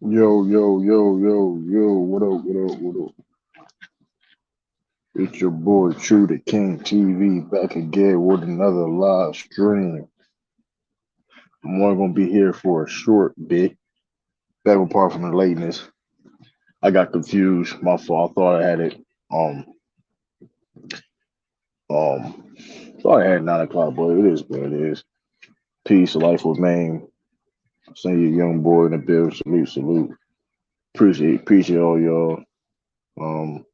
Yo, what up, what up, what up? It's your boy True the King TV back again with another live stream. I'm only gonna be here for a short bit. Back apart from the lateness. I got confused. My fault. I thought I had it. Um, um, thought I had 9 o'clock, but it is what it is. Peace, life remain. Send you young boy in the bill. Salute, salute. Appreciate all y'all. Um,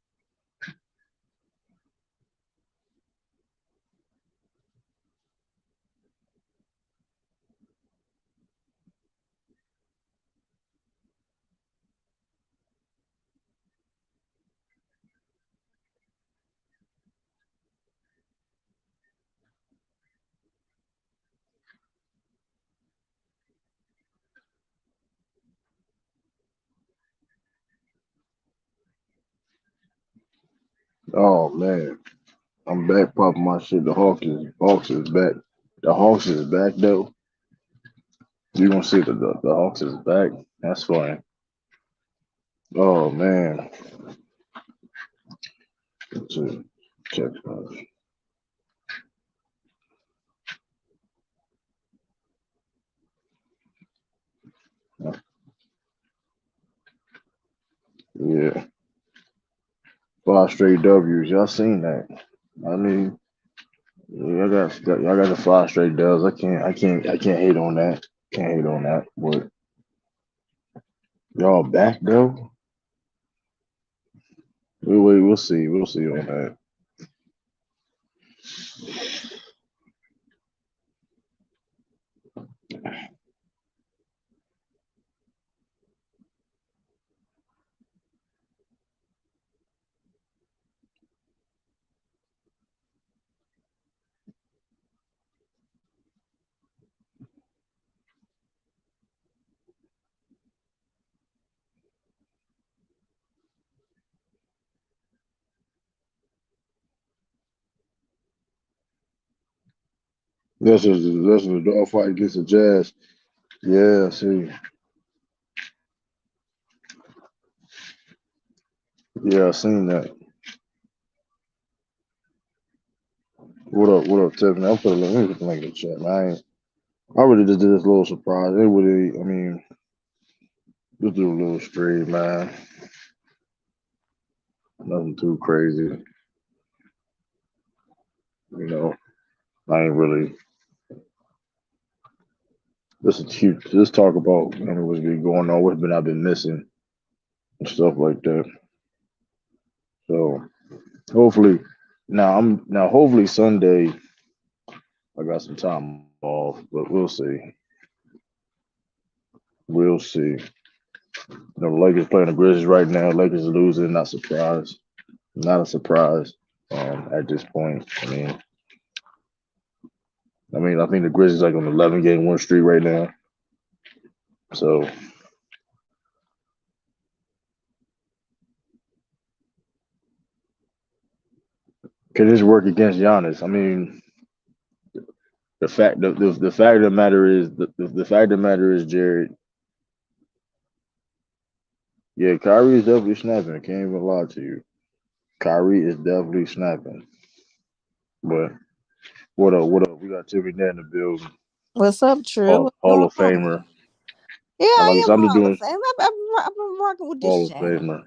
oh man, I'm back popping my shit. The Hawks is back. The Hawks is back though. You gonna see the Hawks is back? That's funny. Oh man, let's see. Check. Yeah, 5 straight W's. Y'all seen that? I mean, yeah, y'all got the 5 straight W's. I can't hate on that. Can't hate on that. But y'all back though? We'll see. We'll see on that. This is the dog fight against the Jazz. Yeah, see. Yeah, I seen that. What up, Tiffany? Let me put the link in the chat, man. I really just did this little surprise. It would, I mean, just do a little stream, man. Nothing too crazy, you know. I ain't really. This is huge. Just talk about what's been going on, what's been I've been missing and stuff like that. So hopefully, hopefully Sunday I got some time off, but we'll see. We'll see. The Lakers playing the Grizzlies right now. Lakers are losing. Not surprised. Not a surprise. At this point, I think the Grizzlies like on an 11 game win streak right now. So can this work against Giannis? I mean, the fact of the matter is the fact of the matter is, Jared. Yeah, Kyrie is definitely snapping. I can't even lie to you. Kyrie is definitely snapping. But what up? What up? We got Timmy Net in the building. What's up, True? Hall, What's Hall going of on? Famer. Yeah, And like I I said, am I'm a just Hall of doing Fame. I've been rocking with this Hall of channel. Famer.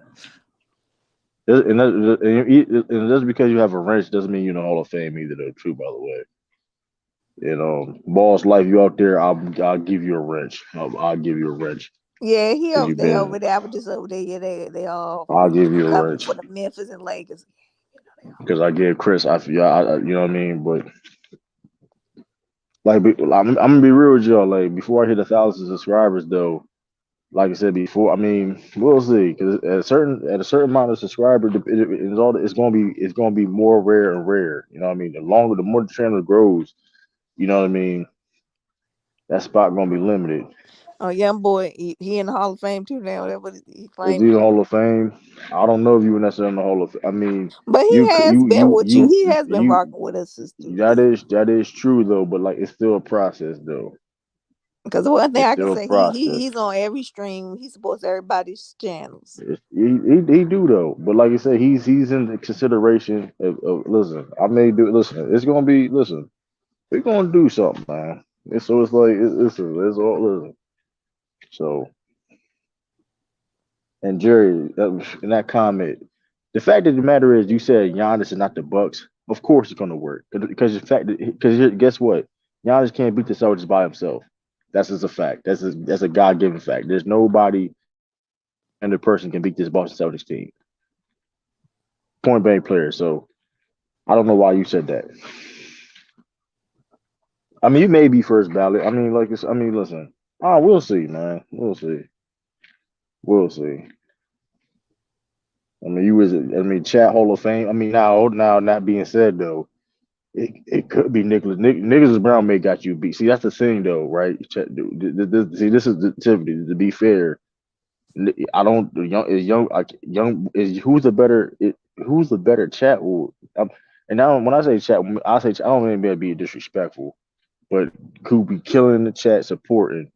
And just because you have a wrench doesn't mean you're in the Hall of Fame either, though. True, by the way. Boss life, you out there, I'll give you a wrench. I'll give you a wrench Yeah, he because over you've there, been. over there. I was just over there. Yeah, they all I'll give you a covering wrench for the Memphis and Lakers. because I gave Chris. You know what I mean. But like, I'm gonna be real with y'all. Like, before I hit 1,000 subscribers, though, like I said before, I mean, we'll see. Because at a certain amount of subscribers, it's gonna be more rare and rare. You know what I mean? The more the channel grows, you know what I mean. That spot gonna be limited. Oh, young boy, he in the Hall of Fame too now. That's what he Is claimed. he in the Hall of Fame? I don't know if you were necessarily in the Hall of. I mean, But he you has you been you with you. you He has been you. rocking with us since That 2000. is true though, but like it's still a process though. Because the one thing It's I can still a say, he process. he's on every stream. He supports everybody's channels. He do though, but like I said, he's in the consideration of listen. I may do listen. It's gonna be listen. We're gonna do something, man. So it's like it's all listen. So and Jerry, in that comment, the fact of the matter is, you said Giannis is not the Bucks. Of course, it's gonna work because the fact because guess what, Giannis can't beat the Celtics by himself. That's just a fact. That's a God given fact. There's nobody, no other person can beat this Boston Celtics team. Point blank player. So I don't know why you said that. I mean, you may be first ballot. I mean, like I mean, listen. Oh, we'll see, man. We'll see. We'll see. I mean, you was. I mean, chat Hall of Fame. I mean, now, that being said, though, it could be Nicholas. Nicholas Brown may got you beat. See, that's the thing, though, right? See, this is the Tiffany. To be fair, I don't. Young is who's the better chat? And now when I say chat, I don't mean to be disrespectful, but who be killing the chat, supporting,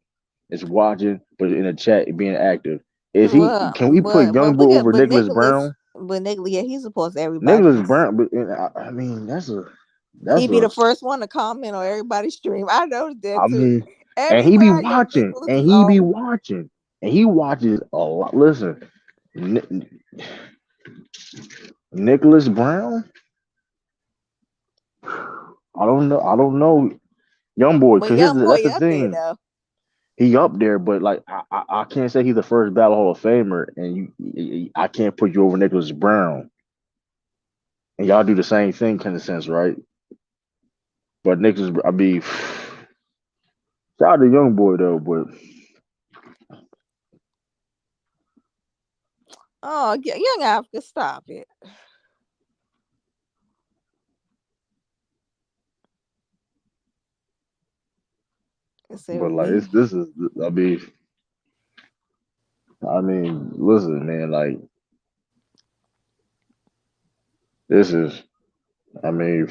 is watching, but in the chat being active. Is he? Well, Can we put but we Youngboy got over Nicholas Brown? Nicholas, yeah, he supports Nicholas everybody's. Brown, but I mean He that's be a the first one to comment on everybody's stream. I noticed I that too. mean, and he be Everywhere I go, watching, Nicholas and is he be on. watching, and he watches a lot. Listen, Ni- Nicholas Brown. I don't know. I don't know, young boy, But because young that's boy the up there thing. though. He up there, but like I can't say he's the first Battle Hall of Famer, and I can't put you over Nicholas Brown, and y'all do the same thing, kind of sense, right? But Nicholas, I mean, shout out to young boy though, but Oh, young Africa, stop it. Say like we. this is I mean, listen, man, like this is I mean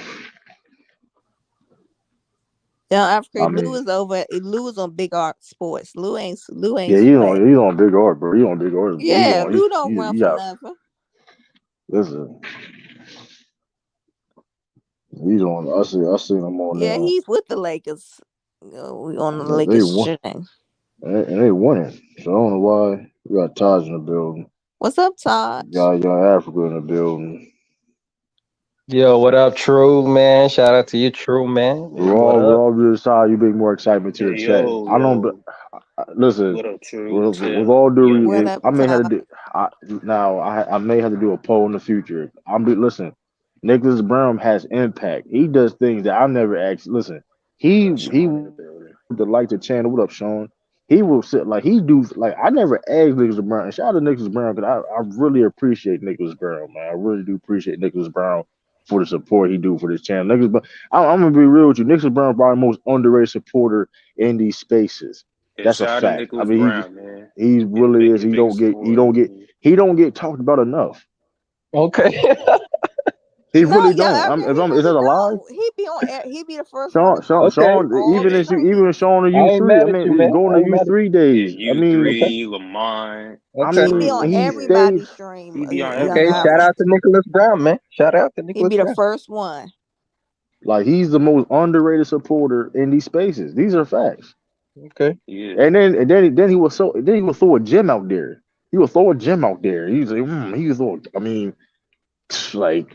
Young Africa, I Lou mean is over. Lou is on Big Art Sports. Lou ain't yeah, flat. he's on big art, bro. He's on big art, but Yeah, Lou don't run he for got nothing. listen. He's on. I seen him Yeah, on. he's with the Lakers. On the They Lakers won stream. and they won it. So I don't know why we got Taj in the building. What's up, Taj? Got young Africa in the building. Yo, what up, True man? Shout out to you, True man. What We're up? all just how you bring more excitement to the Hey, chat. I don't. yo, Listen. what up, True, With Tiff, all due What Young? reason, up, I may have Taj? to do. I may have to do a poll in the future. Listen. Nicholas Brown has impact. He does things that I never asked. Listen, We got he Sean in the will building. the like the channel. What up, Sean? He will sit like he do. Like I never asked Nicholas Brown. And shout out to Nicholas Brown because I really appreciate Nicholas Brown, man. I really do appreciate Nicholas Brown for the support he do for this channel. Nicholas, but I'm gonna be real with you. Nicholas Brown probably the most underrated supporter in these spaces. Yeah, That's a shout out to fact. I Nicholas mean, Brown, man. he really is. He biggest support. He don't get talked about enough. Okay. He No, really Young don't. Africa, If he is that really a lie? don't. He be on. He be the first one to Okay. comment on all the Even streams. Sean on I U ain't three. I mad at you, mean, man. going I to ain't U mad at three Yeah, days. you Okay. three, Lamont. He Okay. be on Yeah, He stays. everybody's stream. he be on Young Okay. Shout everybody. Africa. out to Nicholas Brown, man. Shout out to He Nicholas be the Brown. first one. Like he's the most underrated supporter in these spaces. These are facts. Okay. Yeah, And then he will throw a gem out there. He will throw a gem out there. He's like, he was throw. I mean, like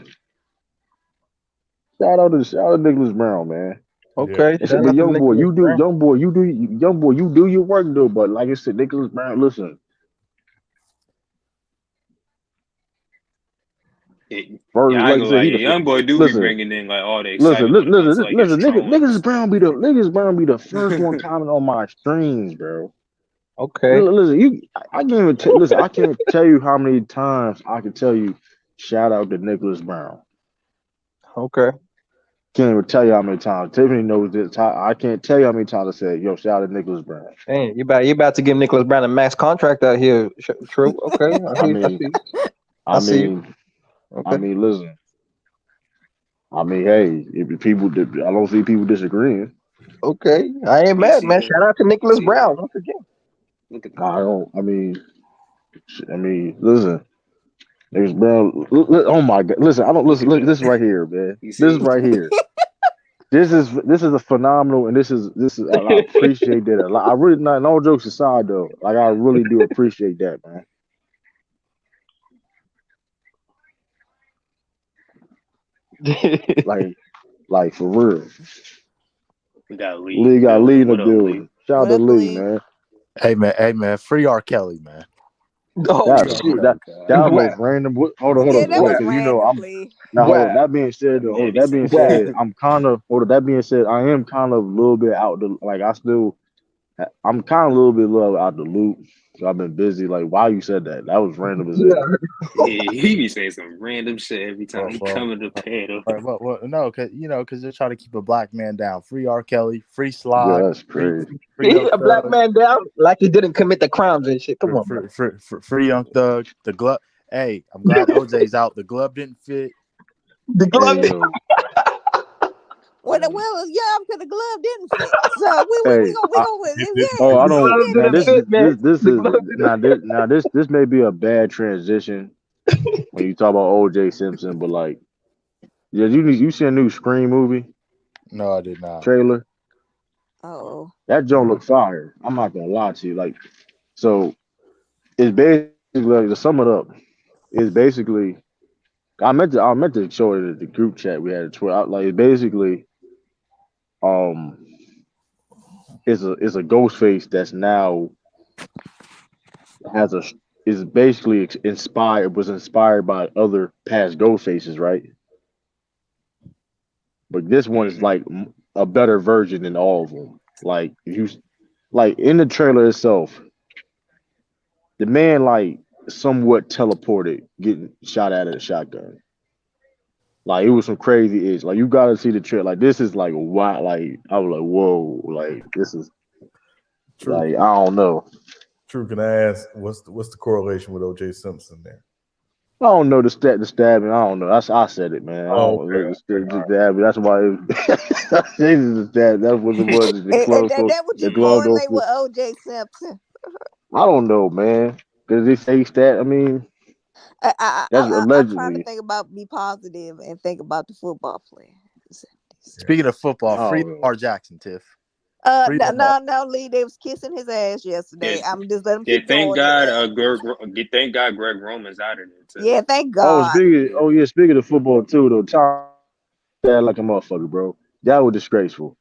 shout out to Nicholas Brown, man. Yeah. Okay. And Shout shit, but out to Nicholas Brown. young boy, you do your work though. But like I said, Nicholas Brown, listen, yeah. first, I ain't like I gonna said, lie. he Yeah, the young boy do be listen, bringing in like all the excitement when it comes to like his Nicholas trolling. Brown be the first one commenting on my streams, bro. Okay. Listen, I can't even listen. I can't tell you how many times I can tell you, shout out to Nicholas Brown. Okay. Can't even tell you how many times. Tiffany knows this. I can't tell you how many times I said, yo, shout out to Nicholas Brown. Hey, you about to give Nicholas Brown a max contract out here. True. Okay. I mean, I see. I I see you. mean, Okay. listen. I mean, hey, if people, I don't see people disagreeing. Okay, I ain't mad, man. Shout out to Nicholas Brown once again. Look at I don't. I mean, listen. Niggas, bro. Oh my God! Listen, I don't listen. Look, this is right here, man. You This see? is right here. This is a phenomenal, and this is. I appreciate that a lot. I really not. No jokes aside, though. Like I really do appreciate that, man. Like for real. We got Lee in Lee the got Lee in building. the What up, Lee? building. Shout out What to up, Lee, Lee? man. Hey man, free R. Kelly, man. Oh That's Free shit! R. that Kelly. that was Where? most random. Hold on, Yeah, that wait, was Where? because I'm randomly. now. Hold on. Where? That being said, That though, man be saying Where? anything. I'm kind of. Hold on. That being said, I am kind of a little bit out the like. I'm kind of a little bit out the loop. So I've been busy. Like, why you said that? That was random as hell. Yeah, he be saying some random shit every time he Well, come in the panel. no, because they're trying to keep a black man down. Free R. Kelly, free Yeah, Sly, that's crazy. free Young A black Thug, man down like he didn't commit the crimes and shit. Come on, man. free Young Thug. The glove. Hey, I'm glad OJ's out. The glove didn't fit. The glove. Hey yo, Well, yeah, because the glove didn't fit. So hey. we gonna Oh, I yeah, The the glove don't. glove Now didn't didn't this fit. fit, man. this The is glove didn't. this may be a bad transition when you talk about O.J. Simpson, but like, yeah, you see a new Scream movie No, I did not. trailer? Oh, That joint look fire. I'm not gonna lie to you. Like, so it's basically like, to sum it up. It's basically I meant to show it at the group chat we had at Twitter. Like, it's basically um, it's a ghost face that's now has a is basically inspired by other past ghost faces, right? But this one is Mm-hmm. like a better version than all of them. Like if you like in the trailer itself, the man like somewhat teleported, getting shot at a shotgun. Like it was some crazy ish. Like you gotta see the trailer. Like this is like wow. Like I was like whoa. Like this is True, like I don't know. true. Can I ask what's the correlation with O.J. Simpson there? I don't know the stabbing. I don't know. I said it, man. I Oh, don't okay, know okay, all the right. stabbing. That's why Jesus the stab. That's what it was. The and glove that what the you glove Mm-hmm. don't correlate fit. with OJ Simpson. I don't know, man. Cause they say stat. I mean, that's I'm trying to allegedly. think about be positive and think about the football players. Yeah. Speaking of football, I free don't know. Lamar Jackson, Tiff. Free No, Lamar. no, no, Lee. They was kissing his ass Yeah, yesterday. I'm just let him yeah. keep going. Thank God, Greg Roman's out of there too. Yeah, thank Oh, God. Yeah. speaking of football too, though. Tom that like a motherfucker, bro. That was disgraceful.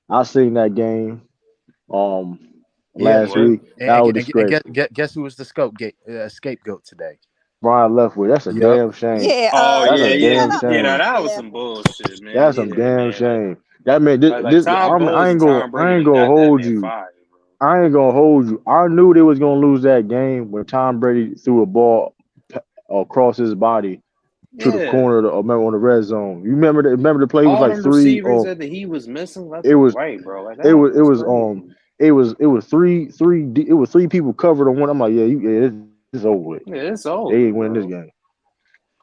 I seen that game um Yeah, last What? week. That was disgraceful. guess who was the scapegoat today? Brian Leftwich. That's a Yep. damn shame. Yeah, Oh That's yeah, a shut damn yeah, up, yeah. shame. That was some Left. bullshit, man. That's some Yeah, damn man. shame. That man, Like Todd Bowles and Tom I Brady ain't done gonna got that hold man you. fired, bro. I ain't gonna hold you. I knew they was gonna lose that game when Tom Brady threw a ball across his body to the Yeah. corner of remember on the red zone. You remember that? Remember the play was All like them three. receivers that he was missing left It and was right, bro. Like it that was it was was crazy. it was three people covered on one. I'm like, it's over with. Yeah, it's They over, ain't winning this bro. game.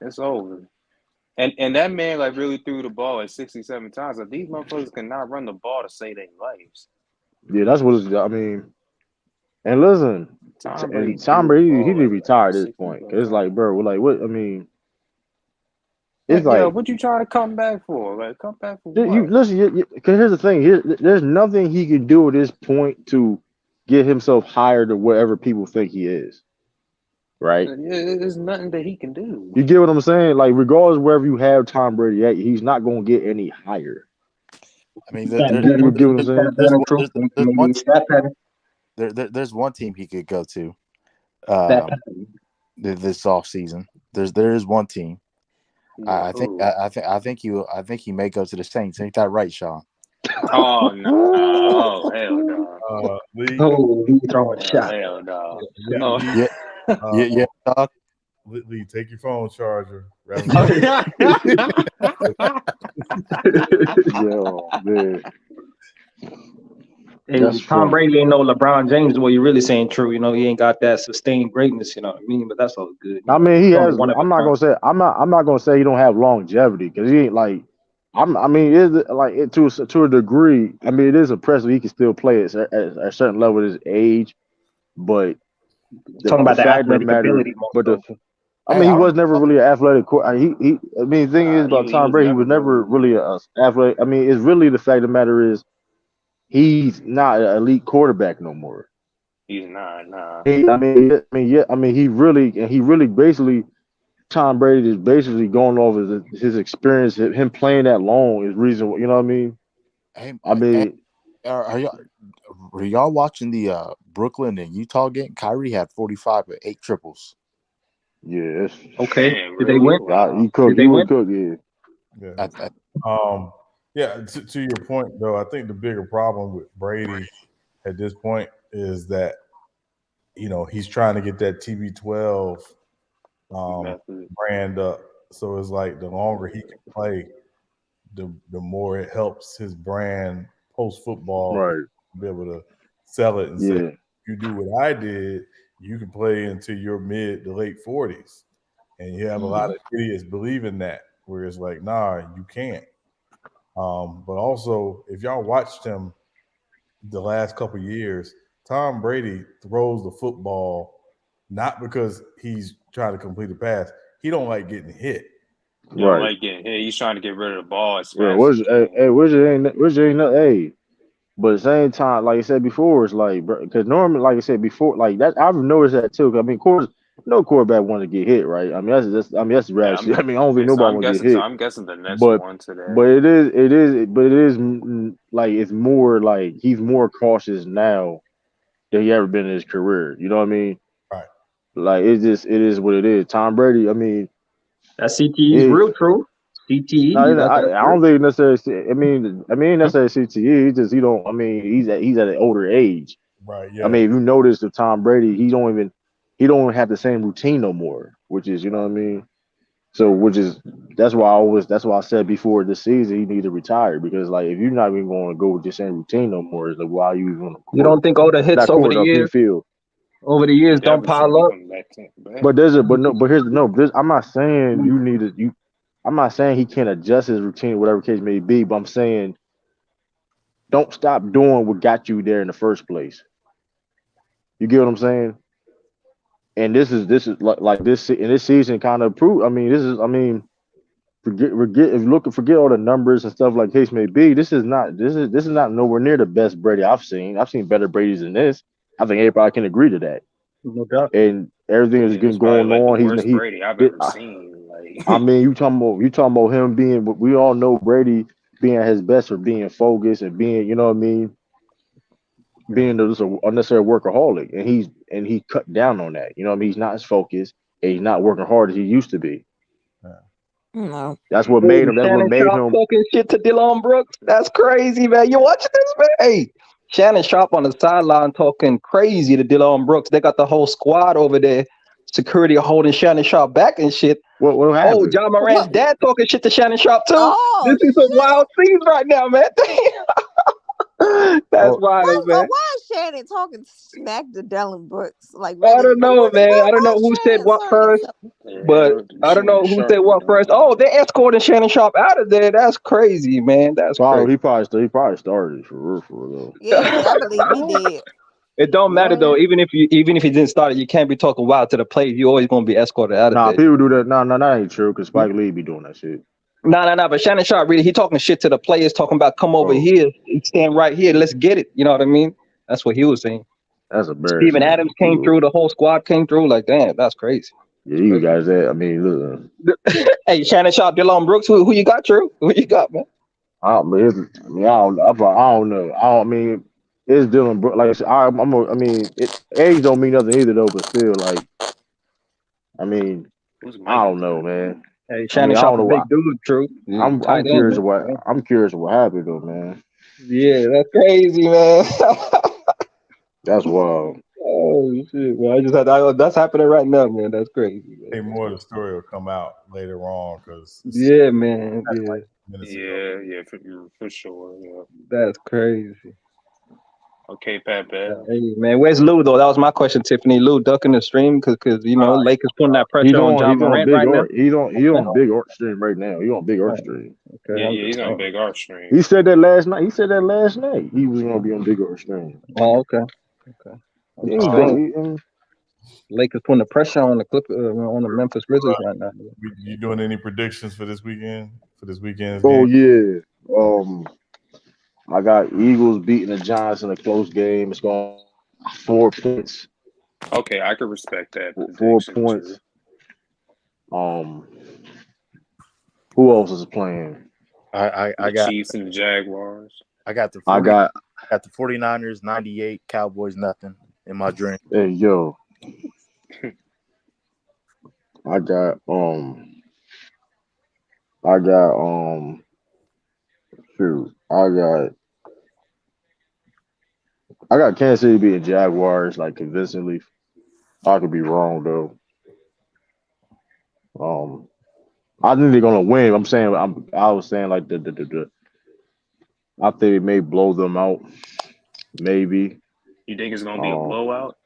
It's over. And that man like really threw the ball like 67 times. Like these motherfuckers cannot run the ball to save their lives. Yeah, that's what I mean. And listen, Tom Brady and Tom threw the Brady, he ball need to like retire at this point. 65 Cause it's like, times. bro, we're like, what? I mean, it's Like, yo, like what you trying to come back for? Like, come back for you what? listen. Cause here's the thing. There's nothing he can do at this point to get himself higher to wherever people think he is. Right? There's nothing that he can do. You get what I'm saying? Like, regardless of wherever you have Tom Brady at, he's not gonna get any higher. I mean, That You get what I'm big saying? stat pattern, true. Maybe stat pattern. there's one team he could go to Stat um pattern. this off season. There is one team. Yeah, who? I think he may go to the Saints. Ain't that right, Sean? Oh no! Oh hell no! Lee, Oh, he throwing Oh shots. hell no! Lee, Oh. Lee, Yeah, uh, dog. Lee, take your phone charger. Wrap it Oh, up. yeah. Yo, man, Hey, that's Tom funny. Brady ain't no LeBron James. What you really saying true? You know, he ain't got that sustained greatness. You know what I mean? But that's all good. You I know, mean, he he's only has. one of a I'm not kind. gonna say. I'm not gonna say he don't have longevity because he ain't like I mean, is it like it to a degree? I mean, it is impressive. He can still play at a certain level at his age, but Talking the about the fact of the athletic matter, ability more but so. I Hey, mean, he I was don't. never really an athletic. He. I mean, the thing is Nah, about he Tom was Brady, he never was never really. really a athletic. I mean, it's really the fact of the matter is he's not an elite quarterback no more. He's not. Nah. He really basically Tom Brady is basically going off his experience. Him playing that long is reason. You know what I mean? Hey, I hey, mean, are y'all watching the Brooklyn and Utah game? Kyrie had 45 with 8 triples. yeah, Okay. Damn, Did they really? win? God, Wow. Did he they would win? cook. Yeah, Yeah. At Yeah. To your point, though, I think the bigger problem with Brady at this point is that he's trying to get that TB12 Exactly. brand up. So it's like the longer he can play, the more it helps his brand post football right. be able to sell it and say, Yeah, you do what I did, you can play into your mid to late 40s. And you have a lot Mhm. of idiots believing that, where it's like, nah, you can't. But also, if y'all watched him the last couple of years, Tom Brady throws the football not because he's trying to complete a pass. He don't like getting hit. You don't right. like getting hit. He's trying to get rid of the ball as Yeah, fast as he can. which ain't no, hey. But at the same time, like I said before, it's like because normally, like I said before, like that I've noticed that too. 'Cause I mean, of course, no quarterback want to get hit, right? I mean, that's Yeah, rad shit. I mean, I don't think so nobody I'm want to get guessing. So hit, I'm guessing the Nets but won today. like it's more like he's more cautious now than he ever been in his career. You know what I mean? Right. Like it is what it is. Tom Brady, I mean, That CTE is it, real true. no, CTE, that's I real. don't think necessarily. I mean, necessarily CTE. He just he don't. I mean, he's at an older age. Right. I Yeah. mean, if you notice with Tom Brady, he don't have the same routine no more, which is you know what I mean. So which is that's why I said before this season he need to retire because like if you're not even going to go with the same routine no more, it's like why are you even on the You court? don't think all the hits Not court up in field. over the You years don't definitely should pile be up? coming back. But here's the no. I'm not saying you need to you. I'm not saying he can't adjust his routine, whatever case may be. But I'm saying don't stop doing what got you there in the first place. You get what I'm saying? And this is like this and this season kind of proved. I mean, forget if you look forget all the numbers and stuff like case may be. This is not nowhere near the best Brady I've seen. I've seen better Brady's than this. I think everybody can agree to that. No doubt. And everything is Yeah, it's getting probably going like the on. worst Brady I've It, ever seen. I Like, mean, you talking about him being. We all know Brady being at his best for being focused and being, you know what I mean, being just a unnecessary workaholic, and he cut down on that. You know what I mean? He's not as focused and he's not working hard as he used to be. Yeah. No. That's what Hey, made him. That's what Shannon made Sharp him. talking shit to Dylan Brooks. That's crazy, man. You watching this, man? Hey, Shannon Sharp on the sideline talking crazy to Dylan Brooks. They got the whole squad over there, security holding Shannon Sharp back and shit. What Oh, happened? John Moran's dad talking shit to Shannon Sharp too. This Oh is some shit! wild scenes right now, man. That's Oh, wild, man. Why is Shannon talking smack to Dylan Brooks? Like I really? don't know, man. I don't know who said Why is what Shannon starting first, yourself? but yeah, I don't Shannon know who Sharp said be what doing first. that. Oh, they escorting Shannon Sharp out of there. That's crazy, man. That's crazy. he probably started it for real. Yeah, I believe he did. It don't matter though. Man, Even if you didn't start it, you can't be talking wild to the players. You always gonna be escorted out of Nah, there. people do that. No, that ain't true. Cause Spike Lee be doing that shit. No. But Shannon Sharp really, he talking shit to the players, talking about come over Oh, here, stand right here, let's get it. You know what I mean? That's what he was saying. that's Steven embarrassing. Adams came Dude. through, the whole squad came through. Like, damn, that's crazy. Yeah, you guys. That I mean, look. Hey, Shannon Sharp, Dylan Brooks, who you got, Drew? Who you got, man? I don't know. I mean, it's Dylan Brooks. Like I said, I mean, age don't mean nothing either though. But still, like, I mean, Who's I Mike? don't know, man. Hey, I mean, Shannon I Sharp, don't a know big what. dude, Drew. Tight end, man. I'm curious what happened though, man. Yeah, that's crazy, man. That's wild. Oh shit, man! That's happening right now, man. That's crazy, I man. think more of the story will come out later on because Yeah, man. Yeah, minutes ago. Yeah, for sure. Yeah. that's crazy. Okay, Pat Bev. Hey, man, where's Lou though? That was my question, Tiffany. Lou ducking the stream because Lakers putting that pressure on John Morant right now. He's Okay. on big art stream right now. He on big art Oh, stream. okay. Yeah, he's on Big Art stream. He said that last night. He said that last night. He was gonna be on big art stream. Oh, okay. Okay. I'm He just ain't saying, doing. Lakers putting the pressure on the Memphis Grizzlies right now. You doing any predictions for this weekend? For this weekend's Oh game? yeah. I got Eagles beating the Giants in a close game. It's going 4 points. Okay, I could respect that. 4 points. Who else is playing? I The got Chiefs and the Jaguars. I got the I 40, got 49ers 98, Cowboys nothing in my dream. hey yo. I got shoot. I got Kansas City beating Jaguars like convincingly. I could be wrong though. I think they're gonna win. I was saying like the I think it may blow them out. Maybe. You think it's gonna be a blowout?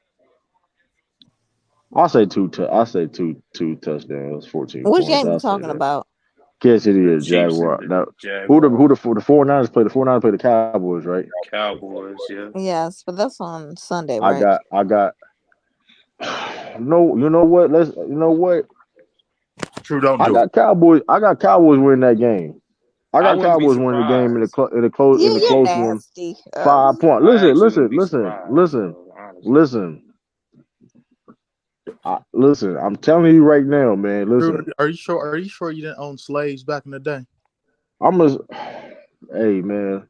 I'll say two touchdowns, 14 Which points. game I'll you say talking that. about? Kansas City or Chiefs and Jaguar. the Now, Jaguars. who the 49ers play? The 49ers play the Cowboys, right? Cowboys, yeah. Yes, but that's on Sunday, I right? got no, you know what? True, don't I do it. got Cowboys winning that game. I I got wouldn't be Cowboys winning the game in surprised. the You're close one. nasty. 5 points. I actually wouldn't be surprised, honestly. Listen. I'm telling you right now, man. Listen. True, are you sure you didn't own slaves back in the day? Hey man.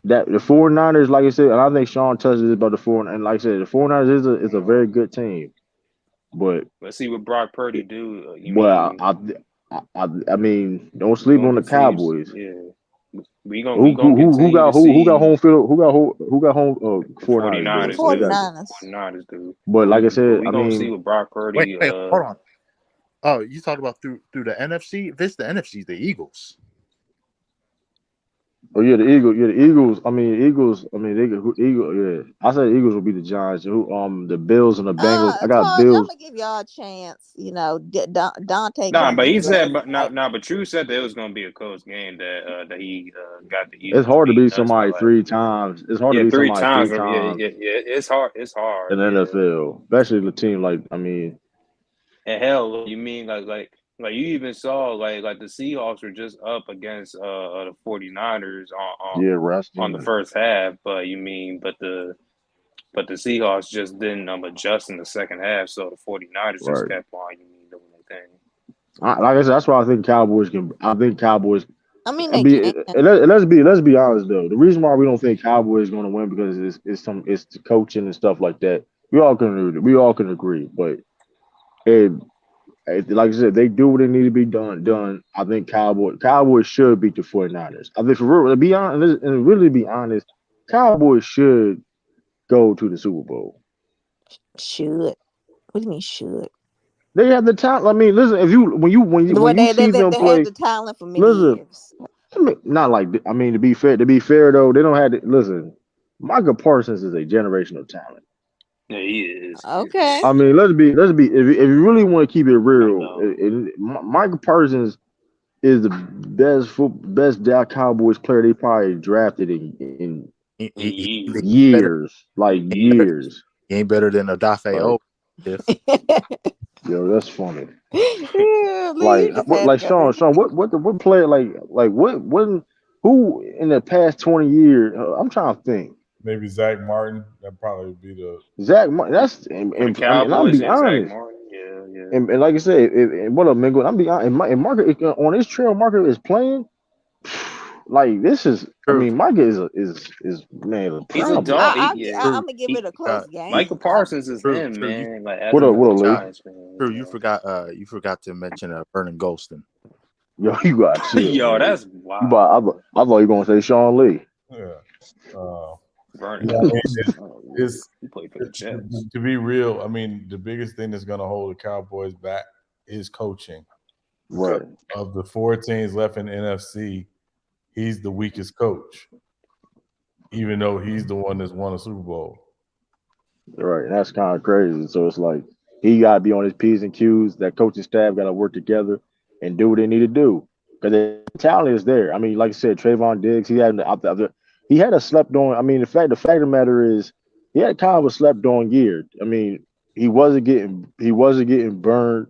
That the 49ers, like I said, and I think Sean touched this about the 49ers, and like I said, the 49ers is a very good team. But Let's see what Brock Purdy do. I mean, don't sleep on the Cowboys. Yeah, we gonna Who continue to got see home field? Who got home? 49ers. 49ers. 49ers do. But like I said, We I gonna see mean, what Brock Purdy. Wait, hold on. Oh, you talked about through the NFC? If it's the NFC, the Eagles. oh yeah, the Eagles. Yeah, the Eagles. I mean, Eagles. I mean, Yeah, I said the Eagles will be the Giants. The Bills and the Bengals. I got Taj, I'm Bills. gonna give y'all a chance. Dante Nah, came but in he said, last but night. but True said that it was gonna be a close game. That he got the It's Eagles hard to beating beat us by somebody like 3 times. It's hard to beat three somebody three times. times It's hard. It's hard. in the Yeah. NFL, especially the team like. I mean, And hell, you mean like you even saw like the Seahawks were just up against the 49ers yeah, on the resting. first half, but the Seahawks just didn't adjust in the second half, so the 49ers just Right. kept on doing their thing. Like I said, that's why I think Cowboys can. I think Cowboys. I mean, And they be can. and let's be honest though. The reason why we don't think Cowboys is going to win because it's the coaching and stuff like that. We all can agree. But like I said, they do what they need to be done. I think Cowboys should beat the 49ers. I think for real, to be honest, and really be honest, Cowboys should go to the Super Bowl. Should. What do you mean should? They have the talent. I mean, listen, when you see them They play, had the talent for many listen. years. I mean, not like I mean to be fair though, they don't have to listen. Michael Parsons is a generational talent. Yeah, he is. Okay. I mean, let's be if you really want to keep it real, know. Michael Parsons is the best Cowboys player they probably drafted in years, like years. He ain't better than Odafe O. Yo, that's funny. Yeah, like Sean, what player who in the past 20 years? I'm trying to think. Maybe Zach Martin. That probably would be the Zach Martin. That's the and I'll Cowboys be and Zach honest. Martin. Yeah. And like I said, what up, Mingo? I'm be honest. And Market on this trail, Market is playing. Like this is, True. I mean, Micah is man. He's a dog. I'm gonna give it a close game. Michael Parsons is True, him, true. man. Like What up, Lee? True, you forgot to mention Vernon Golston. Yo, you got chill. Yo, man. that's wild. I thought you were gonna say Sean Lee. Yeah. Vernon. It's he played for the Jets. To be real, I mean, the biggest thing that's going to hold the Cowboys back is coaching. Right. Of the 4 teams left in the NFC, he's the weakest coach. even though he's the one that's won a Super Bowl. Right, and that's kind of crazy. So it's like he got to be on his P's and Q's. That coaching staff got to work together and do what they need to do because the talent is there. I mean, like I said, Trayvon Diggs, he had a slept on. I mean, the fact of the matter is he had kind of a slept on year. I mean, he wasn't getting burned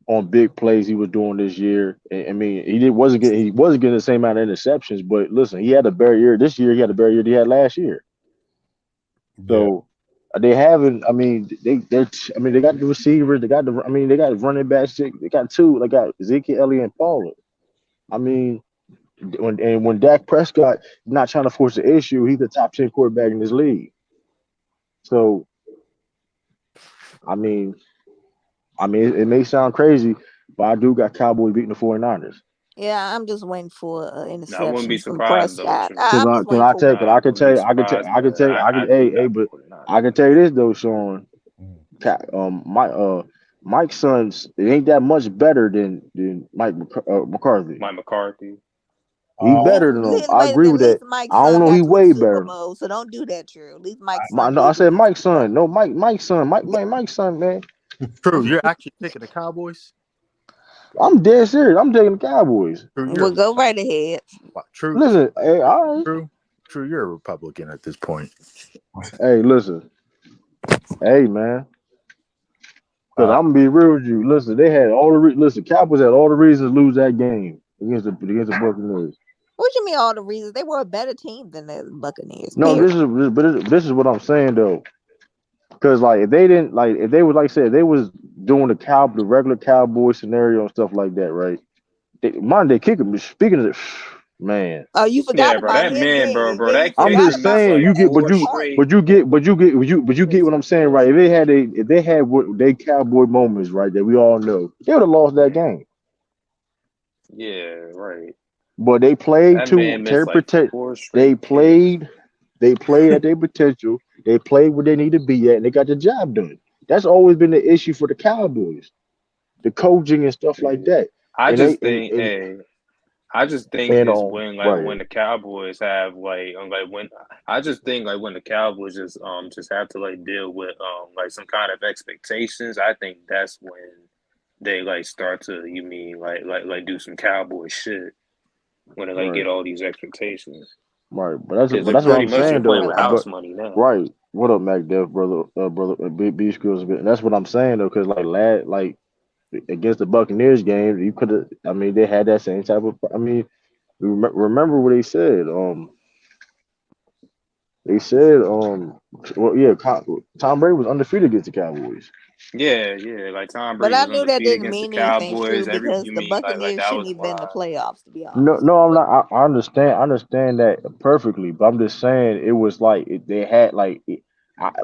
on big plays he was doing this year. I mean, he wasn't getting the same amount of interceptions. But listen, he had a better year this year. He had a better year than he had last year. Yeah, So they haven't. I mean, they're. I mean, they got the receivers. They got the. I mean, they got running backs. They got two. They got Ezekiel Elliott and Pollard. I mean, when Dak Prescott not trying to force the issue, he's the top 10 quarterback in this league. So I mean, it may sound crazy, but I do got Cowboys beating the 49ers. Yeah, I'm just waiting for an I wouldn't be interception from surprised though, Prescott. True. Cause I'm I, just cause waiting I for tell, one. cause I can tell Wouldn't be you, surprised, but I can, I do hey, got the but 49ers I can winning. tell you this though, Sean. mm, Mike's son's it ain't that much better than McCarthy. mm. Mike McCarthy. He Um, better than him. I Wait a agree minute. At with that. least Mike's I don't son know. He got to a way Super better. Bowl, so don't do that, True. At least Mike's My, son no, I did get said a Mike's Super son. Bowl. No, Mike's son. Mike's son, man. True. You're actually picking the Cowboys. I'm dead serious. I'm taking the Cowboys. True. Well, go right ahead. True. Listen, hey, all right. True. You're a Republican at this point. Hey, listen. Hey, man. Because uh, I'm gonna be real with you. Listen, they had all the listen. Cowboys had all the reasons to lose that game against the Buccaneers. What you mean all the reasons? They were a better team than the Buccaneers. No, Period. this is what I'm saying though. Because like if they was like I said they was doing the regular cowboy scenario and stuff like that, right? Monday kicker. Speaking of it, man, Oh, you Yeah, forgot bro. about That him? man, Yeah, bro. yeah. You That I'm forgot kicker just about missed saying him. you like That get, was four important. but you get what I'm saying, right? If they had what they cowboy moments, right, that we all know, they would have lost that game. Yeah, right. But they played That to man their missed like protect. four They straight kicks. played. They played at their potential. They played where they need to be at, and they got the job done. That's always been the issue for the Cowboys, the coaching and stuff like Yeah. that. I And they just think, I just think and it's when right, when the Cowboys have when I just think like when the Cowboys just have to like deal with like some kind of expectations. I think that's when they like start to like do some cowboy shit when they like right, get all these expectations right. because But they're that's what I'm pretty much you're saying playing though. with But house money now. right, what up, Mac Def, brother, B Skills. That's what I'm saying though, because like against the Buccaneers game, you could have. I mean, they had that same type of. I mean, remember what they said. They said, well, yeah, Tom Brady was undefeated against the Cowboys. Yeah, yeah. Like Tom But Brady I was knew that undefeated didn't against the mean anything, True, Cowboys. because You the mean like Buccaneers that shouldn't was even been in the why? playoffs, to be No, honest. no, I'm But not. I understand. I understand that perfectly, but I'm just saying it was like they had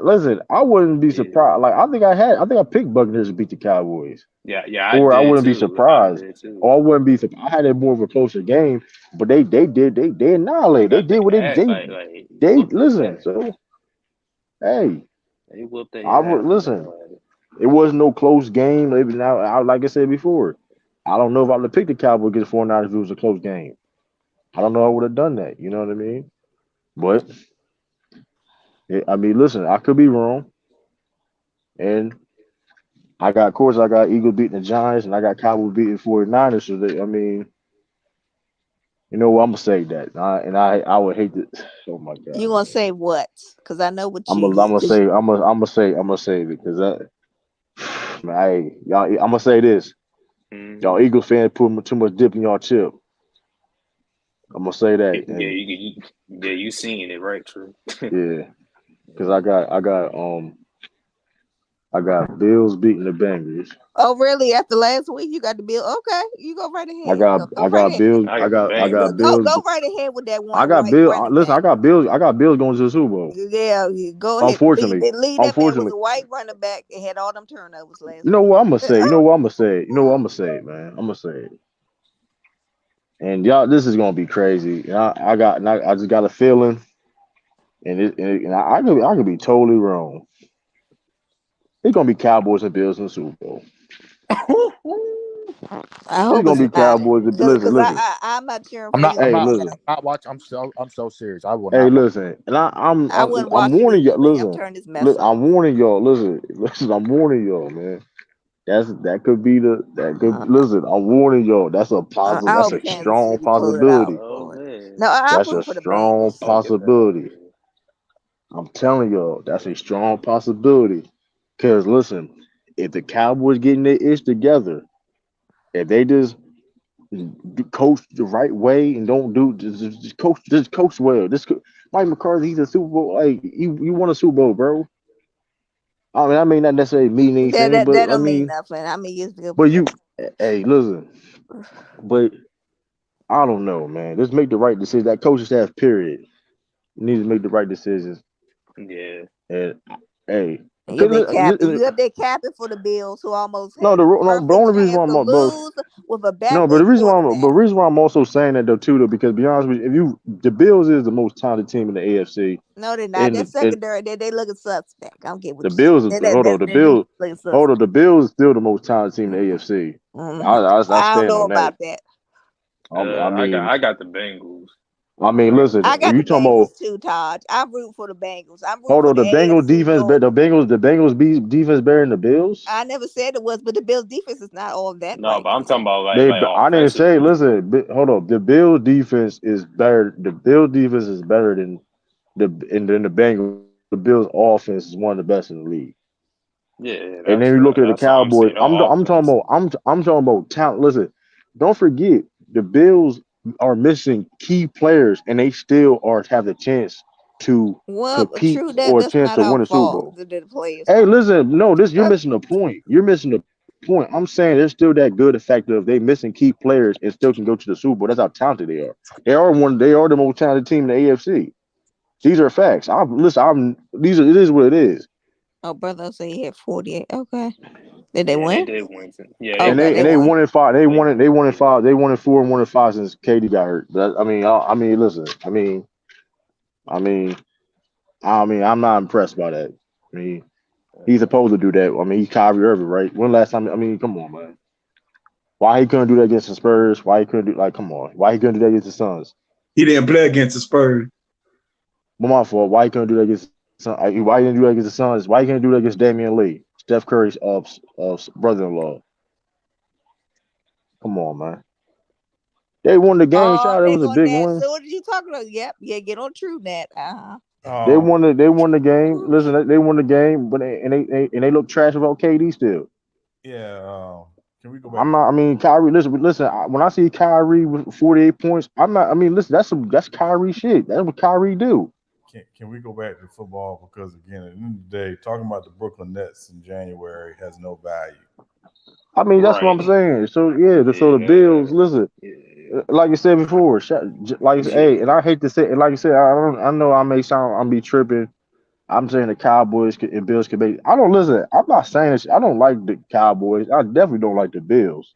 listen, I wouldn't be Yeah, surprised. Like I think I picked Buccaneers to beat the Cowboys, yeah, yeah. I or I did wouldn't be too. I surprised, did too. or I wouldn't be. I had it more of a closer game, but they annihilated. They Got did their what ass like they whooped their listen. ass. So hey, They whooped I their would ass when they listen. had it. It wasn't no close game. Maybe now, like I said before, I don't know if I would have picked the Cowboys against 49 if it was a close game. I don't know. I would have done that. You know what I mean? But I mean, listen, I could be wrong, and of course, I got Eagles beating the Giants, and I got Cowboys beating 49ers. So I mean, you know what? I'm gonna say that, I would hate to. Oh my you God, gonna man. say what? Because I know what I'm gonna say, I'm gonna say because that, man, y'all, I'm gonna say this. Y'all Mm-hmm. Eagles fans put too much dip in y'all chip. I'm gonna say Yeah, that, yeah, and yeah. You seen it, right? True. yeah, because I got Bills beating the Bengals. Oh, really? After last week, you got the bill. Okay, you go right I ahead. got Go I right got ahead. Bills. I got the I got Bengals. Bills. Go right ahead with that I one got white Bill. running Listen, back. I got Bills going to the Super Bowl. Yeah, you go ahead. Unfortunately, Lead that man was unfortunately, a white running back and had all them turnovers you last know week. what I'm gonna say. You know what I'm gonna say. You know what I'm gonna say, man. I'm gonna say it. And y'all, this is gonna be crazy. And I just got a feeling, and I could be totally wrong. It's gonna be Cowboys and Bills in the Super Bowl. I It's hope gonna it's be not. Cowboys. Listen, Because listen. I'm not cheering I'm for not. either I'm Hey, one not. of I'm listen. them. not watching. I'm so serious. I will Hey, not watch. listen. And I wouldn't I'm watch it warning y'all. either, but I'm Listen, turning this look, mess I'm off. warning y'all. Listen. I'm warning y'all, man. That could be that could Uh, listen. I'm warning y'all. That's a I possible. That's hope a Kansas strong City pull it out, possibility. Oh Lord. man, No, I'm That's a rooting for the strong Bengals. don't get that out of possibility. here. I'm telling y'all, that's a strong possibility. Cause listen, if the Cowboys getting their ish together, if they just coach the right way and don't do just coach well. Mike McCarthy, he's a Super Bowl. Like you won a Super Bowl, bro. I mean not necessarily mean That anything, that that but I don't mean mean, nothing. I mean, it's good but play. you, hey, listen, but I don't know, man. Just make the right decision. That coaching staff, period, needs to make the right decisions. Yeah, And hey, Yeah, okay, they capping. You up there capping for the Bills, who almost no, had a no, the perfect only reason chance why to but lose with a no, but backup the quarterback. reason why I'm also saying that though too though, because to be honest with you, if you the Bills is the most talented team in the AFC, No, they're not. and That secondary, they looking suspect. I don't get what the you say. Bills is They looking hold on, suspect. the Bills is still the most talented team in the Mhm. AFC. Mhm. I I don't stand know on that. about that. I mean, I got the Bengals. I mean, I got the listen, I if got you the Bengals. talking about Bengals too, Todd. I'm rooting for the Bengals. I'm rooting hold for on, the the Bengals AFC defense, North. the Bengals defense better than the Bills. I never said it was, but the Bills defense is not all that No, right but I'm talking now. about like I didn't say. offensively. Listen, hold on. The Bills defense is better. The Bills defense is better than the Bengals. The Bills offense is one of the best in the league. Yeah, And then you look at the that's all I'm Cowboys. saying. No offense. I'm talking about talent. Listen, don't forget the Bills are missing key players, and they still are have the chance to Well, compete true or a that's chance not to our win a Super fault. Bowl. The players' Hey, fault. listen, no, this you're missing the point. You're missing the point. I'm saying they're still that good. The fact of they missing key players and still can go to the Super Bowl. That's how talented they are. They are the most talented team in the AFC. These are facts. It is what it is. Oh, brother say he had 48. Okay. Did they Yeah, they win? did win. Yeah, they Okay, they And they won. won in five. they won. They won in five. They won in four and won in five since Katie got hurt. But I mean, listen. I mean, I'm not impressed by that. I mean, he's supposed to do that. I mean, he's Kyrie Irving, right? When last time? I mean, come on, man. Why he couldn't do that against the Spurs? Why he couldn't do like? Come on. Why he couldn't do that against the Suns? He didn't play against the Spurs. But my fault. Why he couldn't do that against? Why he didn't do that against the Suns? Why he can't do that against Damian Lee, Steph Curry's brother-in-law? Come on, man. They won the game. Oh, Shot. That they was a going big that. win. So what did you talking about? Yep, yeah, get on true net. Um, They won the game. Listen, they won the game, but they look trash about KD still. yeah. Can we go back I'm to not. I mean, Kyrie. Listen. When I see Kyrie with 48 points, I'm not. I mean, listen. That's Kyrie shit. That's what Kyrie do. can we go back to football? Because again, at the end of the day, talking about the Brooklyn Nets in January has no value. I mean, that's what I'm Right. saying. So yeah. So the Bills. Yeah. Listen, Yeah. like I said before. Like I said, hey, and Yeah. I hate to say. And like I said, I don't. I know I may sound. I'm be tripping. I'm saying the and Bills could make. I don't listen. I'm not saying this. I don't like the Cowboys. I definitely don't like the Bills.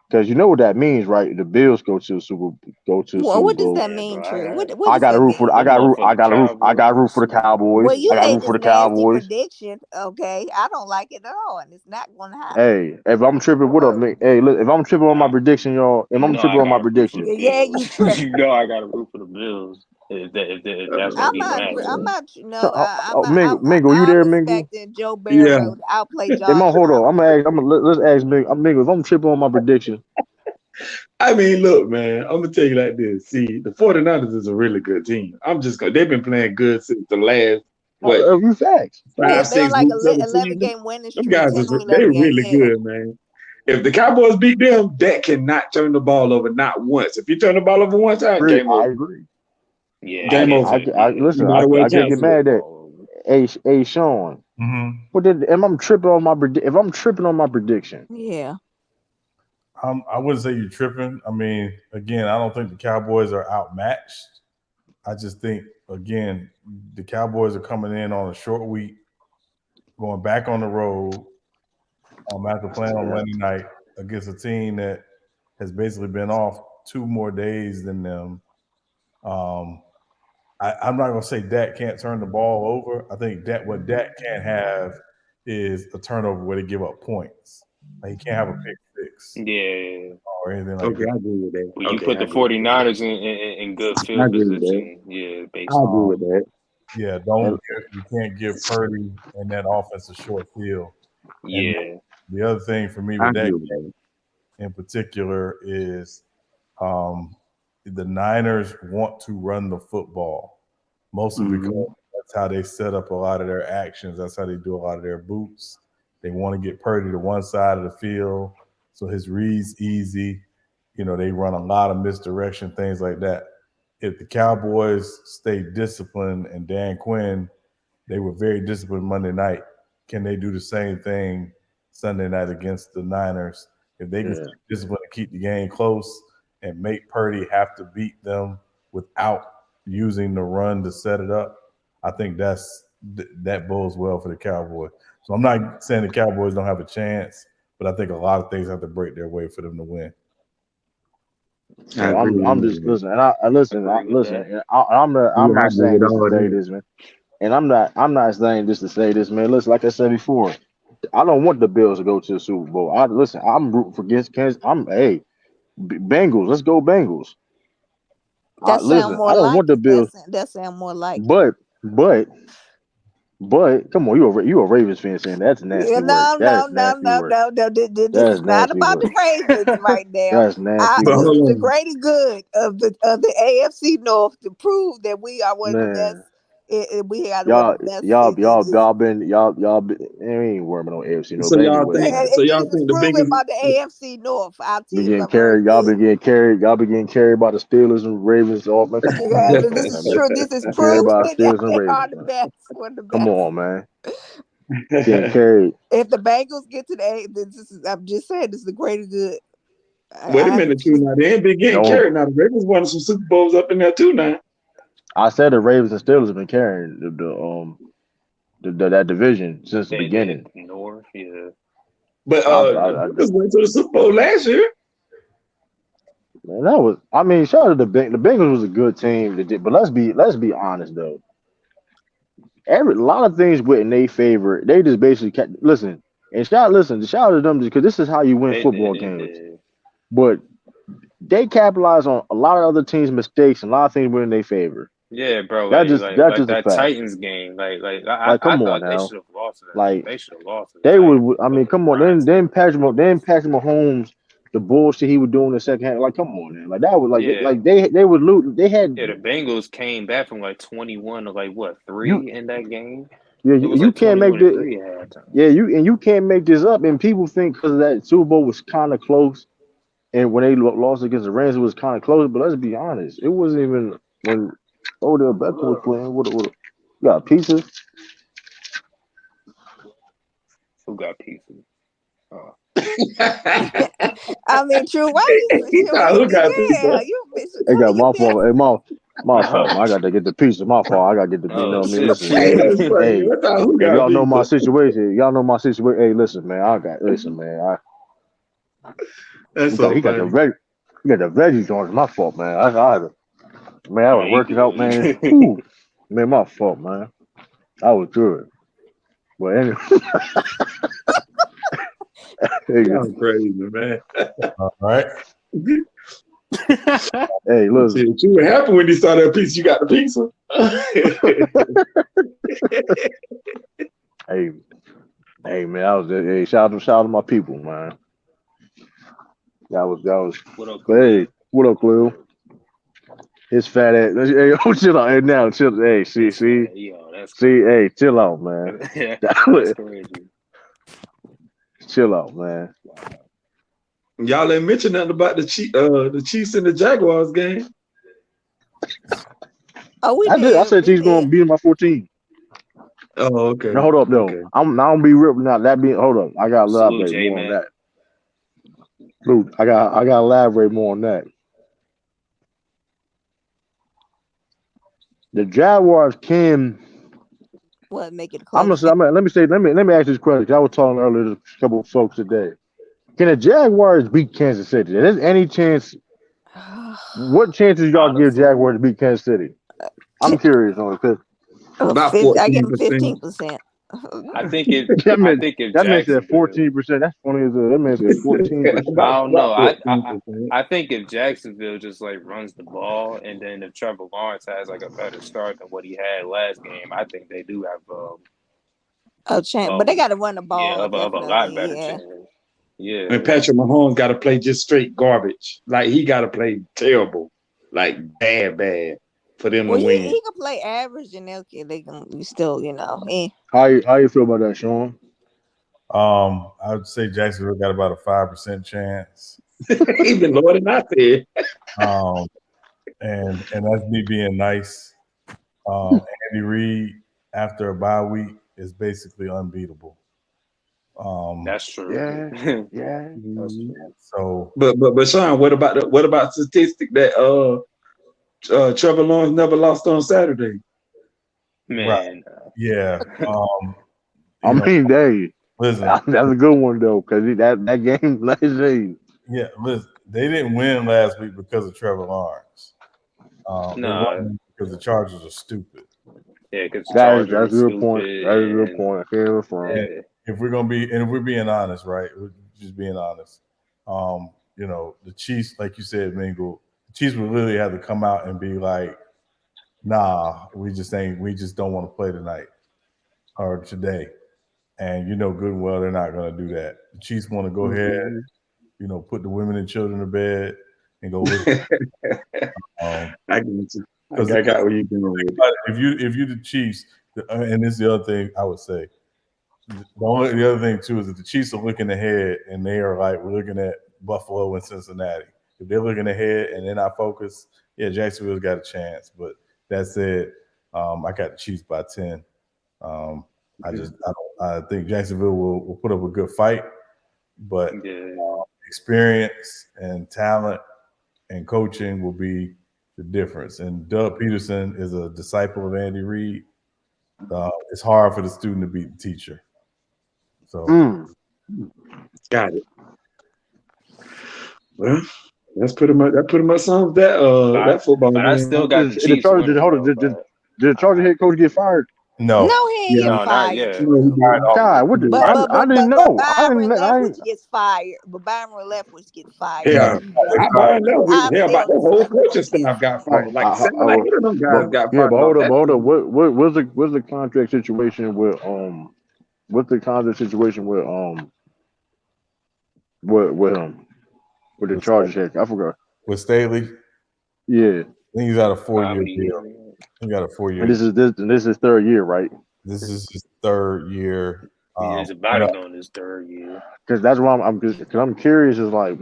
Because you know what that means, right? The Bills go to the Well, Super what does Bowl. that Yeah, mean? bro. True. What I does got to that root for. mean? The motherfucking I got to root for the Cowboys is the Super Well, Cowboys. you I got to Bowl. made root for this the nasty Cowboys. prediction. Okay, I don't like it at all, and it's not going to happen. Hey, if I'm tripping, what up, Nick? Hey, look, if I'm tripping on my Nah, prediction, y'all. If you I'm know tripping I on my gotta root for the prediction, Yeah, you Bills. You tripping. know I gotta root for the Bills. If that's what I'm we not. matching. I'm not. No, I'm not. Mingle, you I'm there, Mingle? expecting Joe Yeah. Barrow to outplay Hey, Josh man, hold on. Allen. Let's ask Mingle. Mingle, if I'm tripping on my prediction, I mean, look, man, I'm gonna tell you like this. See, the 49ers is a really good team. They've been playing good since the last what you facts. Yeah, five, they're on six like weeks of the 11 season. game winning Them streak, guys 10 or they're 11 game. really Yeah. good, man. If the Cowboys beat them, that cannot turn the ball over not once. If you turn the ball over one time, Agree. game I over. agree. Yeah, I Game can't over. say yeah. You Listen. might as well I can't Can't get cancel turn it. the mad at. ball over. Hey, Sean. Mm-hmm. If I'm tripping on if I'm tripping on my prediction, Yeah. I wouldn't say you're tripping. I mean, again, I don't think the Cowboys are outmatched. I just think, again, the Cowboys are coming in on a short week, going back on the road after playing on yeah, Monday night against a team that has basically been off 2 more days than them. Um, I'm not going to say Dak can't turn the ball over. I think what Dak can't have is a turnover where they give up points. Like he can't have a pick picks Yeah. or anything like Okay, that. I agree with that. When you Okay, put I the agree with that. 49ers in good I field agree with that. position, yeah, based I agree on with that. Yeah, And, you can't give Purdy and that offense a short field. And yeah. the other thing for me I with that agree with that. in particular is the Niners want to run the football, mostly because Mm-hmm. that's how they set up a lot of their actions. That's how they do a lot of their boots. They want to get Purdy to one side of the field, so his read's easy. They run a lot of misdirection, things like that. If the Cowboys stay disciplined and Dan Quinn, they were very disciplined Monday night. Can they do the same thing Sunday night against the Niners? If they can yeah, stay disciplined and keep the game close and make Purdy have to beat them without using the run to set it up, I think that bodes well for the Cowboys. So I'm not saying the Cowboys don't have a chance, but I think a lot of things have to break their way for them to win. I so agree with I'm you, just man. listen, and I listen, Agree with listen. that. And I'm Yeah, I not agree saying with this to all say that. this, man. And I'm not saying this to say this, man. Listen, like I said before, I don't want the Bills to go to the Super Bowl. I'm rooting for against Kansas. Bengals. Let's go Bengals. That sound Listen, I more don't like want the it. Bills, That sound more like it. but but but come on, you a Ravens fan saying that's Yeah, nasty work. no, no, That's no, nasty no, work. no, no. This That's is not nasty about work. the Ravens right now. That's nasty But This work, is hold the on. greater good of the AFC North to prove that we are one of the best. man. We are one of the best. Y'all been. I ain't worrying about no AFC no. So But y'all anyway, think man, so y'all this is think the proven biggest by the AFC North. Our been teams getting are very carried. Y'all good. been getting carried. Y'all been getting carried by the Steelers and Ravens. Oh man, come on, man. This is Man, true. This is carried proven by the that Steelers and they are Ravens, the man. best. One of the Come best. on, man. Getting carried. If the Bengals get to the A, I'm just saying this is the greater good. Wait a I have minute, too. Now they ain't been getting Don't. carried. Now the Ravens won some Super Bowls up in there too. Now, I said the Ravens and Steelers have been carrying that division since the That beginning. North, yeah. but the I Bengals went to the Super Bowl last year. Man, that was. I mean, shout out to the Bengals was a good team. But let's be honest though. A lot of things went in their favor. They just basically listen and shout out to them because this is how you win They football did, they games. did. But they capitalized on a lot of other teams' mistakes and a lot of things went in their favor. Yeah, bro, That's like just a that fact. Titans game, I Come on thought they now. should have lost to that. Like They should have lost to the they Titans would. I with mean, the come on. Brian Steelers. Then Patrick Mahomes, the bullshit he would do in the second half. Like, come on, man. Like that was Yeah. they would lose. They had Yeah, the Bengals came back from like 21 to like what, you. 3 in that game? Yeah, It was you like can't make 21 to the. 3 at halftime. Yeah, you can't make this up. And people think because that Super Bowl was kind of close, and when they lost against the Rams, it was kind of close. But let's be honest, it wasn't even when Odell Beckham was playing. What you got pizza? Who got pieces? Oh. I mean, true. Why He you? thought who got pizza? Yeah, you bitch. They How got you my did? fault. Hey, my fault. Oh, Man. I got to get the pizza. My fault. I got to get the. You know oh what I mean? shit. Listen, hey, That's funny. hey. I thought who If got y'all know my pizza? situation, y'all know my situation. Hey, listen, man. Listen, man. That's so He got the funny. veggies on. It's my fault, man. Man, I No, was he working out, man. good. Whew. Man, my fault, man. I was good. But anyway, Y'all crazy, man. All right. hey, listen. Shit, you what happened when you saw that pizza? You got the pizza. Hey, hey, man. Hey, shout out to my people, man. That was. What up, But hey, Khalil? what up, Cleo? His fat ass. Hey, oh, chill out. Hey, now, chill. Hey, It's fat. Yo, that's hey, crazy. chill out, man. That's crazy. Chill out, man. Y'all ain't mentioned nothing about the Chiefs and the Jaguars game. Oh, we I did. I did. said We he's gonna did. beat him by 14. Oh, okay. Now hold up though. Okay. I'm gonna be real now. That being hold up. I gotta Salute, elaborate J more on man. that. Dude, I gotta elaborate more on that. The Jaguars can. What make it a close game? Let me ask this question. 'Cause I was talking earlier to a couple of folks today. Can the Jaguars beat Kansas City? There's any chance? What chances y'all give Honestly, Jaguars to beat Kansas City? I'm curious on it because About 50, I give him 14%. 15%. I think if That I man, think if that man said Jacksonville, 14%. That's funny as that man said 14%. I about don't know. about I, I 14%. I think if Jacksonville just like runs the ball, and then if Trevor Lawrence has like a better start than what he had last game, I think they do have a chance, but they got to run the ball of a lot definitely. better Yeah. chance. Yeah, And Patrick Mahomes got to play just straight garbage. Like he got to play terrible, like bad for them to Well, win. he can play average, and they can still, eh. How you feel about that, Sean? I would say Jacksonville got about a 5% chance. Even lower than I said. Um, and that's me being nice. Andy Reid after a bye week is basically unbeatable. that's true. Yeah, yeah. That's Mhm. true. So But Sean, what about statistic that Trevor Lawrence never lost on Saturday? right, Man, yeah. I You know, mean, they listen, that's a good one though, because that game last day. yeah, listen. They didn't win last week because of Trevor Lawrence. They nah, won because the Chargers are stupid. yeah, because the That's Chargers a are good point. stupid, That's a good and point. I can't affirm. And yeah, if we're gonna be, and if we're being honest, right? We're just being honest. The Chiefs, like you said, Mingle, the Chiefs would literally have to come out and be like, "Nah, we just don't want to play tonight or today." And you know good and well they're not gonna do that. The Chiefs want to go ahead, Mhm. put the women and children to bed and go with. Um, I get you. I because got where you're going with it. if you the Chiefs, and this is the other thing I would say. The other thing too is that the Chiefs are looking ahead, and they are like we're looking at Buffalo and Cincinnati. If they're looking ahead and they're not focused, yeah, Jacksonville's got a chance. But that said, I got the Chiefs by 10. Um, I think Jacksonville will put up a good fight, but yeah. experience and talent and coaching will be the difference. And Doug Peterson is a disciple of Andy Reid. It's hard for the student to beat the teacher. So. Mm. Got it. Well, that pretty much sums that football But I game. still got the The Chiefs Chargers winning hold on, though. did the Chargers head coach get fired? No, No, he ain't Yeah, get No, not fired. yet. no, he didn't. God, what the, He But didn't. but I but didn't but but know. I Byron didn't. I Leftwich ain't, gets fired. But Byron Leftwich gets fired. no, Yeah, they I fired. Byron Leftwich. I'm Hell, about still the whole stuck coaching on this. staff got I, fired. Like seven, like but eight of them guys got yeah, fired but off hold up, that team. what's the contract situation what's the contract situation with the With, Chargers head? I forgot. with Staley, Yeah, I think he's got a How 4-year many deal. years? He got a 4-year. and this is third year, right? This is his 3rd year. Yeah, he's about to go in his 3rd year. Because that's why cause I'm curious. Is like,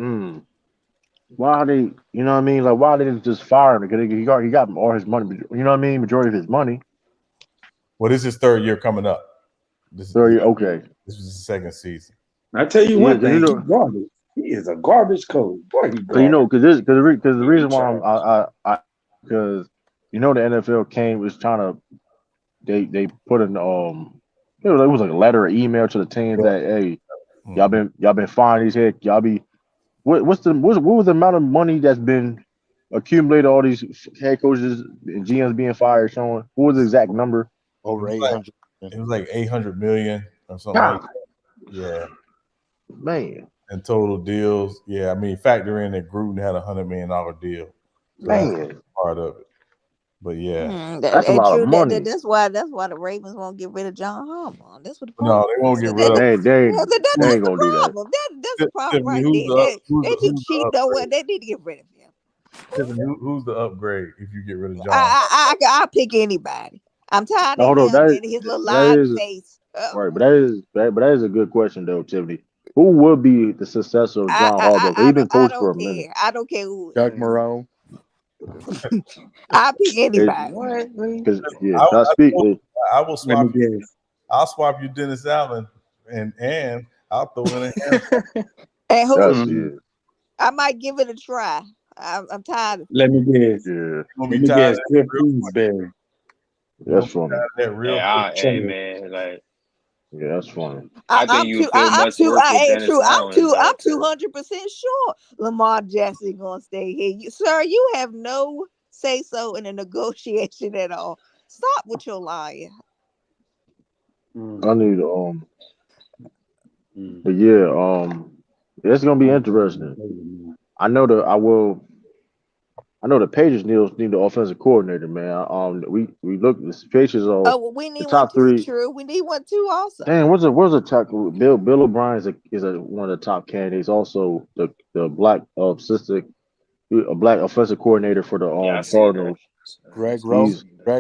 why they, you know what I mean? Like, why they didn't just fire him? Because he got all his money. You know what I mean? Majority of his money. Well, this is his 3rd year coming up. This So is okay, this was his 2nd season. I tell you yeah, one because you thing, he know, garbage. He is a garbage coach. Boy, he cause you know, garbage. because the Yeah, he reason why trash. because you know the NFL was trying to they put an it was like a letter or email to the teams Yeah. that hey Mhm. y'all been firing these head y'all be what what was the amount of money that's been accumulated all these head coaches and GMs being fired, Sean? What was the exact number? It Over was like 800. it was like 800 million or something like God, that. Yeah. man, And total deals. Yeah, I mean, factor in that Gruden had $100 million deal. So that's man, part of it. But yeah. that's a lot of True. money. That's why the Ravens won't get rid of John Harbaugh. That's what the No, problem they won't is. get rid of They That's ain't the gonna do that. problem. That's the problem Tiffany. right Who's there. the up, They too who's the cheap though. upgrade? They need to get rid of him. Tiffany, who's the upgrade if you get rid of John? I'll pick anybody. I'm tired Now, of hold on, him and his little that lying is face. right, but that is a good question though, Tiffany. Who would be the successor of John Harbaugh? 'Cause he been I coached for don't a minute. care. I don't care who it Doug is. Marone. I'll pick anybody. What? Because yeah, I, I speak. I will Let me swap you. guess. I'll swap you Dennis Allen and I'll throw in a hand. And who? That's Mhm. yeah, I might give it a try. I'm tired of Let me guess. yeah, You're gonna Let be me tired of guess. that Cliff real quick. Kingsbury. You're that's gonna be funny. tired of that real quick. Hey Trash. man, like Yeah, that's funny. I think you would feel much worse with Dennis Allen I'm though. 200% sure Lamar Jackson gonna stay here. Sir, you have no say so in a negotiation at all. Stop with your lying. I need but yeah, it's gonna be interesting. I know the I will. I know the Patriots need the offensive coordinator, man. We look the Patriots are Oh, well, we the need one top too. three. True, we need one too. Also, Dang, what's a top? Bill O'Brien is one of the top candidates. Also, the black assistant, a black offensive coordinator for the Yeah, I see that. Cardinals. Greg He's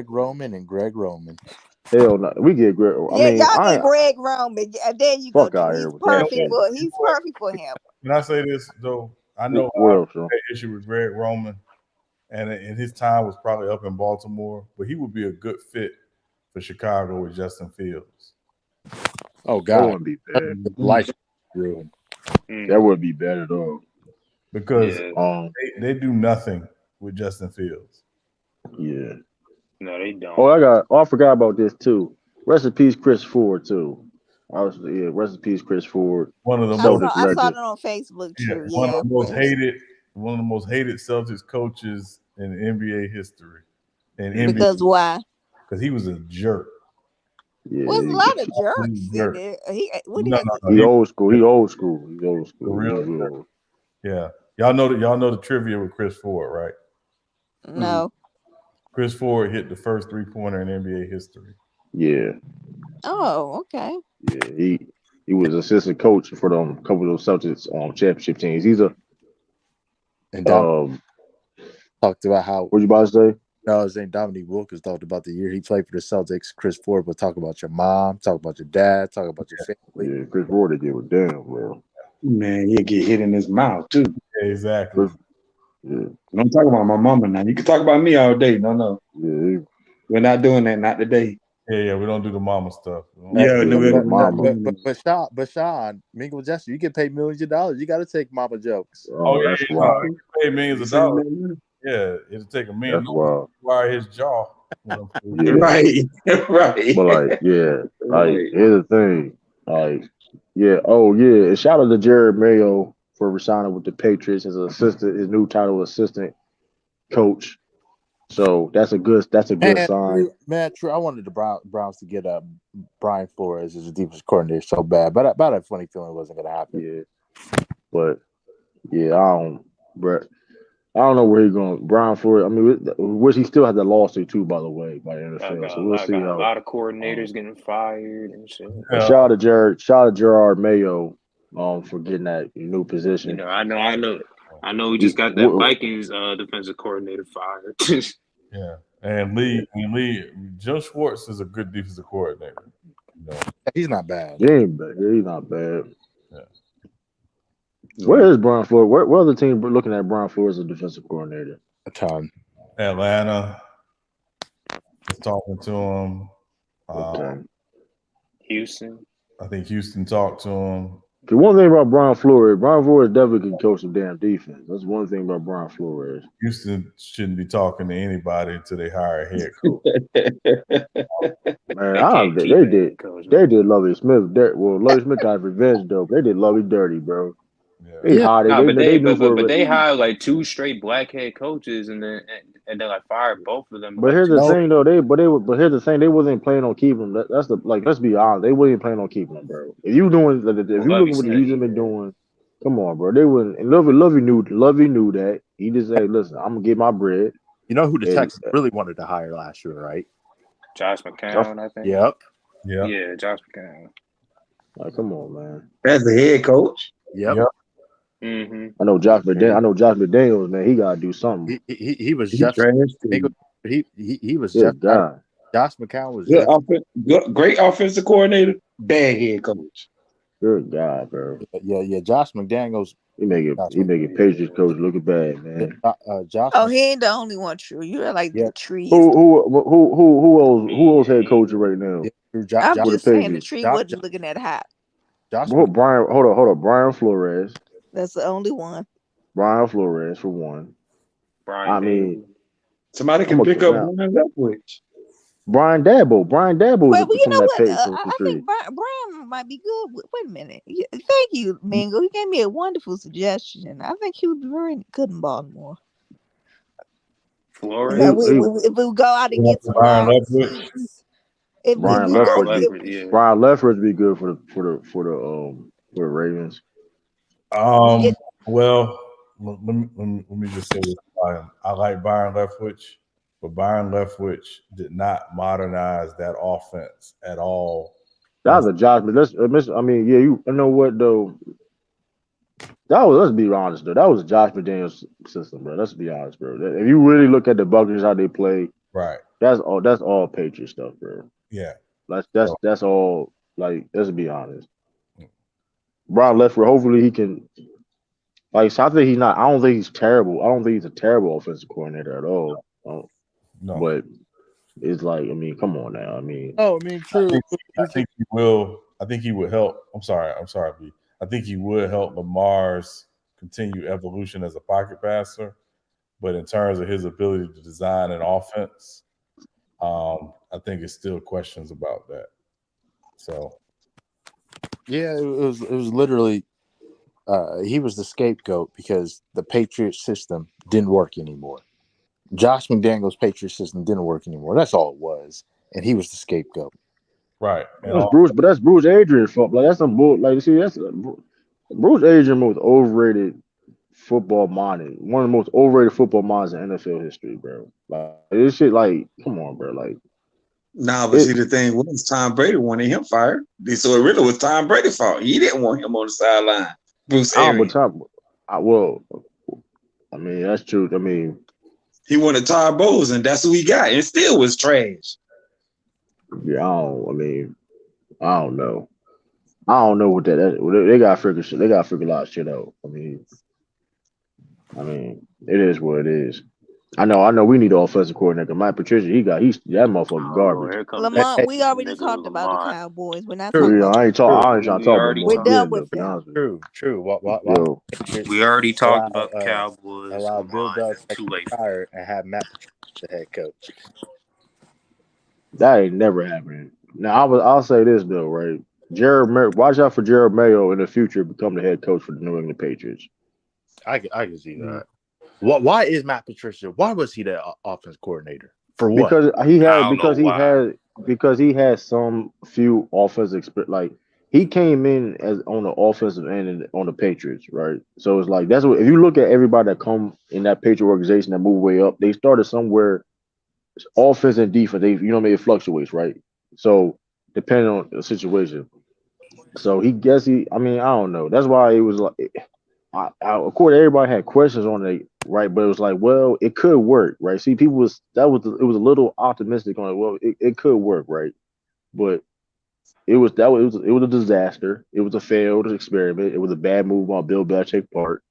Roman, and Greg Roman. hell not. We get great. I yeah, mean, y'all get I Greg Roman. There you go, fuck Drew. out here He's with that perfect shit. for. You know He's what? perfect for him. Can I say this though? I know a What lot of else, people though? had issue with Greg Roman, and his time was probably up in Baltimore, but he would be a good fit for Chicago with Justin Fields. Oh That God, wouldn't be bad. life ruined. That wouldn't be bad at all. Because Yeah. they do nothing with Justin Fields. Yeah. No, they Oh, don't. I forgot about this too. Rest in peace, Chris Ford too. Rest in peace, Chris Ford, One of the most Celtics I saw legend. that on Facebook. yeah, True, yeah. one of the most hated Celtics coaches in NBA history. And NBA Because why? because he was a jerk. Was a Yeah, lot of He was jerks a in jerk. there. He what No, he no, no. he He was old school. He old school. He old a school. real He's real jerk. old. Yeah. Y'all know the trivia with Chris Ford, right? no. Chris Ford hit the first 3-pointer in NBA history. Yeah, Oh, okay. yeah. He was assistant coach for them couple of those Celtics championship teams. He's a And Dom talked about how what you about to say? his name Dominique Wilkins talked about the year he played for the Celtics. Chris Ford would talk about your mom, talk about your dad, talk about your family. Yeah, Chris Ford didn't give a damn, bro. Man, he'll get hit in his mouth too. Exactly. Yeah, Don't talk about my mama now. You can talk about me all day. No. yeah. We're not doing that, not today. Yeah, we don't do the mama stuff. Yeah, no, we're not Mama. doing But Sean, Mingle Jester, you get paid millions of dollars. You got to take mama jokes. Oh, that's You know, wild. he paid millions of that. dollars. Yeah, it'll take $1 million That's wild. to wire his jaw. Yeah, Right, right. but like, yeah, like Right. here's the thing, like, yeah, oh yeah, and shout out to Jared Mayo for resigning with the Patriots as an assistant, his new title, assistant coach. So that's a good sign. True. I wanted the Browns to get Brian Flores as a defense coordinator so bad, but I had a funny feeling it wasn't going to happen. Yeah, but yeah, I don't know where he's going. Brian Flores. I mean, which he still has that lawsuit too, by the way, by the NFL. So we'll I see got a how. lot of coordinators getting fired and shit. But shout out to Gerard Mayo, for getting that new position. I know. We just got that Vikings defensive coordinator fired. Yeah, and Lee, Joe Schwartz is a good defensive coordinator. He's not bad. He ain't bad. He's not bad. Yeah. Where is Brian Flores? Where other team looking at Brian Flores as a defensive coordinator? A ton. Atlanta was talking to him. Okay. Houston. I think Houston talked to him. The one thing about Brian Flores definitely can coach some damn defense. That's one thing about Brian Flores. Houston shouldn't be talking to anybody until they hire a head coach. Man, they did Lovey Smith. Lovey Smith got revenge though. They did Lovey dirty, bro. They hired like 2 straight black head coaches and then like fired both of them. But here's the thing though, here's the thing, they wasn't planning on keeping them. That's the let's be honest, they wasn't planning on keeping them, bro. If you looking what the Houston been doing, come on, bro. They wouldn't. And Lovey knew that. He just said, "Listen, I'm gonna get my bread." You know who the Texans really wanted to hire last year, right? Josh McCown, I think. Yep. Yeah, Josh McCown. Like, come on, man. That's the head coach. Yep. Mm-hmm. I know Josh McDaniels, man. He gotta do something. He was just he was just God. Josh McCown was great offensive coordinator, bad head coach. Good God, bro. Yeah. Josh McDaniels. He making Patriots coach looking bad, man. Josh. Oh, he ain't the only one. True, you're like the tree. Who else head coach right now? I'm just saying the tree wasn't looking that hot. Brian, hold on. Brian Flores. That's the only one. Brian Flores for one. Somebody can pick up Brian Leftwich. Brian Dabble. Well, you know what? I think Brian might be good. Wait a minute. Thank you, Mingo. He gave me a wonderful suggestion. I think he would be very good in Baltimore. Flores. If we go out and get some wide receivers. If Brian you Brian go, Leftwich be if, Leopard, yeah. Brian Leftwich be good for the Ravens. it, Well, let me just say this about him. I like Byron Leftwich, but Byron Leftwich did not modernize that offense at all. That was a Josh. I mean, yeah, you know what though? Let's be honest though. That was a Josh McDaniels system, bro. Let's be honest, bro. If you really look at the Buccaneers how they play, Right. that's all. That's all Patriot stuff, bro. Yeah. So, That's all. Like, let's be honest. Brian Leftwich. Hopefully he can. Like, so I think he's not. I don't think he's terrible. I don't think he's a terrible offensive coordinator at all. no. But it's like, I mean, come on now. I mean, Oh, I mean, true. I think he will. I think he would help. I'm sorry, B. I think he would help Lamar's continued evolution as a pocket passer. But in terms of his ability to design an offense, I think it's still questions about that. So, yeah, it was literally he was the scapegoat because the Patriot system didn't work anymore. Josh McDaniels' Patriot system didn't work anymore. That's all it was, and he was the scapegoat. right. And that's Bruce Adrian's fault. Like, that's some bull. Like, see, that's Bruce Adrian most overrated football mind. One of the most overrated football minds in NFL history, bro. Like, this shit, like, come on, bro. Like, Nah, but see, the thing was, Tom Brady wanted him fired. So it really was Tom Brady's fault. He didn't want him on the sideline. Bruce Arians. Well, I mean, that's true. I mean, he wanted Todd Bowles, and that's who he got, and still was trash. Yeah, I don't know. I don't know what they got to figure shit. They got to figure a lot of shit out. I mean, it is what it is. I know. We need an offensive coordinator. Mike Patricia, he's that motherfucker garbage. Here comes Lamont, we that already nigga talked about the Lamont. Cowboys. We're not True. talking Yeah, about. I ain't trying to talk about already more We're done again though. with To be them. honest with you. True. Why Yo, We already talked allow about the Cowboys, allow Bill Lamont. It's Belichick too to late. retire and have Matt Patricia the head coach? that ain't never happening. Now I'll say this though, right? Watch out for Jared Mayo in the future become the head coach for the New England Patriots. I can see that. Why is Matt Patricia? Why was he the offense coordinator? For what? Because he had some few offensive experience. Like, he came in as on the offensive end on the Patriots, right? So it's like, that's what, if you look at everybody that come in that Patriot organization that move way up, they started somewhere, offense and defense. It fluctuates, right? So depending on the situation. So I mean, I don't know. That's why it was like, of course, everybody had questions on it, right? But it was like, well, it could work, right? See, it was a little optimistic on it. Well, it could work, right? But it was a disaster. It was a failed experiment. It was a bad move on Bill Belichick's part.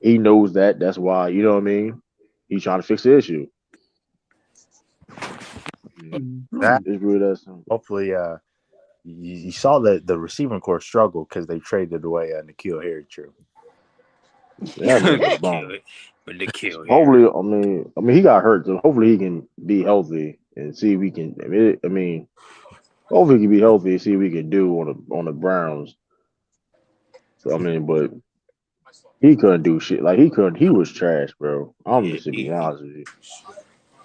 He knows that. That's why, you know what I mean? He's trying to fix the issue. That It's really that simple. hopefully, you saw that the receiving corps struggle because they traded away N'Keal Harry. True. That nigga bum. But they kill him. Hopefully, I mean, he got hurt, so hopefully he can be healthy and see if we can. Hopefully he can be healthy and see what we can do on the Browns. So I mean, but he couldn't do shit. Like, he couldn't. He was trash, bro. I'm just to be honest with you.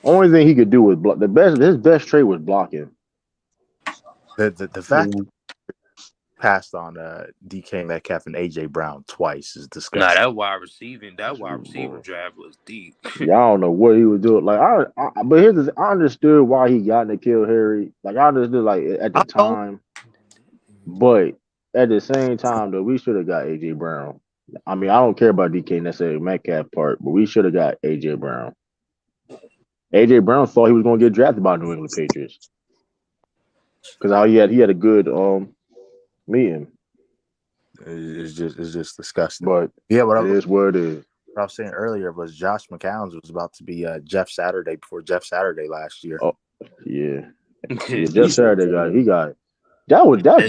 Only thing he could do was block. His best trait was blocking. The fact passed on DK Metcalf and AJ Brown twice is disgusting. Nah, that wide receiver draft was deep. Yeah, I don't know what he was doing. Like, but I understood why he got N'Keal Harry. Like, I understood, like, at the time, but at the same time though, we should have got AJ Brown. I mean, I don't care about DK necessarily Metcalf part, but we should have got AJ Brown. AJ Brown thought he was going to get drafted by New England Patriots because he had a good meeting. It's just disgusting. But yeah, it is what it is. What I was saying earlier was Josh McCown was about to be Jeff Saturday before Jeff Saturday last year. Oh yeah, Jeff Saturday got. I'm gonna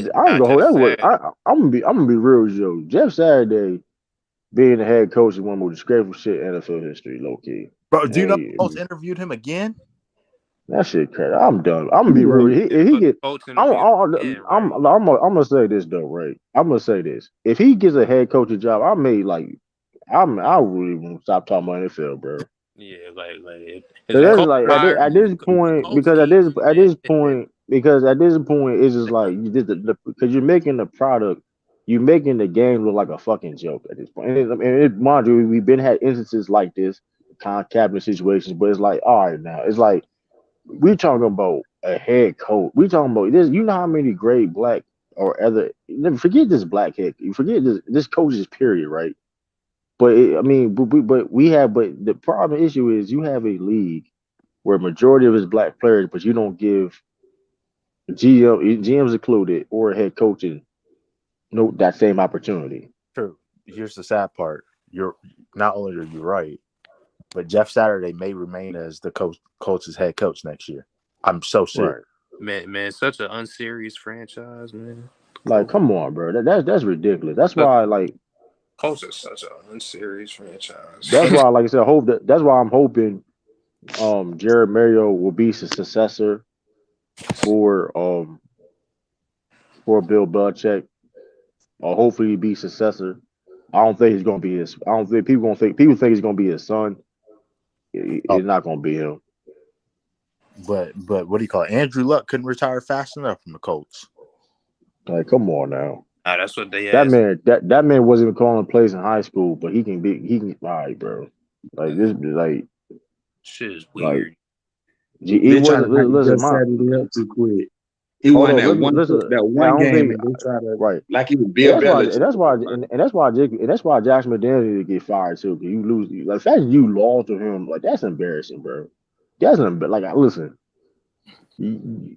be real with you. Jeff Saturday being the head coach is one of the most disgraceful shit in NFL history, low key. Bro, do you know who else interviewed him again? That shit crazy. I'm done. I'm gonna be real. I'm gonna say this though, right? I'm gonna say this. If he gets a head coaching job, I really won't stop talking about NFL, bro. Yeah, at this point, because at this point, because at this point it's just like you did because you're making the product, you're making the game look like a fucking joke at this point. Mind you, we've been had instances like this, kind of cabinet situations, but it's like, all right, now it's like we talking about a head coach. We talking about this. You know how many great black or other. Forget this black head. You forget this coaches period, right? But I mean, but we have. But the problem issue is you have a league where majority of his black players, but you don't give GMs included or head coaching no that same opportunity. True. Here's the sad part. You're not only are you right, but Jeff Saturday may remain as the Colts' head coach next year. I'm so serious. Right. Man, such an unserious franchise, man. Like, come on, bro. That's ridiculous. That's Such, why, like, Colts is such an unserious franchise. that's why, like I said, I hope that's why I'm hoping Jared Mario will be the successor for um for Bill Belichick, or hopefully he be successor. I don't think he's gonna be his. I don't think people think he's gonna be his son. Oh, It's not gonna be him. but what do you call it? Andrew Luck couldn't retire fast enough from the Colts. Like, come on now. That's what they That asked. man, that man wasn't even calling plays in high school, but he can. All right, bro. Like this, Shit is like weird. he They try to wasn't. hype Listen, Jeff my Saturday up too quick. He hold won on. Listen. that I one don't game, think and they try to right. like he was And Bill that's why, Belichick. and that's why Josh McDaniels need to get fired too. Cause you lose, like the fact that you lost to him, like that's embarrassing, bro. That's like, listen,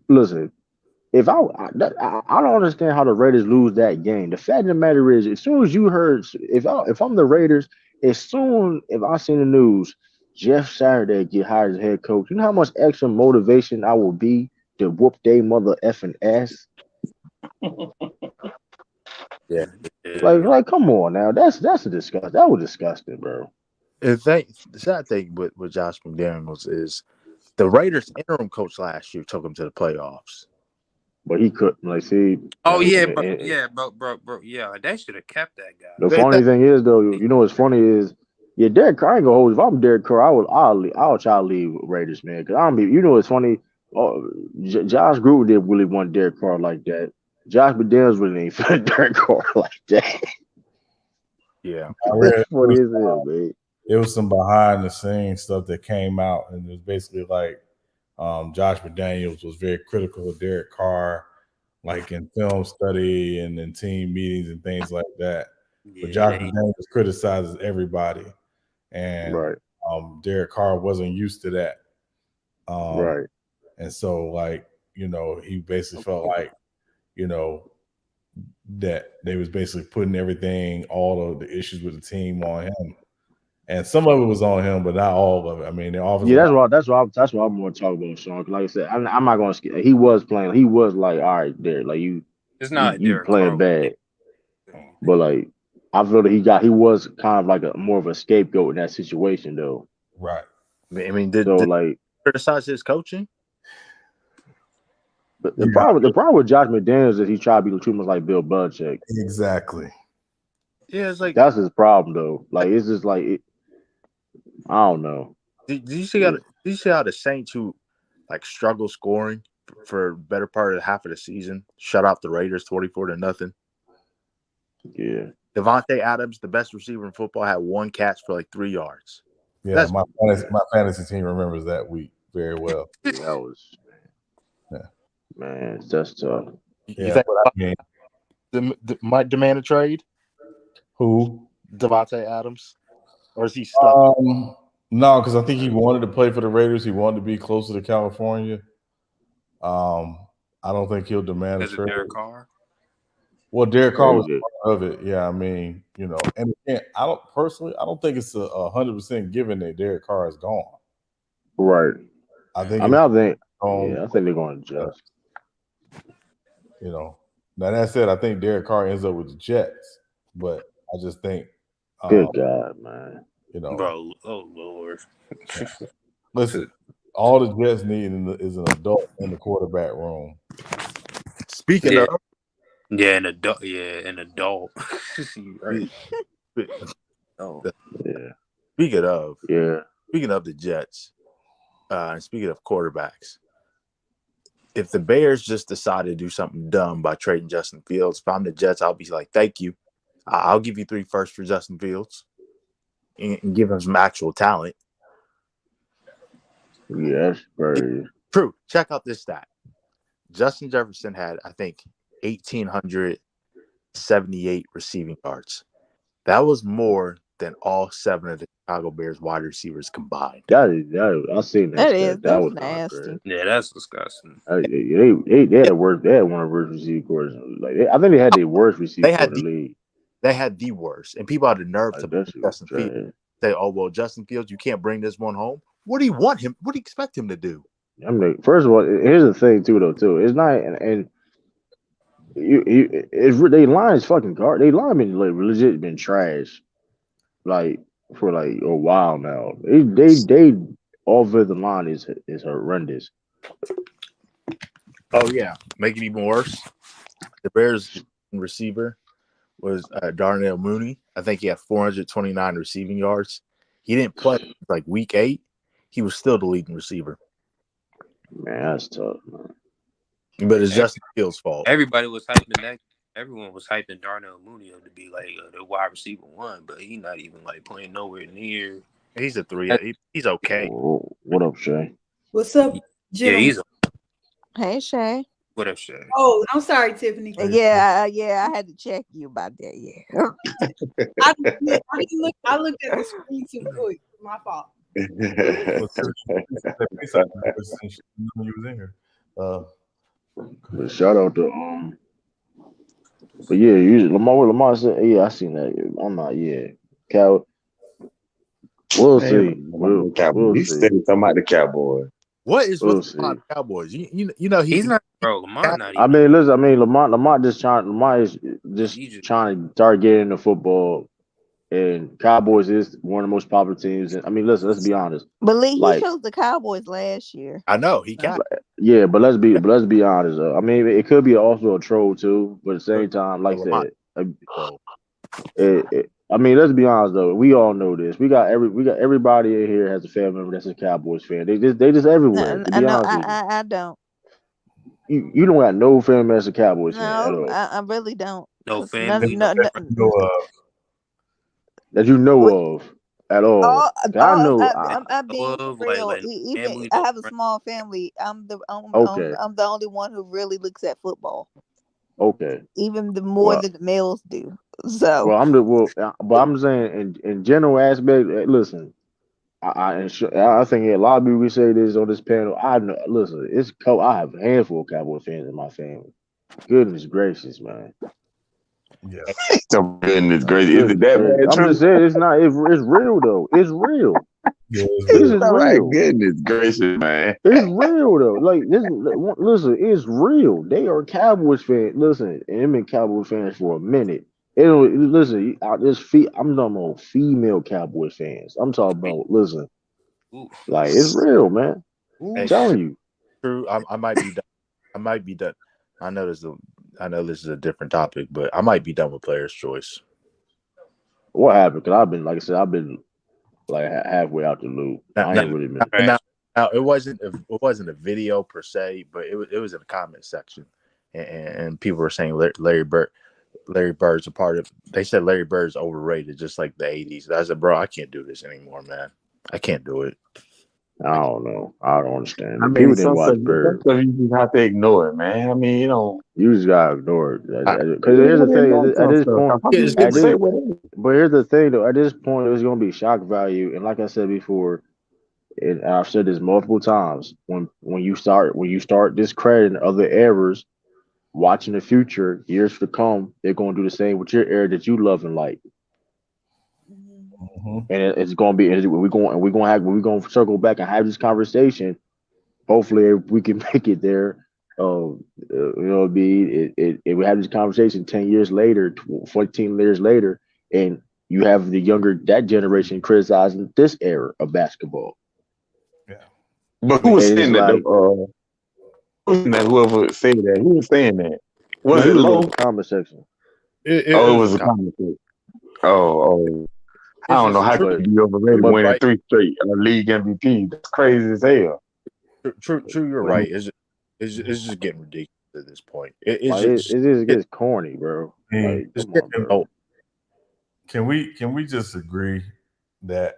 listen. If I don't understand how the Raiders lose that game. The fact of the matter is, as soon as you heard, if I'm the Raiders, as soon if I seen the news, Jeff Saturday get hired as head coach, you know how much extra motivation I will be to whoop they mother effing ass. Yeah. Yeah. Like, come on now, that's a disgust. That was disgusting, bro. The sad thing with Josh McDaniels is the Raiders interim coach last year took him to the playoffs. But he couldn't. Like, see, Oh like, yeah, bro. Yeah, they should have kept that guy. the funny thing is though, you know what's funny is, yeah, Derek Carr ain't gonna hold. If I'm Derek Carr, I'll try to leave Raiders, man. Cause I'm, you know what's funny? Oh, Josh Gruden didn't really want Derek Carr like that. Josh McDaniels really ain't for Derek Carr like that. Yeah. I read That's funny as hell, man. it was some behind the scenes stuff that came out, and it was basically like Josh McDaniels was very critical of Derek Carr, like in film study and in team meetings and things like that. But Josh Yeah, McDaniels criticizes everybody, and Right, Derek Carr wasn't used to that. right. And so, like, he basically felt like, that they was basically putting everything, all of the issues with the team on him. And some of it was on him, but not all of it. I mean, the offensive Yeah, line, that's what I'm gonna talk about, Sean. 'Cause like I said, I'm not gonna. He was playing. He was like, all right, there, like it's not you Derek Carr playing with bad, anything. but like I feel that he was kind of like a more of a scapegoat in that situation though. right. I mean, So did like criticize his coaching? the problem with Josh McDaniels is he tried to be too much like Bill Belichick. Exactly. Yeah, it's like That's his problem though. Like it's just like I don't know. did you see how the Saints who like struggle scoring for better part of half of the season shut out the Raiders 24-0? Yeah, Devontae Adams, the best receiver in football, had one catch for like 3 yards. Yeah, That's my fantasy team remembers that week very well. yeah, that was Yeah. man. That's tough. you Yeah, think but I mean, might demand a trade? who? Devontae Adams, or is he stuck? No, because I think he wanted to play for the Raiders. He wanted to be closer to California. I don't think he'll demand a Is it trade. Derek Carr? Well, Derek Carr was Yeah. part of it. Yeah, I mean, and again, I don't think it's 100% given that Derek Carr is gone. Right. I think I mean, I think gone, they're going to adjust. Now that said, I think Derek Carr ends up with the Jets, but I just think, Good God, man. Bro, oh Lord. Listen, all the Jets need is an adult in the quarterback room. Speaking Yeah. of, Yeah, an adult. Yeah, an adult. Right. Oh. Yeah. speaking of, Yeah. speaking of the Jets, and speaking of quarterbacks, if the Bears just decide to do something dumb by trading Justin Fields, if I'm the Jets, I'll be like, thank you. I'll give you 3 firsts for Justin Fields and give him some actual talent. Yeah, that's very true. Check out this stat. Justin Jefferson had, I think, 1,878 receiving yards. That was more than all 7 of the Chicago Bears wide receivers combined. That I seen that. That was nasty. Not Yeah, that's disgusting. They had one of the worst receiving corps. Like I think they had the worst receiving corps in the league. They had the worst, and people had the nerve to Justin Fields. Say, "Oh well, Justin Fields, you can't bring this one home." What do you want him? What do you expect him to do? I mean, first of all, here's the thing too, though. It's not and they line is fucking guard. They line been like legit been trash, like for like a while now. They offensive line is horrendous. Oh yeah, make it even worse. The Bears receiver was Darnell Mooney. I think he had 429 receiving yards. He didn't play like week 8. He was still the leading receiver. Man, that's tough, man. But it's Justin Fields' fault. Everybody was hyping that. Everyone was hyping Darnell Mooney up to be like the wide receiver 1, but he's not even like playing nowhere near. He's a 3. He's okay. Oh, what up, Shay? What's up, Jim? Yeah, he's. Hey, Shay. What up, Shay? Oh, I'm sorry, Tiffany. Yeah, I had to check you about that. Yeah. I looked at the screen too quick. My fault. But shout out to but yeah, Lamar said, yeah, I seen that. I'm not, yeah, Cal. We'll see. We'll see. Talking about the Cowboys. What is with the Cowboys? You know he's not, bro. Lamar not even. I mean, listen. I mean, Lamar is just trying to start getting into football, and Cowboys is one of the most popular teams. And I mean, listen. Let's be honest. But Lee, he chose the Cowboys last year. I know he got. Yeah, but let's be honest. I mean, it could be also a troll too, but at the same time, like I said, I mean, let's be honest though. We all know this. We got everybody in here has a family member that's a Cowboys fan. They just everywhere. To be honest with you. I don't. You don't got no family that's a Cowboys fan at all. I really don't. No family. That you know of at all. I'm being real. Even I have a small family. I'm the only one who really looks at football. Okay. Even more than the males do. So. But I'm saying in general aspect. Listen, I think a lot of people say this on this panel. I know. Listen, I have a handful of Cowboy fans in my family. Goodness gracious, man. Yeah. Goodness gracious. Is it that bad? I'm just saying it's not. It's real though. It's real. Yeah, this is real. Goodness gracious, man. It's real though. Like this. Listen, it's real. They are Cowboys fans. Listen, and they've been Cowboys fans for a minute. Listen, I'm talking about female Cowboys fans. I'm talking about like it's real, man. I'm telling you. True. I might be done. I might be done. I know this is a different topic, but I might be done with Player's Choice. What happened? Because I've been like halfway out the loop. I ain't really been. Now it wasn't a video per se, but it was in the comment section, and people were saying Larry Bird's a part of. They said Larry Bird's overrated, just like the '80s. I said, bro, I can't do this anymore, man. I can't do it. I don't know. I don't understand. I mean, people didn't watch Bird. You just have to ignore it, man. I mean, you just gotta ignore it. Because here's the thing. At this point, but here's the thing, though. At this point, it's gonna be shock value, and like I said before, and I've said this multiple times. When you start discrediting other errors, watching the future, years to come, they're gonna do the same with your error that you love and like. Mm-hmm. And it's gonna be. We're going to circle back and have this conversation. Hopefully, we can make it there. We have this conversation 10 years later, 14 years later, and you have that generation criticizing this era of basketball. Yeah, but who was saying that? Whoever said that, who was saying that? Was it low? Comment section. It was a comment section. Oh. I don't know how to be overrated winning 3 straight league MVP. That's crazy as hell. True. You're right. It's just getting ridiculous at this point. It's Like just it just gets corny, bro. Like, it's come on, getting bro. old. Can we just agree that,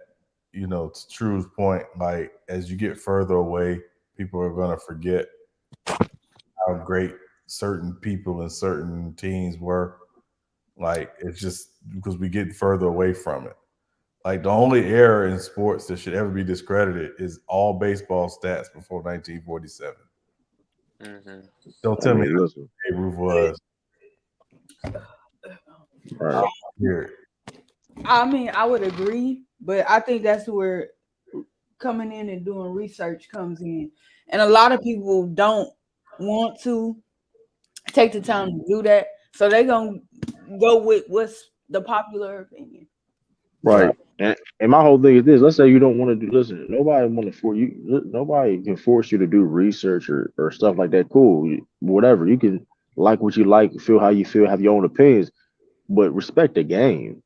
to True's point, like as you get further away, people are gonna forget how great certain people and certain teams were. Like it's just because we get further away from it. Like the only era in sports that should ever be discredited is all baseball stats before 1947. Mm-hmm. Don't I tell me mean, listen, Babe Ruth was. right? Here. I mean, I would agree, but I think that's where coming in and doing research comes in. And a lot of people don't want to take the time to do that. So they're going to go with what's the popular opinion. Right. And my whole thing is this: let's say you don't want to do. Listen, nobody want to force you. Nobody can force you to do research or stuff like that. Cool, whatever. You can like what you like, feel how you feel, have your own opinions, but respect the game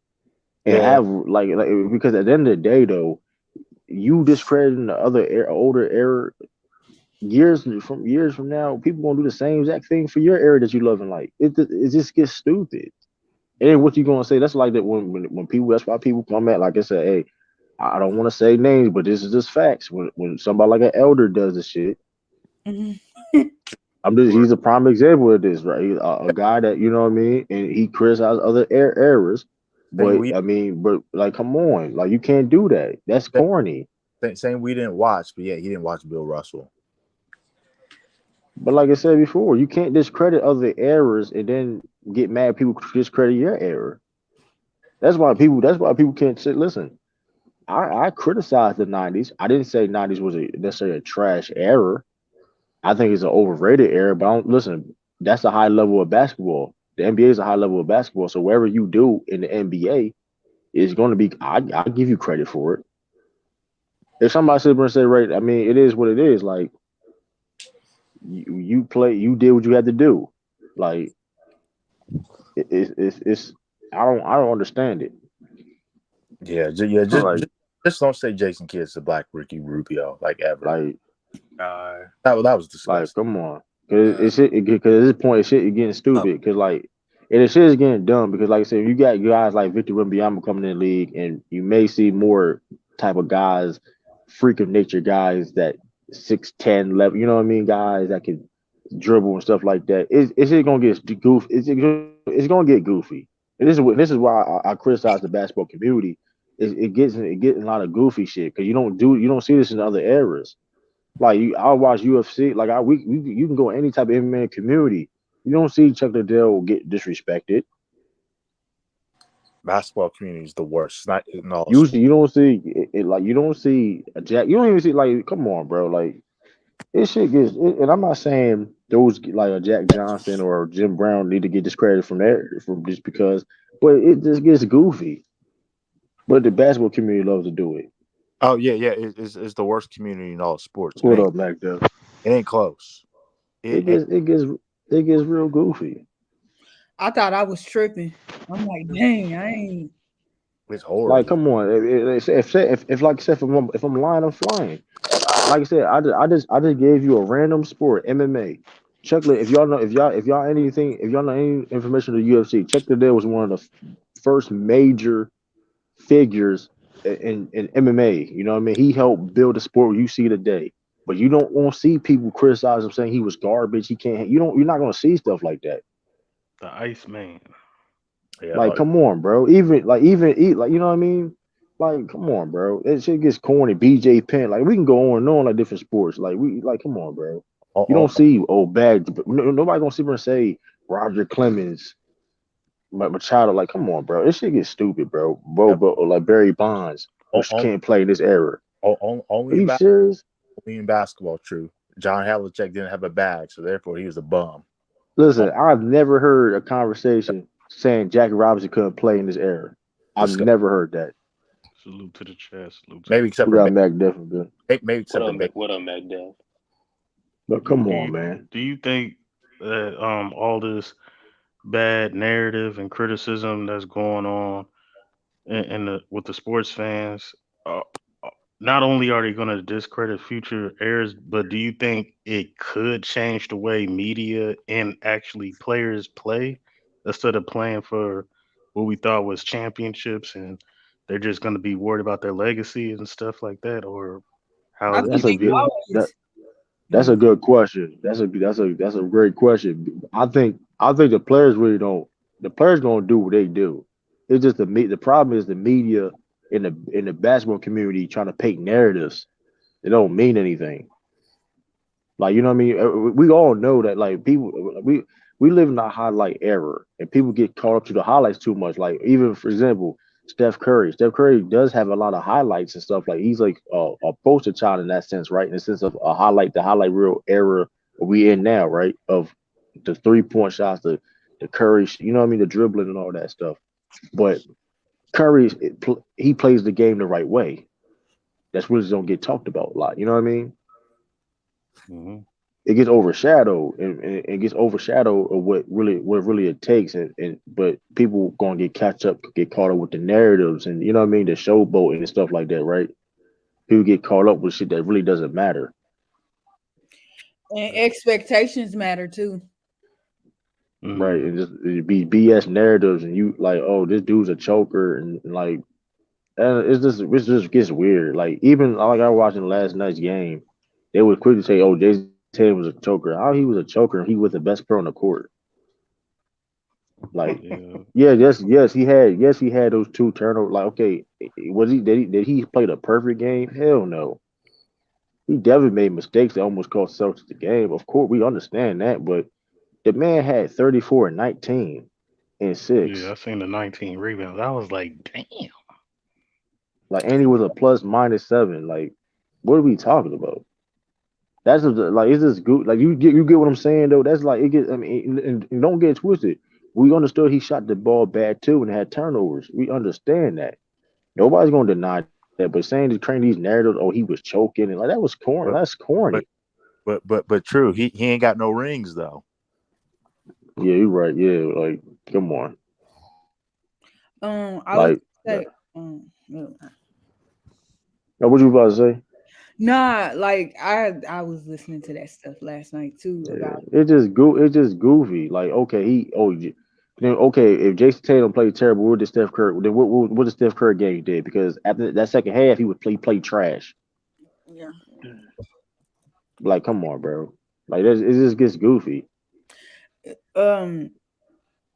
and Yeah, have like because at the end of the day, though, you discrediting the other older era years from now, people gonna do the same exact thing for your era that you love and like. It just gets stupid. And then what you gonna say? That's like that when people. That's why people come at like I said. Hey, I don't want to say names, but this is just facts. When somebody like an elder does this shit, he's a prime example of this, right? A guy that you know what I mean, and he criticized other errors. saying But we I mean, but like, come on, like you can't do that. That's corny. saying we didn't watch, but yeah, he didn't watch Bill Russell. But like I said before, you can't discredit other errors and then get mad people discredit your error. That's why people. That's why people can't say. Listen, I criticized the '90s. I didn't say '90s was necessarily a trash era. I think it's an overrated era. But I don't, listen, that's a high level of basketball. The NBA is a high level of basketball. So whatever you do in the NBA is going to be. I give you credit for it. If somebody sit there and say, right, I mean, it is what it is. Like you play, you did what you had to do. Like it's I don't understand it. Yeah, Like just don't say Jason Kidd's the Black Ricky Rubio like ever. like That was like disgusting. come on, because because at this point it's shit is getting stupid. Because like and the shit is getting dumb. Because like I said, you got guys like Victor Wembanyama coming in the league, and you may see more type of guys, freak of nature guys that 6'10", 11, you know what I mean, guys that can dribble and stuff like that. It's just gonna get goofy. It's gonna get goofy. And this is why I criticize the basketball community. It gets a lot of goofy shit because you don't see this in other eras. Like I watch UFC. Like you can go any type of MMA community. You don't see Chuck Liddell get disrespected. Basketball community is the worst. It's not in all Usually sports. you don't see it like you don't see a Jack. You don't even see like come on, bro. Like this shit and I'm not saying those like a Jack Johnson or Jim Brown need to get discredited from there from just because, but it just gets goofy. But the basketball community loves to do it. Oh yeah. It's the worst community in all sports. What up, Mac? It ain't close. It It ain't. gets it gets it gets real goofy. I thought I was tripping. I'm like, dang, I ain't. It's Like, horrible. come on. If like I said, if I'm lying, I'm flying. Like I said, I just gave you a random sport, MMA. Chuck, if y'all know any information of the UFC, Chuck Liddell was one of the first major figures in MMA. You know what I mean? He helped build the sport you see today. But you don't want to see people criticize him saying he was garbage. He can't. You're not going to see stuff like that. The Iceman. Yeah. Like, come on, bro. Even eat like you know what I mean. Like, come on, bro. That shit gets corny. BJ Penn. Like, we can go on and on like different sports. Come on, bro. You don't see bad. Nobody gonna sit there and say Roger Clemens, Machado. Like, come on, bro. This shit gets stupid, bro. Or like Barry Bonds, which can't play in this era. Are only you serious? only in basketball. True. John Havlicek didn't have a bag, so therefore he was a bum. Listen, I've never heard a conversation saying Jackie Robinson couldn't play in this era. I've Disgusting. never heard that. Salute to the chest. Salute to Maybe the except We for got Mac definitely. maybe except for What up, McDuff? But Do come do on, you man. do you think that all this bad narrative and criticism that's going on with the sports fans, uh, not only are they going to discredit future heirs, but do you think it could change the way media and actually players play instead of playing for what we thought was championships and they're just going to be worried about their legacy and stuff like that? Or how I do think That's you a they good feel? that always. that's a Mm. good question. That's a great question. I think the players really don't. The players gonna do what they do. It's just the problem is the media in the basketball community trying to paint narratives. It don't mean anything. Like you know what I mean? We all know that like people we live in a highlight era and people get caught up to the highlights too much. Like even for example, Steph Curry. Steph Curry does have a lot of highlights and stuff. Like he's like a poster child in that sense, right? In the sense of a highlight, the highlight reel era we in now, right? Of the 3-point shots, the Curry, you know what I mean, the dribbling and all that stuff. But Curry, he plays the game the right way. That's really don't get talked about a lot. You know what I mean? Hmm. It gets overshadowed and it gets overshadowed of what really it takes and but people gonna get caught up with the narratives and you know what I mean, the showboat and stuff like that, right? People get caught up with shit that really doesn't matter. And expectations matter too. Right, Hmm. and just it be BS narratives and you like, oh, this dude's a choker and like it just gets weird. Like even like I was watching last night's game, they would quickly say, oh, Jason Tatum was a choker. How he was a choker and he was the best player on the court. Like Yeah. yeah, yes, he had those two turnovers. Like, okay, was he did he play the perfect game? Hell no. He definitely made mistakes that almost cost Celtics the game. Of course, we understand that, but the man had 34 and 19 and Yeah, I six. seen the 19 rebounds. I was like, damn. Like, and he was a plus minus 7. Like, what are we talking about? Like it's just good. Like you get what I'm saying though. That's like it gets. I mean, and don't get it twisted. We understood he shot the ball bad too and had turnovers. We understand that. Nobody's gonna deny that, but saying to train these narratives, oh, he was choking and like that was corny. But That's corny. but but true. He ain't got no rings though. Yeah, you're right. Yeah, like come on. I was Like, say, no. what you about to say? Nah, like I was listening to that stuff last night too Yeah, about. it's just goofy. Like, okay, then okay, if Jason Tatum played terrible, what did Steph Curry? Then what did Steph Curry game did? Because after that second half, he would play trash. Yeah. Like, come on, bro. Like, it just gets goofy. Um,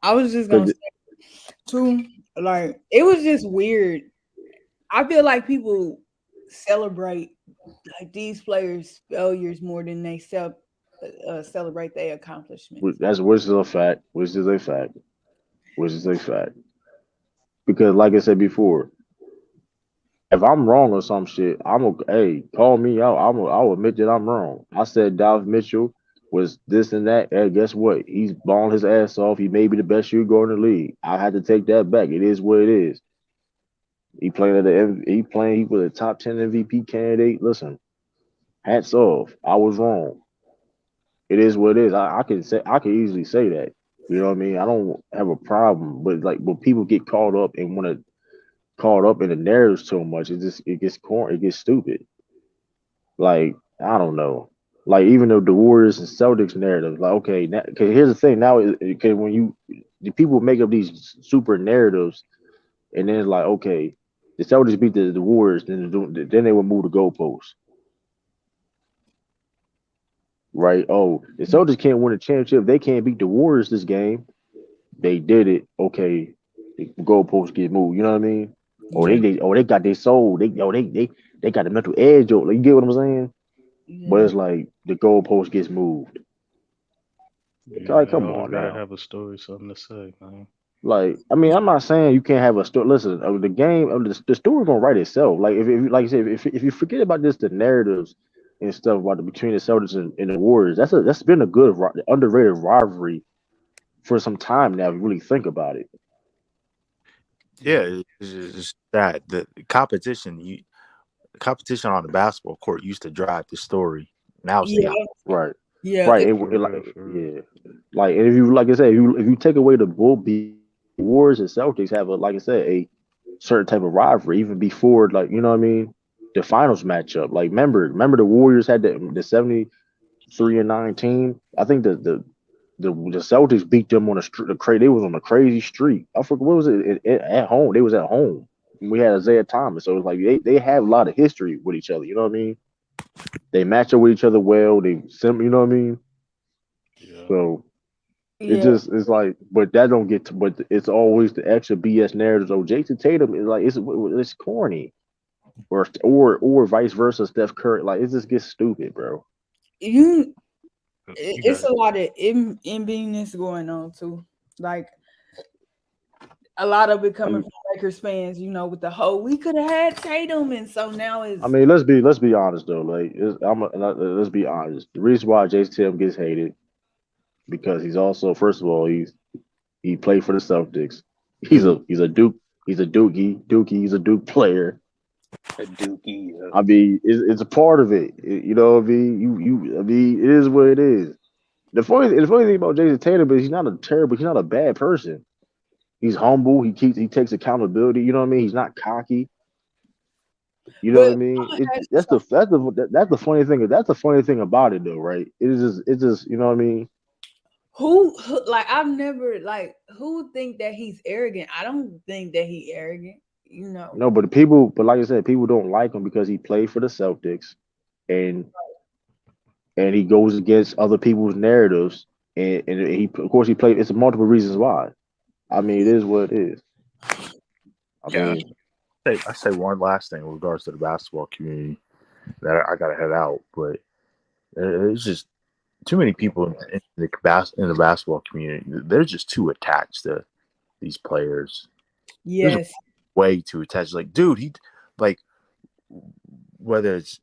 I was just gonna Cause say too, like it was just weird. I feel like people celebrate like these players' failures more than they celebrate their accomplishments. that's which is a fact. Which is a fact. Which is a fact. Because, like I said before, if I'm wrong or some shit, hey, call me out. I'll admit that I'm wrong. I said Dalvin Mitchell was this and that. Hey, guess what? He's balling his ass off. He may be the best shooter going in the league. I had to take that back. It is what it is. He was a top 10 MVP candidate. Listen, hats off. I was wrong. It is what it is. I can easily say that. You know what I mean? I don't have a problem, but like when people get caught up and want to caught up in the narrative so much, it gets corny, it gets stupid. Like I don't know. Like even though the Warriors and Celtics narrative, like okay, cause here's the thing. Now, okay, when the people make up these super narratives, and then it's like okay, the Celtics beat the Warriors, then they would move the goalposts, right? Oh, the Celtics can't win a championship. They can't beat the Warriors this game. They did it. Okay, the goalposts get moved. You know what I mean? Or Yeah, they got their soul. They got the mental edge. Like, you get what I'm saying? But yeah. it's like the goalpost gets moved. Yeah, Like, they come always on gotta now. have a story, something to say, man. Like, I mean, I'm not saying you can't have a story. Listen, the game, the story gonna write itself. Like, if like I said, if you forget about this, the narratives and stuff about between the Celtics and the Warriors, that's been a good underrated rivalry for some time now. If you really think about it. Yeah, Yeah. it's that the competition on the basketball court used to drive the story. Now it's the Yeah, opposite. Right. yeah. Right. For It real, like for real. yeah. Like and if you like I said, if you take away the bull beat, Warriors and Celtics have a like I said a certain type of rivalry even before like you know what I mean the finals matchup. Like remember the Warriors had the 73-9 team. I think the Celtics beat them on they was on a crazy streak. I forget what was it at home. They was at home. We had Isaiah Thomas, so it was like they have a lot of history with each other. You know what I mean? They match up with each other well. You know what I mean? Yeah. So it Yeah. just it's like, but that don't get to. But it's always the extra BS narratives. Oh, Jason Tatum is like it's corny, or vice versa. Steph Curry, like it just gets stupid, bro. You You it's got a lot of enviness going on too. Like a lot of it I coming mean, from Lakers fans, with the whole we could have had Tatum, and so now I it's mean, let's be honest though. Like, let's be honest. The reason why Jason Tatum gets hated because he's also, first of all, he played for the Celtics. He's a Duke. He's a Dookie. He's a Duke player. A dookie. I mean, it's a part of it. You know what I mean? I mean, it is what it is. The funny thing about Jason Tatum is he's not a bad person. He's humble. He takes accountability. You know what I mean? He's not cocky. You know what but I mean? I'm gonna ask you That's something. the funny thing. That's the funny thing about it, though, right? It's just you know what I mean? Who like I've never like who think that he's arrogant? I don't think that he arrogant. No, but like I said, people don't like him because he played for the Celtics, and he goes against other people's narratives, and he of course he played. It's multiple reasons why. I mean, it is what it is. I Yeah, mean, I say one last thing in regards to the basketball community that I gotta head out, but it's just too many people in the basketball community. They're just too attached to these players. There's Yes. way too attached. Like, dude, he like whether it's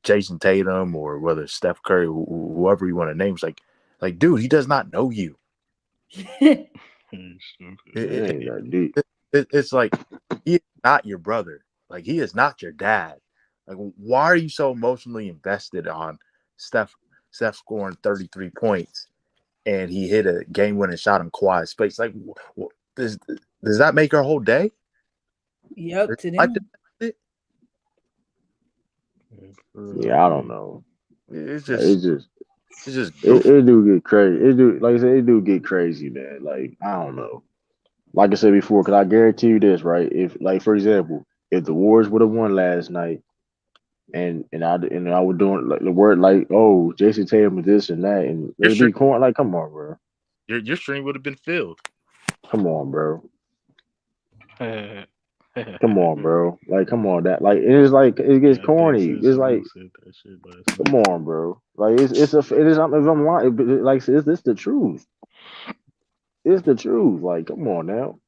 Jason Tatum or whether it's Steph Curry, whoever you want to name, it's like, dude, he does not know you. it ain't that deep. It's like he is not your brother. Like he is not your dad. Like why are you so emotionally invested on Steph scoring 33 points and he hit a game-winning shot in Kawhi's space? Like, does that make our whole day? Yep, to Like, them. Yeah, I don't know. it's It's just goofy. it do get crazy. It do like I said, it do get crazy, man. Like I don't know. Like I said before, because I guarantee you this, right? If like for example, if the Warriors would have won last night, and I would doing like the word like, oh, Jason Tatum this and that, and Your it'd stream, be corn. Like, come on, bro. your stream would have been filled. Come on, bro. yeah, Come on, bro. Like, come on. That like it's like it gets I think corny. since It's you like, said that shit last come night. on, bro. Like it is. If I'm lying, like it's the truth. It's the truth. Like, come on now.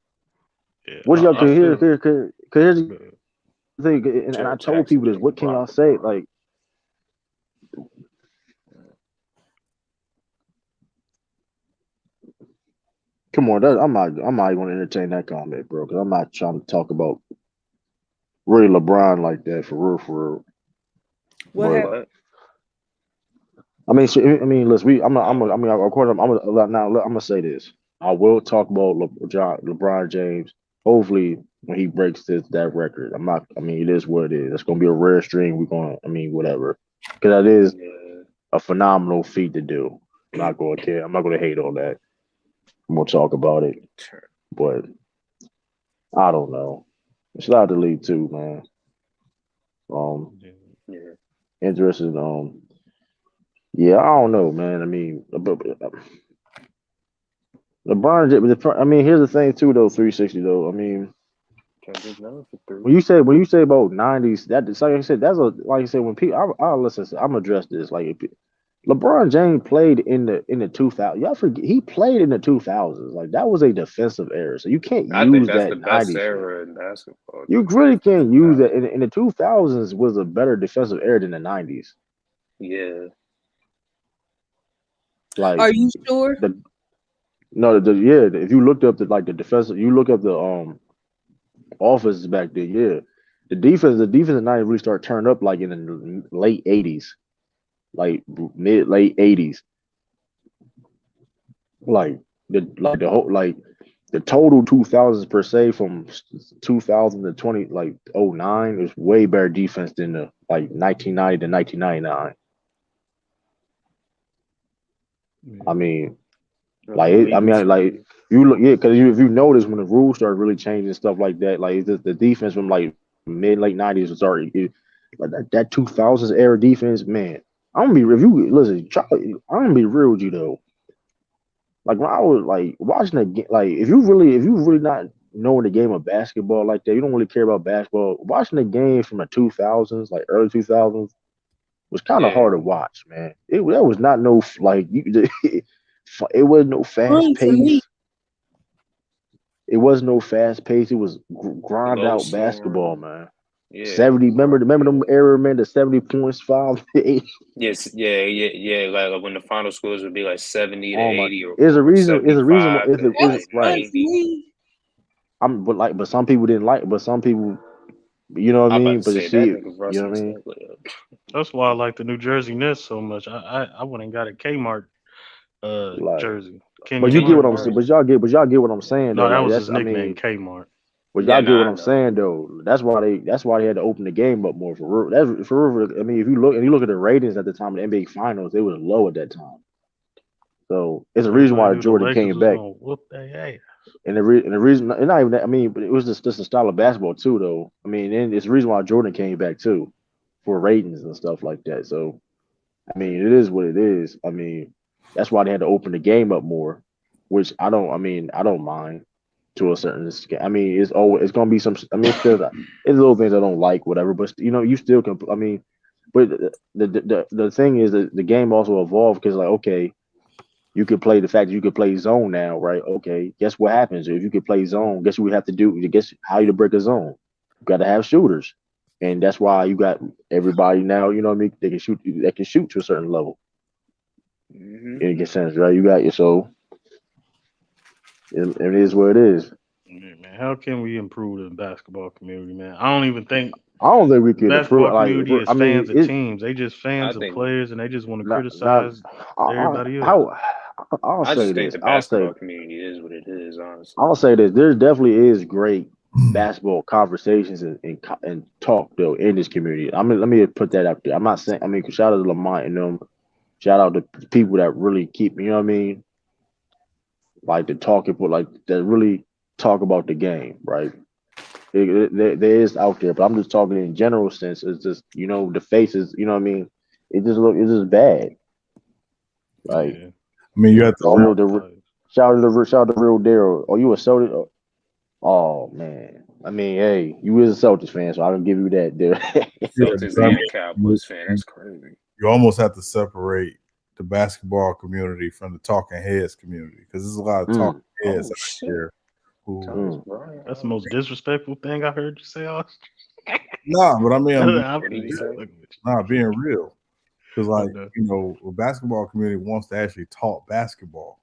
Yeah, What y'all I can hear? feel. Cause here's the uh, thing, and I Joe told Jackson people this. getting What can y'all blocked. say? Like, come on. I'm not going to entertain that comment, bro. Because I'm not trying to talk about really LeBron like that for real, for real. What But happened? What? listen. Oh, I mean, according, I'm gonna say this. I will talk about LeBron James. Hopefully, when he breaks that record, I'm not. I mean, it is what it is. It's gonna be a rare stream. We're gonna. I mean, whatever. Because that is yeah. a phenomenal feat to do. I'm not gonna care. I'm not gonna hate on that. I'm gonna talk about it. Sure. But I don't know. It's out the league too, man. Um, yeah. Yeah. interested. Yeah, I don't know, man. I mean, LeBron. I mean, here's the thing too, though. 360 though. I mean, Kendrick Nunn for three. when you say about 90s, that's like I said. That's a like I said when people. I listen. I'm gonna address this. Like, if LeBron James played in the 2000s. Y'all forget he played in the 2000s. Like that was a defensive era. So you can't I think use that's the that best 90s shit. era in basketball. You really The can't use that. 2000. In the 2000s was a better defensive era than the 90s. Yeah. Like Are you sure? the no the yeah. If you looked up the defensive, you look up the offenses back then. Yeah, the defense in the 90s really started turning up like in the late 80s, like mid late 80s. Like the whole like the total 2000s per se from 2000 to 20 like '09 is way better defense than the like 1990 to 1999. I mean, like I mean, like you look, yeah, because if you notice when the rules started really changing and stuff like that, like the defense from like mid late '90s was already like that 2000s era defense, man. I'm gonna be if you listen, I'm gonna be real with you though. Like when I was like watching the game, like if you really not knowing the game of basketball like that, you don't really care about basketball. Watching the game from the 2000s, like early 2000s, was kind of hard Yeah, to watch, man. That was not no like you. It was no fast Fun to me. pace. It was no fast pace. It was grind low out basketball, scoring. man. Yeah, 70. Remember them era, man. The 70 points, 5 8. yes, yeah. Like when the final scores would be like 70 to Oh my! 80 Is a or reason. Is a reason. 75 to Is That's it like right? fun to 90. me. But some people didn't like. But some people, you know what I I'm about mean. to But you say that see, nigga you know Russell what I mean. Westbrook. That's why I like the New Jersey Nets so much. I went and got a Kmart Like, jersey. Kenny but you get Kmart what Martin I'm saying. jersey. Jersey. But y'all get what I'm saying though. No, that Like was his that's. I nickname, mean, Kmart. but Yeah, y'all get nah, what I I'm know. saying though. That's why they had to open the game up more for real. That's for real. I mean, if you look at the ratings at the time of the NBA Finals, it was low at that time. So it's a reason Everybody why knew the Jordan Lakers came was back. gonna whoop their ass. And the reason, and not even that. I mean, but it was just the style of basketball too, though. I mean, and it's the reason why Jordan came back too, for ratings and stuff like that. So I mean, it is what it is. I mean, that's why they had to open the game up more, which I don't. I mean, I don't mind to a certain extent. I mean, it's gonna be some. I mean, it's little things I don't like, whatever. But you know, you still can. I mean, but the thing is that the game also evolved because like okay, you could play the fact that you could play zone now, right? Okay, guess what happens if you could play zone? Guess what we have to do? Guess how you to break a zone? You got to have shooters, and that's why you got everybody now. You know what I mean? They can shoot. They can shoot to a certain level. Hmm. In a sense, right? You got your so it is what it is. Yeah, man, how can we improve the basketball community, man? I don't even think I don't think we the could basketball approve. Like, community is I mean, fans of it teams. They just I fans of think players, and they just want to not. criticize I, everybody else. I, I'll I say just think this. the basketball community is what it is, honestly. I'll say this. There definitely is great basketball conversations and talk though in this community. I mean, let me put that out there. I'm not saying. I mean, shout out to Lamont and them. Shout out to people that really keep. You know what I mean? Like the talking, but like that really talk about the game, right? There is out there, but I'm just talking in general sense. It's just the faces. You know what I mean? It's just bad. Like Yeah, I mean, you have to the almost, real stereotypes. shout out to real Daryl. Oh, you a Celtics? Oh man. I mean, hey, you is a Celtics fan, so I can give you that, dude. yeah, Celtics but I and a mean, Cowboys fan. That's crazy. you almost have to separate the basketball community from the talking heads community because there's a lot of talking mm, heads Oh out shit. there who, Thomas mm. Bryant. That's the most disrespectful thing I heard you say, Austin. nah, but I mean, I'm I'm What did he just say? fucking with not being real because, you. like, Okay. the basketball community wants to actually talk basketball.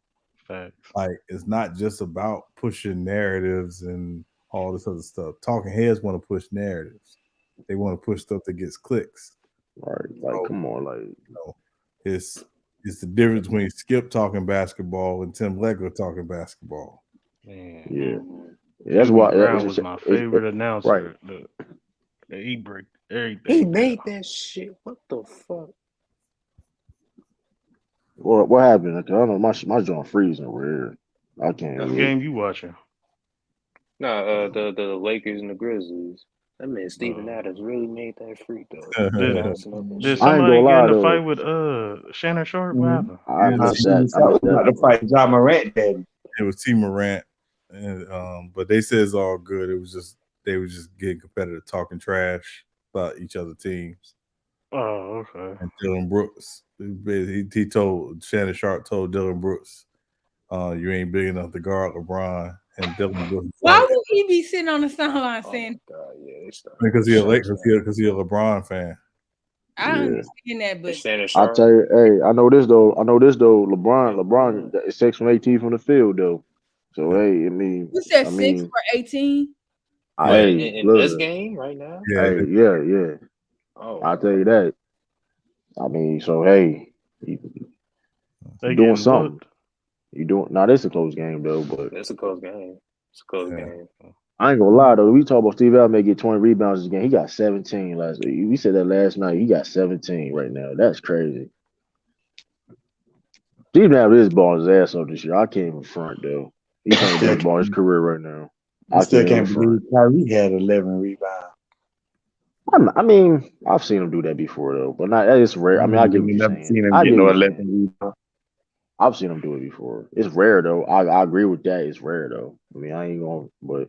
Facts. Like, it's not just about pushing narratives and all this other stuff. Talking heads want to push narratives. They want to push stuff that gets clicks. Right, like So, come on, like it's it's the difference between Skip talking basketball and Tim Legler talking basketball. Man, yeah. Mm-hmm. That's Hubie why Brown was my favorite right. announcer. He break He everything made down. that shit. What the fuck? What happened? I don't know. My joint freezing over here. I can't What really. game you watching? No, the Lakers and the Grizzlies. That man Steven Uh, Adams really made that free throw. did Bouncing up and did shit. I ain't somebody gonna get in lie a fight though. with Shannon Sharp? What Mhm. happened? I It missed was, that. I So missed we that about to part. fight John Morant then. it was T Morant, and, but they said it's all good. It was just they were just getting competitive, talking trash about each other teams. Oh, okay. And Dylan Brooks, he told Shannon Sharp told Dylan Brooks, "You ain't big enough to guard LeBron." And Dylan Brooks was Why like, would he be sitting on the sideline Oh saying, my god, yeah, they started because he a Shannon Lakers, Sharp. because he a LeBron fan. I Yeah. understand that, but It's Shannon I Sharp. tell you, hey, I know this though. LeBron is 6 from 18 from the field though. So Yeah, hey, you said I 6 mean, for 18? Oh, yeah, hey, in this look, game right now. yeah. hey, yeah. Oh I'll tell you wow. that. I mean, so hey, he They doing getting something. whooped. You doing now? This is a close game though, but It's a close game. It's a close Yeah. game. I ain't gonna lie though. We talk about Steve Allen may get 20 rebounds this game. He got 17 last week. We said that last night. He got 17 right now. That's crazy. Steve Allen is balling his ass off this year. I can't even front though. He's playing the best ball in his career right now. I I still can't even can't front. believe Kyrie had 11 rebounds. I mean, I've seen him do that before though, but not that is rare. I mean, I get what You you're never saying. seen him I get get no what you're 11 saying. rebounds. I've seen him do it before. It's rare though. I agree with that. It's rare though. I mean, I ain't gonna, but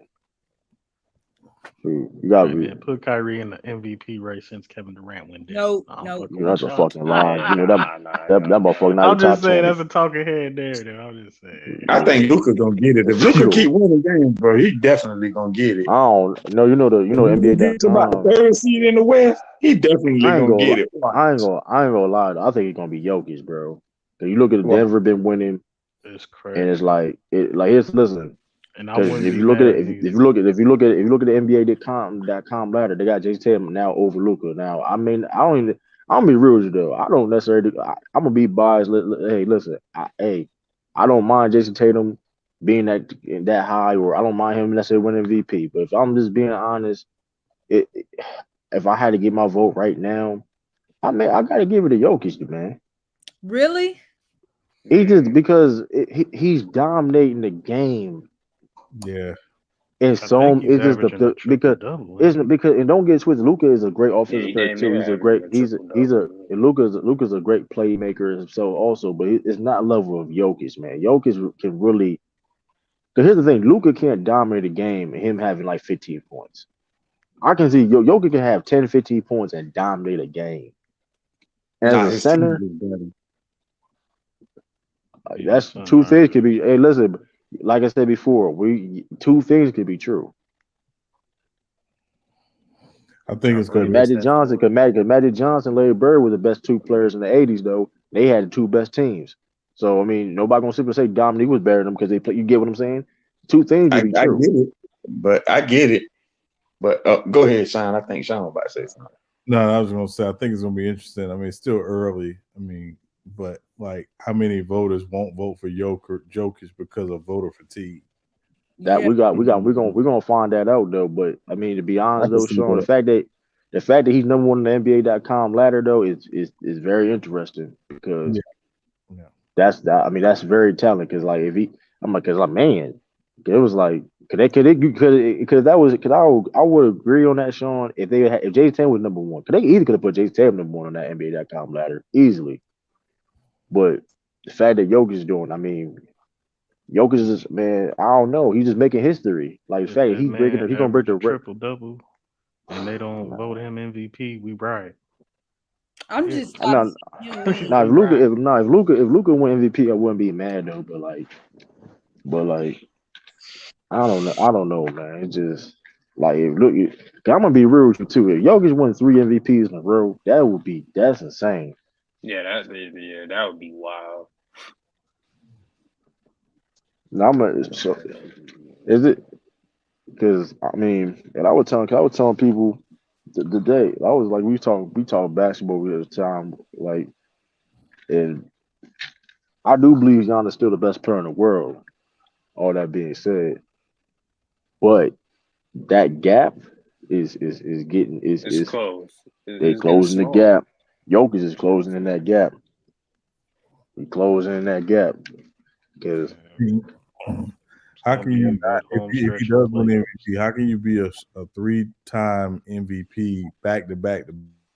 shoot, you gotta Hey be. man, put Kyrie in the MVP race since Kevin Durant went down. No, I'm no. fucking You know, with that's a y'all. fucking lie. You know that Nah. motherfucker not I'm even just top saying 20. that's a talking head narrative. I'm just saying. I think Luka's gonna get it. If Luka Shoot. keep winning games, bro, he definitely gonna get it. I don't know. You know When he get to about the NBA.com. third seed in the West, he definitely I ain't gonna gonna. get it. I ain't gonna lie. Though. I think it's gonna be Jokic, bro. 'Cause you look at the Well, Denver been winning, It's and it's crazy. like here's listen. And I Because wouldn't if be you look at mad it, if neither. you look at if you look at the NBA.com ladder, they got Jason Tatum now over Luca. Now, I mean, I'm gonna be real with you though. I don't necessarily. I'm gonna be biased. Hey, listen. I don't mind Jason Tatum being that high, or I don't mind him necessarily winning MVP. But if I'm just being honest, it, if I had to get my vote right now, I gotta give it to Jokic, man. Really? He just because he's dominating the game. Yeah. And I think so he's it's just averaging a the triple because double, ain't isn't he? because and don't get it twisted. Luca is a great Yeah, offensive he player damn too. near He's a averaging great a triple he's a double. and Luca's a great playmaker himself also, but it's not level of Jokic, man. Jokic can really. Because here's the thing, Luca can't dominate a game and him having like 15 points. I can see Jokic can have 10, 15 points and dominate a game. And as nah, a his team center, is better. He's a that's center. two I things could agree. be. Hey, listen, like I said before, we two things could be true. I think I it's Because gonna believe be it. Magic Johnson, because Magic Johnson, Larry Bird were the best two players in the '80s. Though they had the two best teams. So I mean, nobody gonna simply say Dominique was better than them because they play. You get what I'm saying? Two things I can be get true. it, but I get it. But go ahead, Sean. I think Sean was about to say something. no, I was gonna say I think it's gonna be interesting. I mean, it's still early. I mean, but like how many voters won't vote for Jokic because of voter fatigue? That Yeah. we're gonna find that out though. But I mean, to be I honest can though, see Sean, that. the fact that he's number one on the NBA.com ladder though is very interesting because Yeah, yeah. that's that. I mean, that's very telling because like if he, I'm like, cause like man, it was like could that was could I would agree on that, Sean. If they had, if Jason Tatum was number one, could they either could have put Jason Tatum number one on that NBA.com ladder easily. But the fact that Jokic is doing, I mean, Jokic is man, I don't know. He's just making history. Like the If fact that that man he gonna break average the a record. triple double and they don't vote him MVP, we right. I'm Yeah. just tired of Now, seeing him lose. now We right. If Luca win MVP, I wouldn't be mad though. But like I don't know, man. It's just like if look, I'm gonna be real with you too. If Jokic won 3 MVPs in a row, that's insane. Yeah, that would be wild. Now so is it because I mean, and I was telling people the day I was like we talk basketball at the time, like, and I do believe Giannis is still the best player in the world. All that being said, but that gap is getting It's is close. they It's getting closing the small. gap. Jokic is closing in that gap. He closing in that gap because It's How gonna can be a you good home if he stretch for the does win playoffs. MVP? How can you be a 3-time MVP back to back to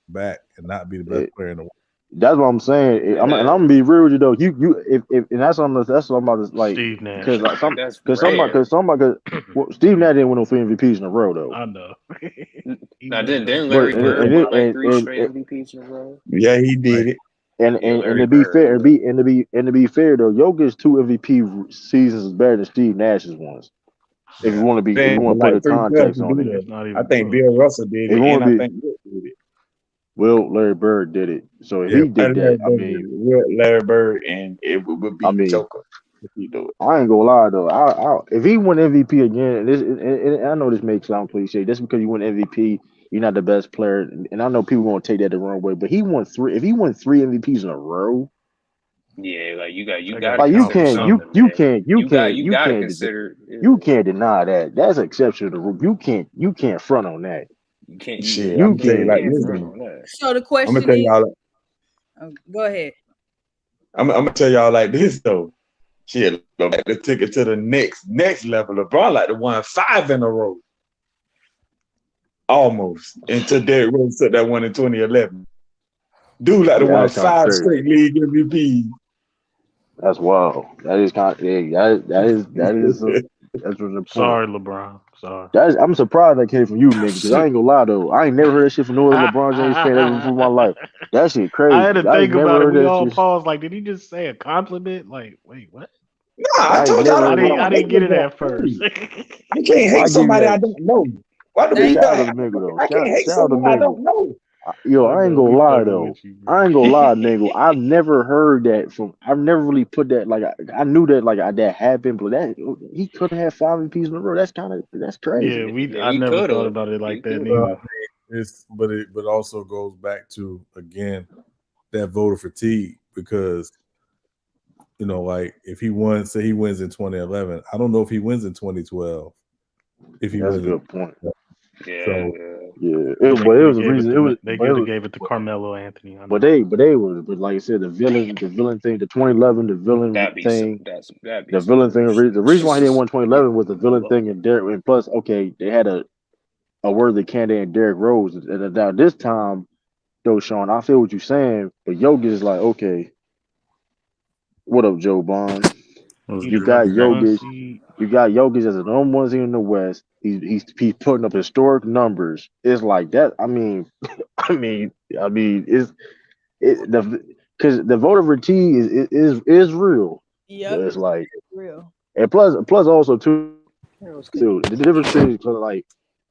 back and not be the best it, player in the world? that's what I'm saying. Man, And I'm gonna be real with you though. You if and that's what I'm about to like Steve Nash. because like that's rare. well, Steve Nash didn't win no 3 MVPs in a row though. I know. He Now, messed up didn't But Larry Bird and win it, like three straight and MVPs in a row? Yeah, he Like, did it. Yeah, and Larry to be Bird. fair and to be fair though, Jokic's 2 MVP seasons is better than Steve Nash's ones. If you yeah, want to be if you Been want to put like a three players context to on do it, It's that. not I even think close. Bill Russell did if you it, want and to I be think Wilt did it. well, Larry Bird did it. So if Yeah, he did Larry that, Bird did it. Wilt, Larry Bird, and it would I be mean, Joker if he do it. I ain't gonna lie though. If he won MVP again, and I know this may sound cliche, just because you win MVP, you're not the best player, and I know people gonna take that the wrong way. But he won three. If he won 3 MVPs in a row, Yeah, like you That got gotta to Like you count for consider can't something. something, man. You got to consider. you Yeah, can't deny that. That's exception to the rule. You can't front on that. you can't. Shit, Yeah, I'm You gonna tell you you like can't. can't this, front dude. on that. So the I'm gonna question tell is, y'all. go ahead. I'm gonna tell y'all like this though. Shit, LeBron to take it to the next level. LeBron like to won 5 in a row, almost until Derrick Rose took that one in 2011. Dude like to Yeah, won that's kind of 5 crazy. straight league MVP. That's wild. That is kind. Of, yeah, that's what's the point. Sorry, LeBron. Sorry. I'm surprised that came from you, nigga. Because I ain't gonna lie though, I ain't never heard that shit from no other LeBron James fan ever before in my life. That shit I had crazy. to I ain't think never about it. heard We that all shit. paused. Like, did he just say a compliment? Like, wait, what? Nah, I I ain't told y'all never I I heard. didn't. don't I hate didn't get it LeBron. at first. I can't Well, hate I give you somebody I that. don't know. Why do Thank people? Shout out you. to Mingle though. I can't hate Shout out to someone I Mingle. don't know. Yo, I I ain't know gonna we lie fucking though. with you, bro. I ain't gonna lie, nigga. I've never heard that from. I've never really put that like. I knew that like that happened, but that he could have had 5 MVPs in a row. That's Yeah, crazy. we. Yeah, I he never could thought have. about it He like that could Well, have. neither. I mean, it also goes back to again that voter fatigue because like if he won, say he wins in 2011, I don't know if he wins in 2012. If he That's a wins, good point. Yeah, so yeah. Yeah, Yeah, they but it could have was a gave it reason. to. It was, They but could it have was, gave it to Carmelo Anthony. I know. but they were, but like I said, the villain thing, the 2011, the villain That'd be some. thing, That'd be the some villain thing. The bullshit. reason why he didn't win 2011 was the villain Hello. thing and Derek. And plus, okay, they had a worthy candidate in Derrick Rose, and now this time though, Sean, I feel what you're saying, but Jokic is like, okay, what up, Joe Bond? What's He the You good? got number one Jokic. seed. You got Jokic as the number one seed in the West. He's putting up historic numbers. It's like that. It's the because the voter fatigue is real, but Yep, it's like real. and plus also too Yeah, what's the cooking? difference between 'cause, like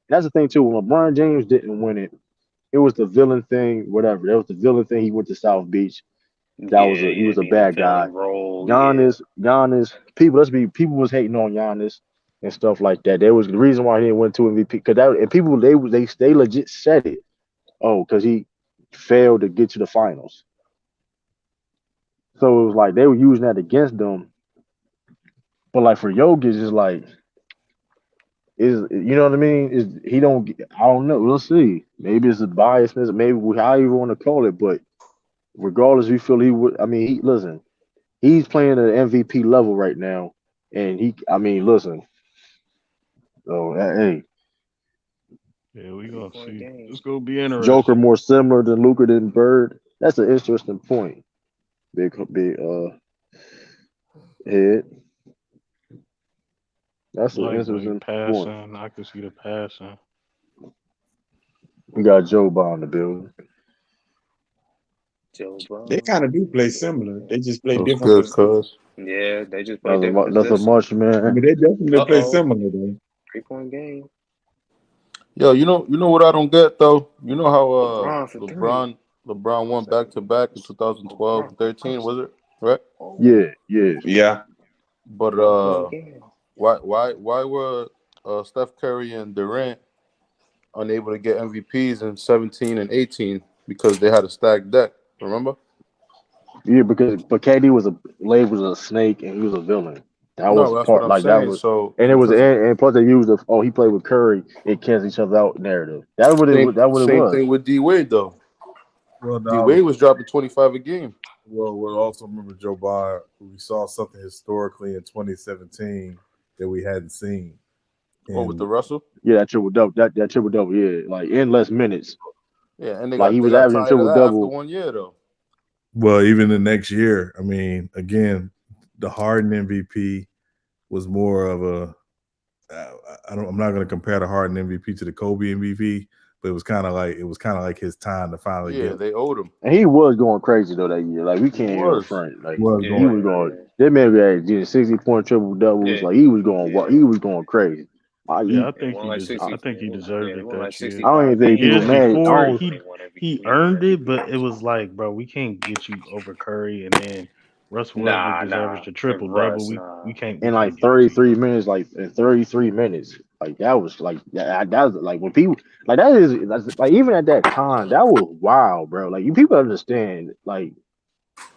that's the thing too. When LeBron James didn't win it, it was the villain thing. Whatever, that was the villain thing. He went to South Beach. Yeah, He yeah, was a being a bad guy. villain role. Yeah, People was hating on Giannis and stuff like that. There was the reason why he didn't win 2 MVP because that and people they legit said it. Oh, because he failed to get to the finals. So it was like they were using that against them. But like for Jokic, it's like is you know what I mean? Is he don't I don't know. We'll see. Maybe it's a biasness. Maybe however you want to call it. But regardless, we feel he would. I mean, listen. He's playing at an MVP level right now, and I mean, listen. So hey, Yeah, we three gonna point see. game. It's gonna be Joker interesting. more similar to Luka than Bird. That's an interesting point. Big head. That's an Lightweight interesting point. passing. I can see the passing. We got Joe Bond in the building. Joe They Bron. kind of do play similar. They just play What's different good, positions. cuz? Yeah, they just play different Nothing positions. much, I man. mean, they definitely Uh play oh, similar though. 3 point game. Yo, you know what I don't get though. You know how LeBron for three. LeBron I won said back to back in 2012 LeBron. and I 13, said, was it? Right? Yeah, oh, yeah. Yeah, But 1 point game. why were Steph Curry and Durant unable to get MVPs in 17 and 18 because they had a stacked deck? Remember? Yeah, but KD was labeled as a snake and he was a villain. That was No, the that's what part I'm like that saying. was, So and it was because and plus they used he played with Curry, it cancels each other out narrative. That what it same was. thing with D Wade though. well, D now Wade was dropping 25 a game. we'll also remember Joe Biden. We saw something historically in 2017 that we hadn't seen, What with the and Russell? Yeah, that triple double. That triple double. Yeah, like in less minutes. Yeah, and Like he they was got averaging tired of triple that after double. 1 year though. well, even the next year. I mean, again, the Harden MVP was more of a. I don't. I'm not going to compare the Harden MVP to the Kobe MVP, but it was kind of like his time to finally Yeah, get. they owed him. And he was going crazy though that year. Like we He can't even was. front. Like Was he going. Yeah, was going. yeah, That man had getting 60 point triple doubles. yeah, Like he was going. yeah. He was going crazy. I, Yeah, he, I They think won like I, I think he yeah, deserved they it won like that year. I don't even 65 think games people Years that mad. year I before, too don't. when they won he MVP. earned it, but it was like, bro, we can't get you over Curry, and then Russell Westbrook Nah, just nah. averaged a And triple double. Russ, We nah. we can't we In can't like give it to you. 33 minutes, in 33 minutes, like that was like that was like when people like that is that's, like even at that time that was wild, bro. Like you people understand like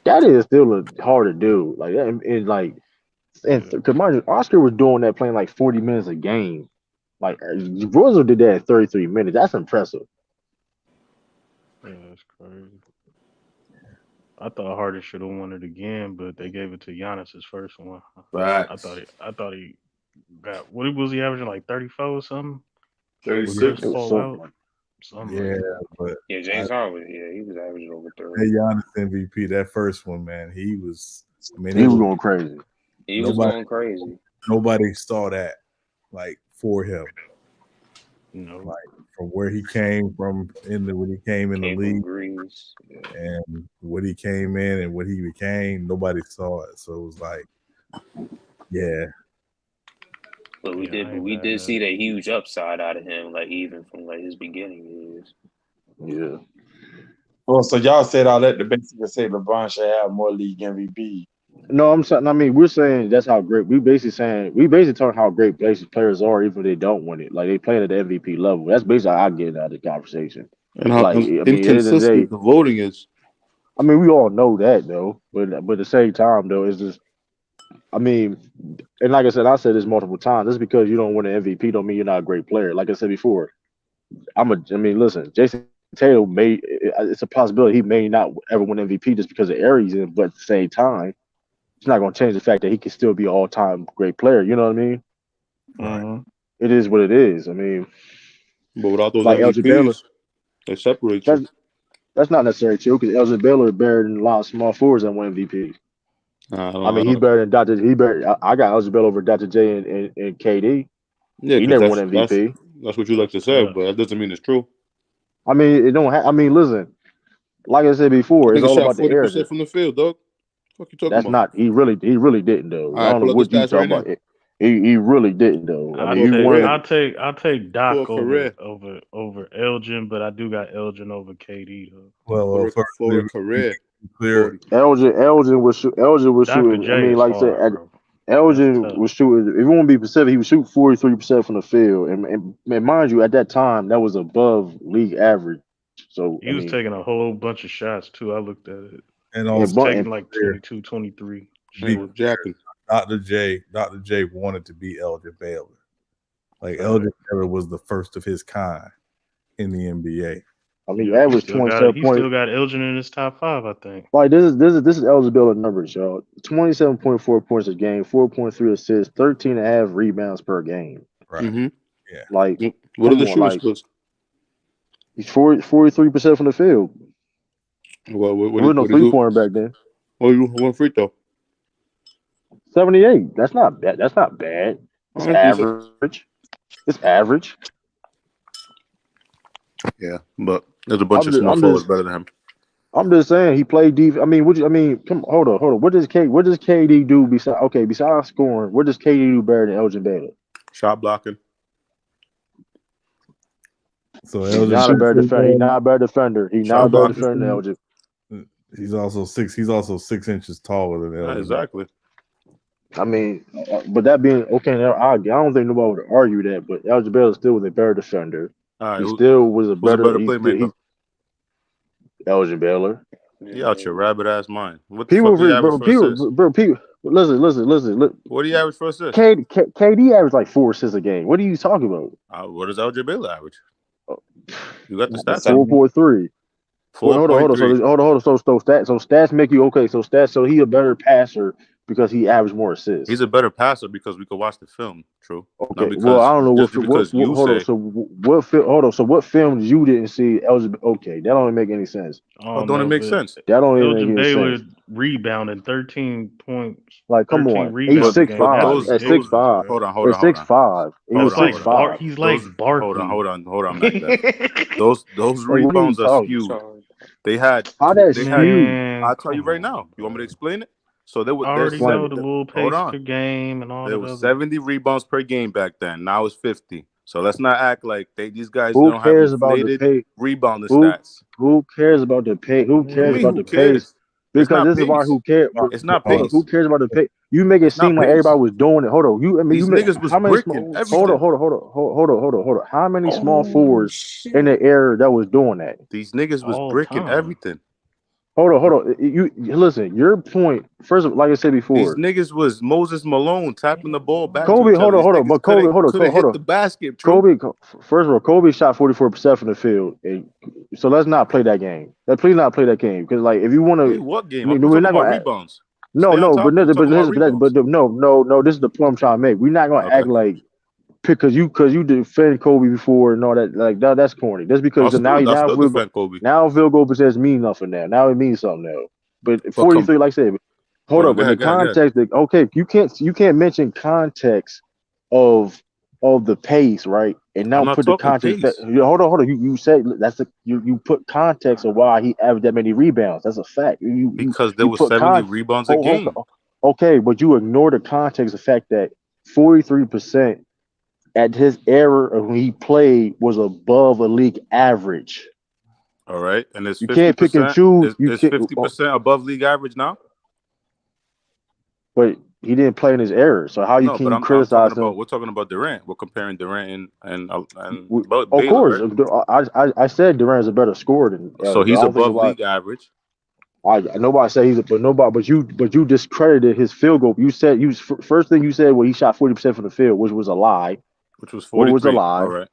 that is still hard to do. Like and like and because mind you, Oscar was doing that playing like 40 minutes a game. Like Rosa did that at 33 minutes. That's impressive. Yeah, that's crazy. I thought Harden should have won it again, but they gave it to Giannis his first one. Facts. I thought he got what was he averaging like 34 or something when Chris It 36. was Paul something out, like something Yeah, like that. but Yeah, I, James Harden. Yeah, he was averaging over that 30. Giannis MVP, that first one, man, he was. I mean, he it was was going crazy. He was nobody. going crazy. Nobody saw that like for him. No, Like from where he came from when he came in the Came from league Greece. Yeah. and what he came in and what he became, nobody saw it. So it was like, yeah, But yeah, I ain't we mad did at see it. that huge upside out of him, like even from like his beginning years. Yeah. Oh, so y'all said all that to basically say LeBron should have more league MVP. No, I'm saying. I mean, we're saying that's how great. We basically talking how great players are, even if they don't win it. Like they playing at the MVP level. That's basically how I get out of the conversation. And how Like, I mean, at the end of the inconsistent day, the voting is. I mean, we all know that though. But at the same time, though, it's just. I mean, and like I said this multiple times. Just because you don't win an MVP, don't mean you're not a great player. Like I said before, I mean, listen, Jason Tatum may. It's a possibility he may not ever win MVP just because of Aries in. But at the same time, it's not going to change the fact that he can still be an all-time great player. You know what I mean? right. Mm-hmm. It is what it is. I mean, But without those like Elgin Baylor, MVPs, they separate you. that's that's not necessarily true because Elgin Baylor is better than a lot of small forwards that won MVP. I I don't, mean, I he's don't. better than Dr. He better. I got Elgin Baylor over Dr. J and KD. Yeah, He because never won that's MVP. that's what you like That's to say, tough. but that doesn't mean it's true. I mean, it don't. I mean, listen. Like I said before, That it's nigga all shot about the air. 40% from the field, dog. What you talking That's about? not. He really didn't though. All I right, don't know pull up the what you stats talking right now. about. He really didn't though. I mean, he won. Career, I'll take for Doc career, over Elgin, but I do got Elgin over KD though. Well, first, for a career, clear. 40. Elgin was Dr. shooting. I J mean, is like I said, hard, bro. That's Elgin tough. was shooting. If you want to be specific, he was shooting 43% from the field, and mind you, at that time, that was above league average. So I He was mean, taking a whole bunch of shots too. I looked at it. And He and, was also, but- and taking like clear, 22, 23 Nigga be was shots. jacking. Dr. J wanted to be Elgin Baylor. Like Fact. Elgin Baylor was the first of his kind in the NBA. I mean, Yep, average 27 he point. still got Elgin in his top five, I think. Like this is eligibility numbers, y'all. 27.4 points a game, 4.3 assists, 13 and a half rebounds per game. Right. Mm-hmm. Yeah. Like, What are come the on, shooting like splits? he's 43% from the field. What There was no do you three do? pointer back then. What do you do? One free throw. 78. That's not bad. That's not bad. It's All right, decent. average. It's average. Yeah, but there's a bunch of small I'm forwards just better than him. I'm just saying he played deep. I mean, come hold on. What does KD do besides scoring? What does KD do better than Elgin Baylor? Shot blocking. So He's Elgin not a better defender. He's Baylor, not a better defender. He's not a Shot better blocking. defender than Elgin. he's also 6 inches taller than Elgin. Exactly. I mean, but that being okay, now, I don't think nobody would argue that. But Elgin Baylor still was a better defender. All right, He still was a who's a better. better playmaker? Elgin Baylor. You out your rabbit ass mind. What the People, fuck do you average for assists? people. Listen. Look, What do you average for assists? KD averaged like 4 assists a game. What are you talking about? What does LJ Baylor average? You got the Not the stats. same. 4.3. Hold on. 4.3. Hold on. So stats make you okay. So he a better passer because he averaged more assists. He's a better passer because we could watch the film. True. Okay. Not because Well, I don't know just what because you hold on. say. So what film? Hold on. So what films you didn't see? Okay, that don't make any sense. Oh, don't it make sense? That don't even Elgin make any Baylor sense. rebounded 13 points. Like, come 13 on. He's rebounds a game. 6'5". That's those At ridiculous, 6'5". man. hold on. At 6'5". He was Hold on. 6'5". He's like Barkley. Hold on, Mac. Those Like, what are you rebounds are talking? skewed. They had How that they had. skewed? Man, I'll tell you come right now. on, You want me to bro. explain it? So I already Explain know it. the little hold pace on. per game and all There that was other. 70 rebounds per game back then. Now it's 50. So let's not act like these guys Who don't have cares about the inflated pay? rebounding Who stats. who cares about the pay? Who What do you cares mean? about Who the pace? cares? It's Because not this is why pace. who cares. It's not Hold on, who pace. cares about the pay? You make it It's not seem like pace. everybody was doing it. Hold on, These niggas was how many bricking small? everything. Hold on. How many small Oh forwards shit! in the air that was doing that? These niggas was all the bricking time. everything. Hold on. You listen. Your point. First of all, like I said These before, niggas was Moses Malone tapping the ball back to Kobe. each other. These Hold on. niggas But Kobe, couldn't hold hit on. the basket, true. Kobe. First of all, Kobe shot 44% from the field, and so let's not play that game. Please not play that game because like if you want Play to, what game? we're We're talking not about gonna. rebounds. No, Stay on no, but topic. We're talking about rebounds. no. This is the point I'm trying to make. We're not gonna Okay. act like because you defend Kobe before and all that. Like that's corny. That's because I'll now still defend Kobe. now field goal percentage means nothing now. Now it means something now. But But 43, like I said, hold hold on, up. go But the ahead, go ahead, go ahead. context, okay, you can't mention context of the pace, right? And I'm now not put the talking context. pace. Hold on. You said that's you put context of why he averaged that many rebounds. That's a fact. Because there You was put 70 rebounds a game. okay, but you ignore the context of the fact that 43% at his era of when he played was above a league average. All right. And it's You can't pick and 50%. choose. You Is can't, 50% above league average now? but he didn't play in his era. So how No, can but you I'm talking criticize about him? we're talking about Durant. We're comparing Durant and Of Baylor, course, right? I said Durant is a better scorer than So Elgin, but he's I don't think above league average, nobody said but you discredited his field goal. You said first thing you said he shot 40% from the field, which was a lie. which was What was a 43. lie? All right.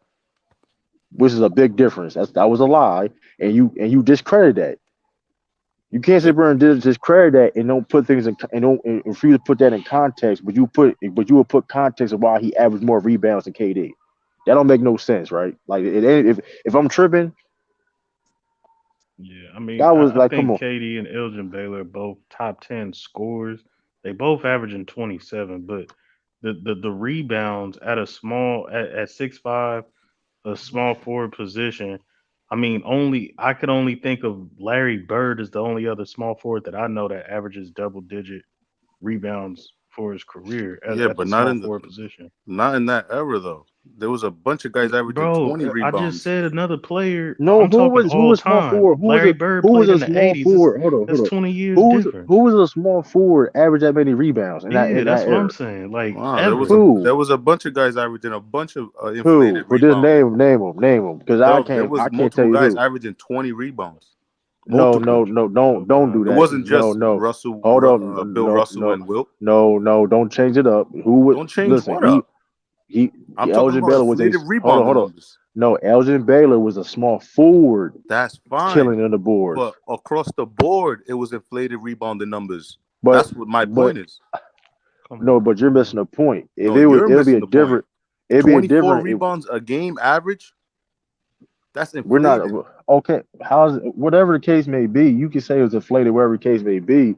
Which is a big difference. That was a lie, and you discredit that. You can't sit there and discredit that and don't put things in and don't and refuse to put that in context. But you will put context of why he averaged more rebounds than KD. That don't make no sense, right? Like it ain't if I'm tripping, Yeah, I mean, that was I like, come think on. KD and Elgin Baylor are both top 10 scorers. They both averaging 27, but the rebounds at a small at 6'5", a small forward position. I mean, only I could only think of Larry Bird as the only other small forward that I know that averages double digit rebounds for his career Yeah, at but the small forward position. not in that era though. There was a bunch of guys averaging Bro, 20 I just rebounds. said another player. No, I'm talking who all was small time. forward? Larry Bird Who was played a in the small 80s. forward? Hold That's on. 20 years different. Who was a small forward average that many rebounds Yeah, in that that's what I'm era? saying. Like Wow, ever. Who? there was a bunch of guys averaging a bunch of Who? inflated But just rebounds. name them, because Bro, there I was can't tell multiple you guys who. averaging 20 rebounds. No, Multiple. Joe don't do Biden. It that. wasn't No, just no. Hold on. Bill Russell and Wilt. No, don't change it up. Who would Don't change listen? what up. He I'm talking Elgin about Baylor was a inflated hold rebounding on. numbers. No, Elgin Baylor was a small forward That's fine. killing on the boards. But across the board, it was inflated rebounding numbers. But That's what my but point is. Come no, on, but you're missing man. the point. No, you're It'll be missing a the point. different. It'd be a 24 different. rebounds a game average. That's We're not inflated. okay. How's whatever the case may be, you can say it was inflated, whatever the case may be.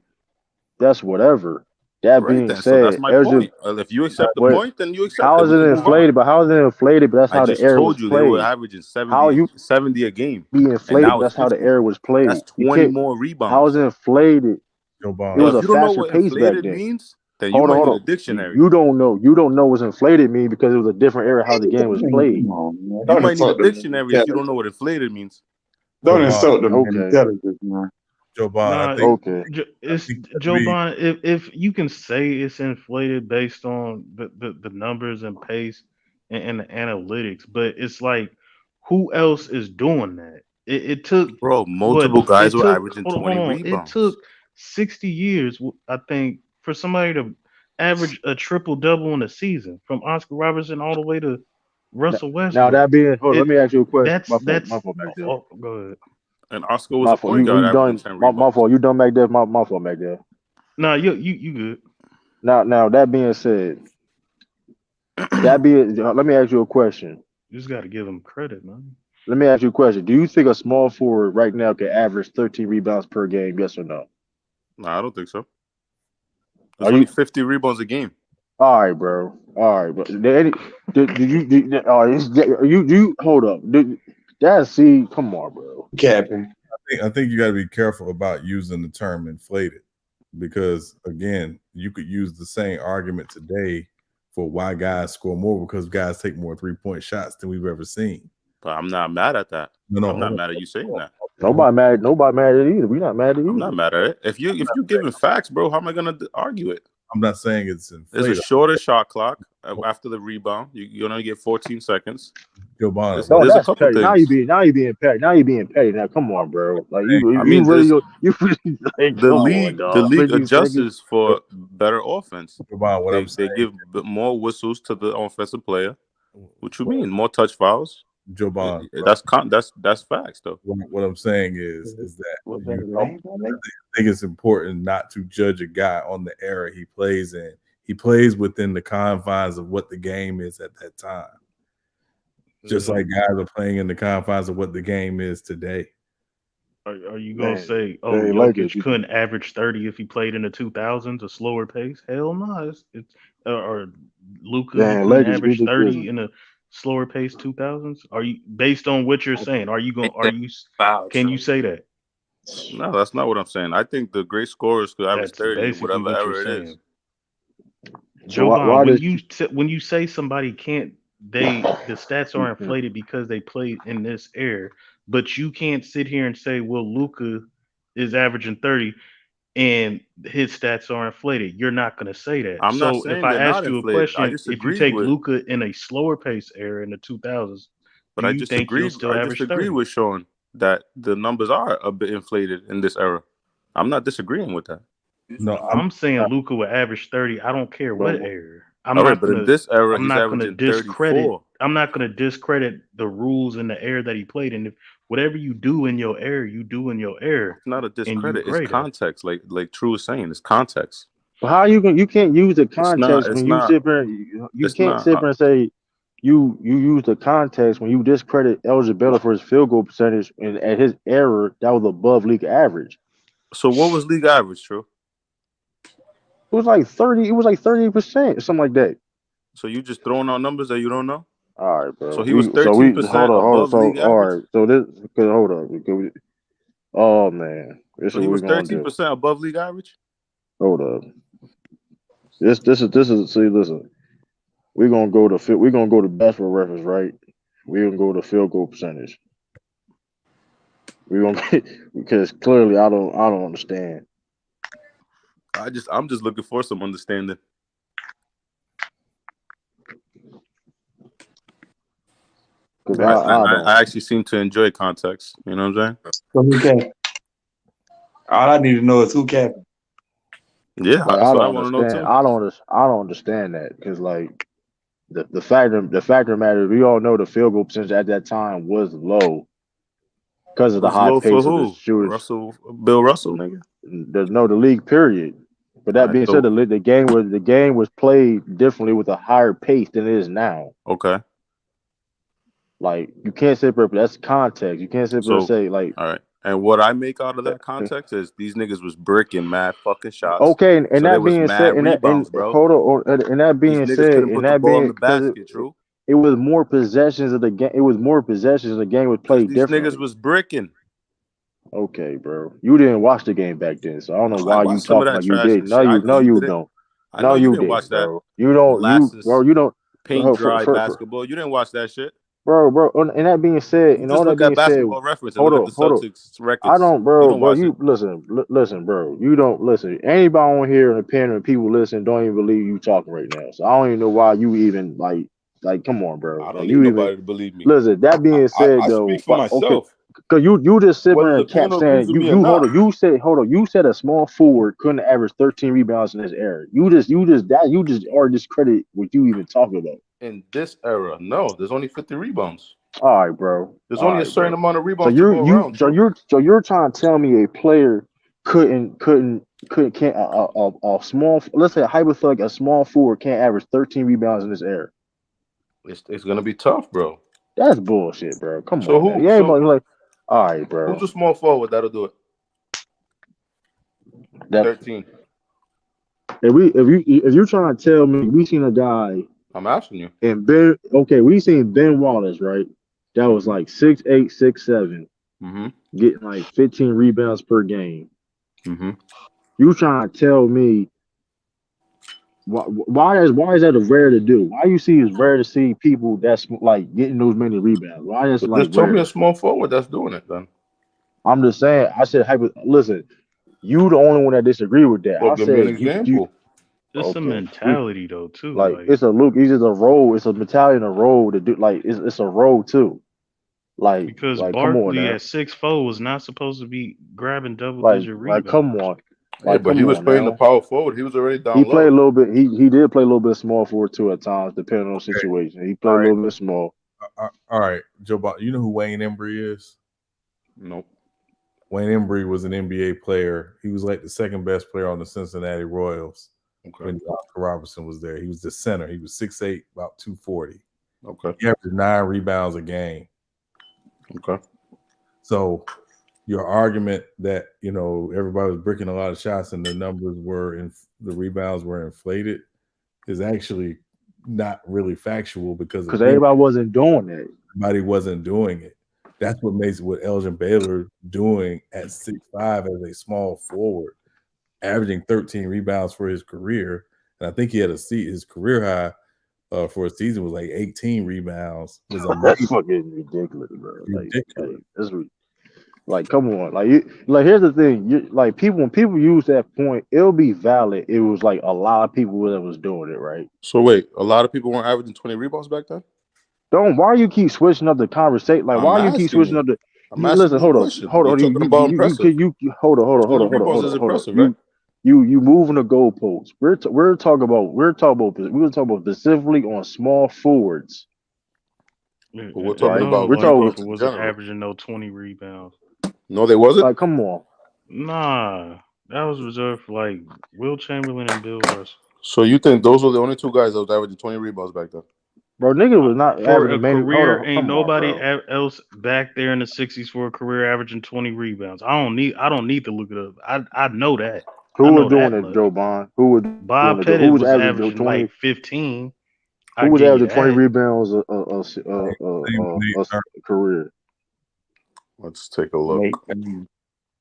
That's whatever. All That right, being then. So that's said, my Elgin, point. If you accept the but point, then you accept how it. is We it can move on. inflated? But how is it inflated? But that's I how the just air was told you they were played. averaging How you 70 a game, be and inflated? now But it's that's how the 50. air was That's played. You 20 can't. more How is rebounds. it inflated? Joe It Well, was Biden. if a you don't know faster what pace back inflated then. means, then you might need a dictionary. You don't know. You don't know what inflated mean because it was a different era how the game was Man, played. come on, man. You Don't might need a insult them dictionary if you don't intelligence. know what inflated means. Don't Joe Biden. insult them Okay. intelligence, man. Joe Biden. Nah, Okay. I it's think you gotta Joe be Biden. If you can say it's inflated based on the numbers and pace and the analytics, but it's like who else is doing that? It took Bro, what multiple guys it were took. averaging Hold 20 on. It rebounds. took 60 years, I think, for somebody to average a triple double in a season, from Oscar Robertson all the way to Russell Now Westbrook. that being, hold on, let It me ask you a question. My that's fault back there. oh, go ahead. And Oscar was My a fault. point guard You averaging done? 10 My rebounds. fault. You done back there? My fault back there. Nah, you good. Now that being said, let me ask you a question. You just got to give him credit, man. Let me ask you a question. Do you think a small forward right now can average 13 rebounds per game? Yes or no? No, I don't think so. There's Are only you 50 rebounds a game. all right, bro? All right, but do you hold up? Come on, bro. Capping. I think you got to be careful about using the term inflated because again, you could use the same argument today for why guys score more because guys take more 3-point shots than we've ever seen. But I'm not mad at that. No, I'm not mad at you saying that. Nobody mad at it either. We're not mad at it I'm either. not mad at it. If you giving facts, bro, how am I gonna argue it? I'm not saying it's inflated. There's a shorter shot clock after the rebound. You only get 14 seconds. Joe Bond. No, There's a that's couple petty. things. Now you being petty. Now you being petty. Now come on, bro. Like you there's- really like the come league on, the dog. league 50 seconds. adjusts for better offense. Joe Bond, what I'm They saying, give more whistles to the offensive player. What you mean? More touch fouls? Joe Bond. That's facts though. What I'm saying is that Was you that a don't- lane? I think it's important not to judge a guy on the era he plays in. He plays within the confines of what the game is at that time. Just like guys are playing in the confines of what the game is today. Are you gonna Man, say, oh, they like it. Jokic couldn't average 30 if he played in the 2000s, a slower pace? Hell no. It's or Luka Man, couldn't Lakers average beat the 30 Grizzlies. in a slower pace 2000s? Are you, based on what you're saying? Can you say that? No, that's not what I'm saying. I think the great scorers could average That's 30 in basically whatever what you're era it saying. is. Joe why Bond, does when you say somebody can't, the stats are inflated because they played in this era, but you can't sit here and say, well, Luka is averaging 30 and his stats are inflated. You're not going to say that. I'm not So if saying I they're not asked you a inflated. I question, just if you agreed take with, Luka in a slower pace era in the 2000s, but do I you just think he'll agreed. still I just average agree 30? with Sean that the numbers are a bit inflated in this era. I'm not disagreeing with that. No, I'm saying Luka will average 30. I don't care what era. I'm All right, not but gonna. in this era, I'm he's not gonna averaging discredit. 34. I'm not gonna discredit the rules in the era that he played. And if whatever you do in your era, you do in your era, It's not a and you discredit. It's grade it. context. Like True is saying, it's context. Well, how you can't use the It's not. context It's when you not. sit there. You It's can't not. sit there and say you use the context when you discredit Elgin Baylor for his field goal percentage, and at his error that was above league average. So what was league average, True? It was like 30. It was like 30%, something like that. So you just throwing out numbers that you don't know? All right, bro. So he was we 13% hold on. above So league all average. right. So this hold up. Oh man, this So is he what was we're gonna do. 13% above league average. Hold up. This is see. Listen, we're gonna go to basketball reference, right? We're gonna go to field goal percentage. We're gonna because clearly I don't understand. I'm just looking for some understanding. Because I actually seem to enjoy context. You know what I'm saying? So who capping? All I need to know is who capping. Yeah, like, that's I what I don't want to know understand. too. I don't understand that because like the fact of the matter, we all know the field goal percentage at that time was low because of the Who's high low for pace of the who? shooters. Bill Russell, nigga. There's no the league period. But that All right, being so- said, the game was played differently with a higher pace than it is now. Okay. Like you can't sit there. That's context. You can't sit there and So say like, all right. And what I make out of that context is these niggas was bricking mad fucking shots. okay. And so there that was being mad said, rebounds, bro. hold on. And that These being niggas said, couldn't and put the that ball in being the because basket, True. it was more possessions of the game. It was more possessions. The game was played These differently. niggas was bricking. Okay, bro. You didn't watch the game back then, so I don't know why I you watched some of talking that like you trash did. and shit. I know you didn't. Don't. I No, know you you didn't watch didn't, that. bro. You don't. Molasses, You don't. paint dry basketball. You didn't watch that shit. Bro. And that being said, You and just all that look at being said, basketball reference and look at the hold on. Celtics records. I don't, You bro. don't watch You it. listen, bro. You don't listen. Anybody on here in the pen and people listen don't even believe you talking right now. So I don't even know why you even like. Come on, bro. I don't Like, need you nobody even to believe me. listen. That being said, I though, speak for myself. because you just sit Whether there the and kept panel saying agrees with me or hold not. on. You said a small forward couldn't average 13 rebounds in this era. You just are discredit what you even talking about. In this era, no, there's only 50 rebounds. All right, bro. There's only a certain amount of So rebounds to go around. you're trying to tell me a player can't a small, let's say a hypothetical, a small forward can't average 13 rebounds in this era. It's gonna be tough, bro. That's bullshit, bro. Come So on, man. who? Yeah, So like, all right, bro. who's a small forward that'll do it? 13. If you're trying to tell me we seen a guy, I'm asking you. and we seen Ben Wallace, right? That was like 6'8", 6'7", getting like 15 rebounds per game. You trying to tell me why is that a rare to do? Why you see it's rare to see people that's like getting those many rebounds? Why is like just tell rare? me a small forward that's doing it then. I'm just saying. I said, listen, you the only one that disagree with that. Well, I give me an said example. It's a Okay, mentality though too. like Like it's a look. It's just a role. It's a mentality and a role to do. Like it's a role too. because Come on Barkley now. at 6'4" was not supposed to be grabbing double digit rebounds. Come on. Yeah, but he Come was on playing the now. power forward. He was already He down played a low. little bit. He did play a little bit small forward too at times, depending on the Okay. situation. He All played a right. little bit small. All right, Joe Bob. You know who Wayne Embry is? Nope. Wayne Embry was an NBA player. He was like the second best player on the Cincinnati Royals when Oscar Robertson was there. He was the center. He was 6'8", about 240. Okay. He averaged 9 rebounds a game. Okay. So your argument that everybody was breaking a lot of shots and the numbers the rebounds were inflated is actually not really factual because Everybody wasn't doing it. Everybody wasn't doing it. That's what makes what Elgin Baylor doing at 6'5" as a small forward, averaging 13 rebounds for his career, and I think he had his career high for a season was like 18 rebounds. Was That's fucking ridiculous, bro. ridiculous. Like, come on. Here's the thing. When people use that point, it'll be valid. It was like a lot of people that was doing it, right? So wait, a lot of people weren't averaging 20 rebounds back then? Why you keep switching up the conversation? Like, why you keep switching up the? Listen, hold on. You're talking about impressive. Hold on. 20 rebounds is impressive, right? You moving the goalposts. We're talking about specifically on small forwards. But we're talking about Barkley wasn't averaging no 20 rebounds. No, they wasn't. Like, come on. Nah, that was reserved for like Will Chamberlain and Bill Russell. So you think those were the only two guys that was averaging 20 rebounds back then? Bro, nigga was not for a many, career. Ain't nobody else back there in the 60s for a career averaging 20 rebounds. I don't need to look it up. I know that. Who was doing it, Joe Bond? Who was Bob doing it? Pettit was averaging 20, like 15. Who was averaging 20 rebounds a career? Let's take a look.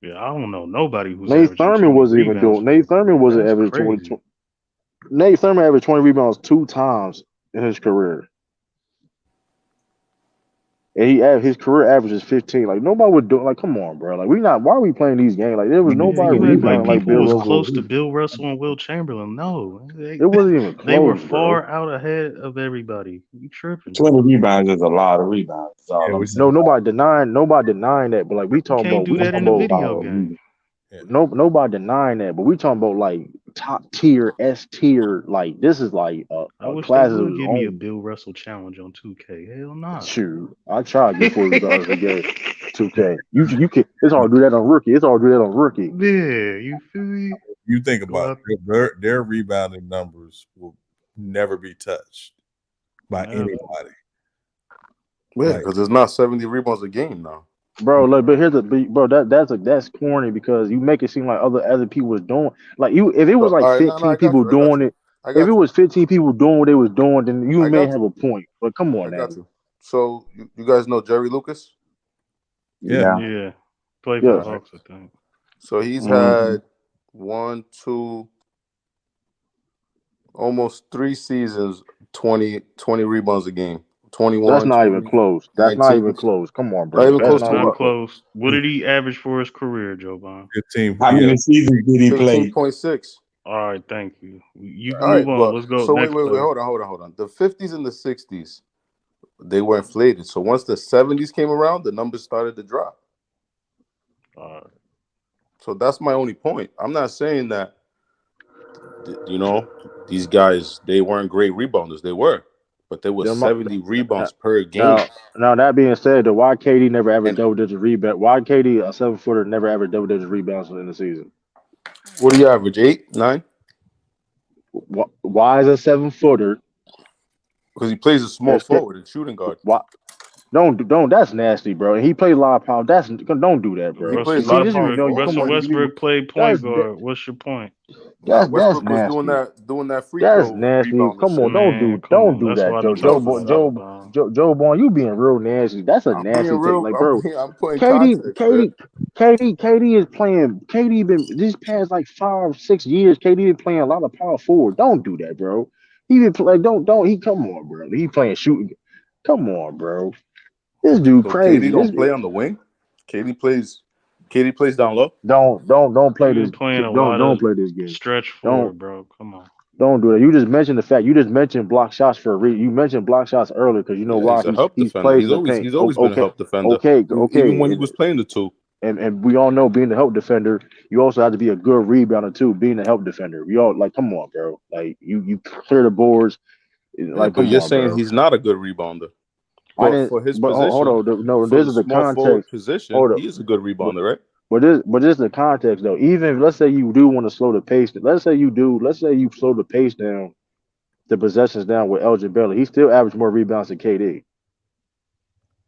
Yeah, I don't know nobody who's Nate Thurman wasn't even doing. Nate Thurman wasn't averaging 20. Nate Thurman averaged 20 rebounds 2 times in his career. And his career average is 15. Like, nobody would do. Like, come on, bro. Like, why are we playing these games? Like, there was nobody rebounding like Bill was Russell. Close to Bill Russell and Will Chamberlain. No, it wasn't even close. They were far out ahead of everybody. You tripping? 20 rebounds is a lot of rebounds. Nobody denying that. But like, we talking about, do that in the video game. Nobody denying that, but we talking about like top tier, S tier. Like, this is like I wish class they would give me a Bill Russell challenge on 2K. Hell no. Shoot, I tried before we started the game. 2K, you can. It's hard to do that on rookie. Yeah, you feel me? You think about it, their rebounding numbers will never be touched by anybody. Yeah, because there's not 70 rebounds a game now. Bro, like, but that's corny because you make it seem like other people was doing if it was like 15 people doing it, if it was 15 people doing what they was doing, then you may have a point. But come on, I got you. So you guys know Jerry Lucas? Yeah. Play for the Hawks, I think. So he's had 1, 2, almost 3 seasons, 20 rebounds a game. 21. That's not even close. That's 19. Not even close. Come on, bro. That's not close. What did he average for his career, Joe Bond? 15. How many seasons did he play? 15.6. All right, thank you. You move on. Let's go. So wait, hold on. The 50s and the 60s, they were inflated. So once the 70s came around, the numbers started to drop. So that's my only point. I'm not saying that, these guys, they weren't great rebounders. They were. But there was 70 rebounds per game. Now that being said, why KD never averaged double-digit rebounds? Why KD, a 7-footer, never averaged double-digit rebounds in the season? What do you average? 8, 9? Why is a 7-footer? Because he plays a small forward and shooting guard. Why? Don't. That's nasty, bro. And he plays a lot of power. Don't do that, bro. Russell Westbrook played point guard. What's your point? Westbrook that's was nasty. doing that free throw. That's throw. nasty. Come on, don't do that, Joe Bond. You being real nasty. That's a nasty thing, like, bro. I'm putting context. KD is playing. KD been these past like 5-6 years. KD been playing a lot of power forward. Don't do that, bro. He been like don't. He come on, bro. He playing shooting. Come on, bro. This dude crazy. KD don't play on the wing. KD plays down low. Don't play this. Playing Don't play this game. Stretch forward, bro. Come on. Don't do that. You just mentioned the fact. You just mentioned block shots for a reason. You mentioned block shots earlier because you know Yeah, why he's a help he's defender. plays in the paint. He's always been a Okay, help defender, okay, even okay. when he was playing the two. And we all know being the help defender, you also have to be a good rebounder too. Being a help defender, we all like, come on, bro. Like you clear the boards. Yeah, Like, but come you're on, saying bro. he's not a good rebounder. I But didn't. for his But hold position, on. No, for this the is the small forward context. position, Hold up. he is a good But rebounder, right? this is the context though. Even if, let's say you do want to slow the pace. Let's say you do. Let's say you slow the pace down, the possessions down with Elgin Baylor. He still averaged more rebounds than KD.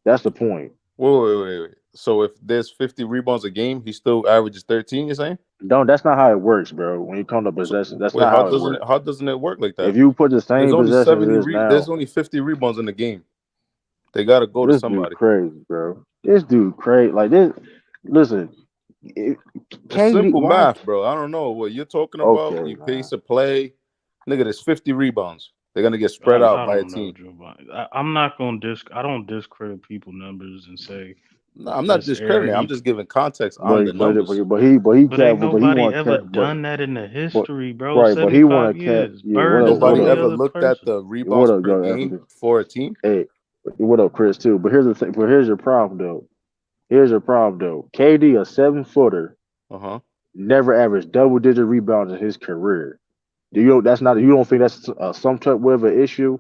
That's the point. Wait. So if there's 50 rebounds a game, he still averages 13. You're saying? Don't. That's not how it works, bro. When you come to So possessions, that's wait, not how it works. how doesn't it work like that? If you put the same possessions as There's now, only 50 rebounds in the game. They gotta go to this dude somebody. crazy, bro. This dude crazy. Like this. Listen, it- It's KD. simple Why? math, bro. I don't know what you're talking about. Okay, You man. pace a play, nigga. There's 50 rebounds. They're gonna get spread out I by a don't know, team. Giovanni. I'm not gonna I don't discredit people numbers and say No, I'm not this era discrediting. I'm just giving context on the numbers. But he but ain't kept. But he nobody want ever kept. done that in the But history, bro. right. But he want 75 to kept. years. Yeah. What Bird up? is the What Nobody only up? ever other looked at person. the What rebounds up, per young game African? for a team. Hey, what up, Chris? Too. But here's the thing. But here's your problem, though. Here's your problem, though. KD, a 7-footer, Uh-huh. never averaged double-digit rebounds in his career. Do you? That's not. You don't think that's some type of an issue?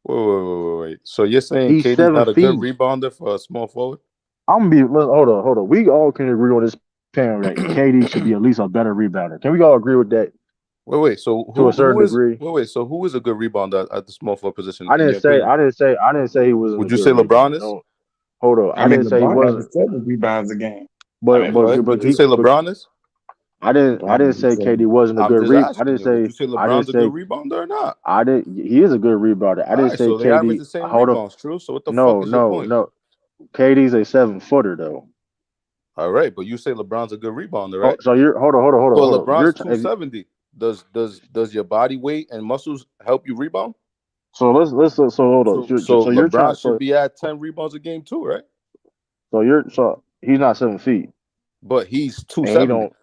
Wait. So you're saying He's KD's seven not a good feet. rebounder for a small forward? I'm gonna be. Hold on. We all can agree on this panel that KD should be at least a better rebounder. Can we all agree with that Wait. So to a certain degree? So who is a good rebounder at the small forward position I in didn't your say. opinion? He wasn't a Would you good say LeBron rebounder. is? No, hold on. I I mean, didn't say he LeBron wasn't. averaged 7 rebounds a game. I But mean, but Would you say but LeBron is? I didn't say KD wasn't a I'm good just re. I asking didn't you. Would you say. say I didn't LeBron's a good say. rebounder or not? I didn't. He is a good rebounder. I All didn't right, say so they average KD. the same Hold on. rebounds, true. So what the fuck No, is your no, point? no. KD's a 7-footer though. All right, but you say LeBron's a good rebounder, right? So you're Well, hold on. LeBron's 270. Does your body weight and muscles help you rebound? So hold on. So So you're trying. LeBron should be at 10 rebounds a game too, right? So he's not 7 feet, But he's and he 270. don't.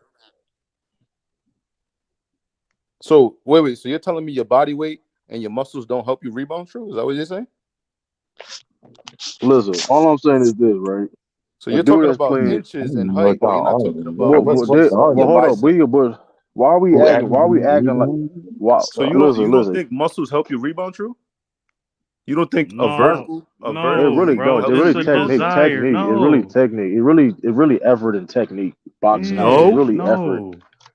So wait. So you're telling me your body weight and your muscles don't help you rebound? True? Is that what you're saying? Listen, all I'm saying is this, right? So A you're dude talking that's about playing. I inches don't and even know what height, but you're y'all not talking arguing, man. about What's the But your argument? hold on, bicep. but why are we Who acting? Why averaged are we more acting like? rebounds? Why? So you don't Listen. think muscles help you rebound? True? You don't think No, a It vertical no, really thing bro. don't. It helps you really It's a rebound? True? desire. technique. No. It really effort and technique. Boxing out. It's No. really effort. No.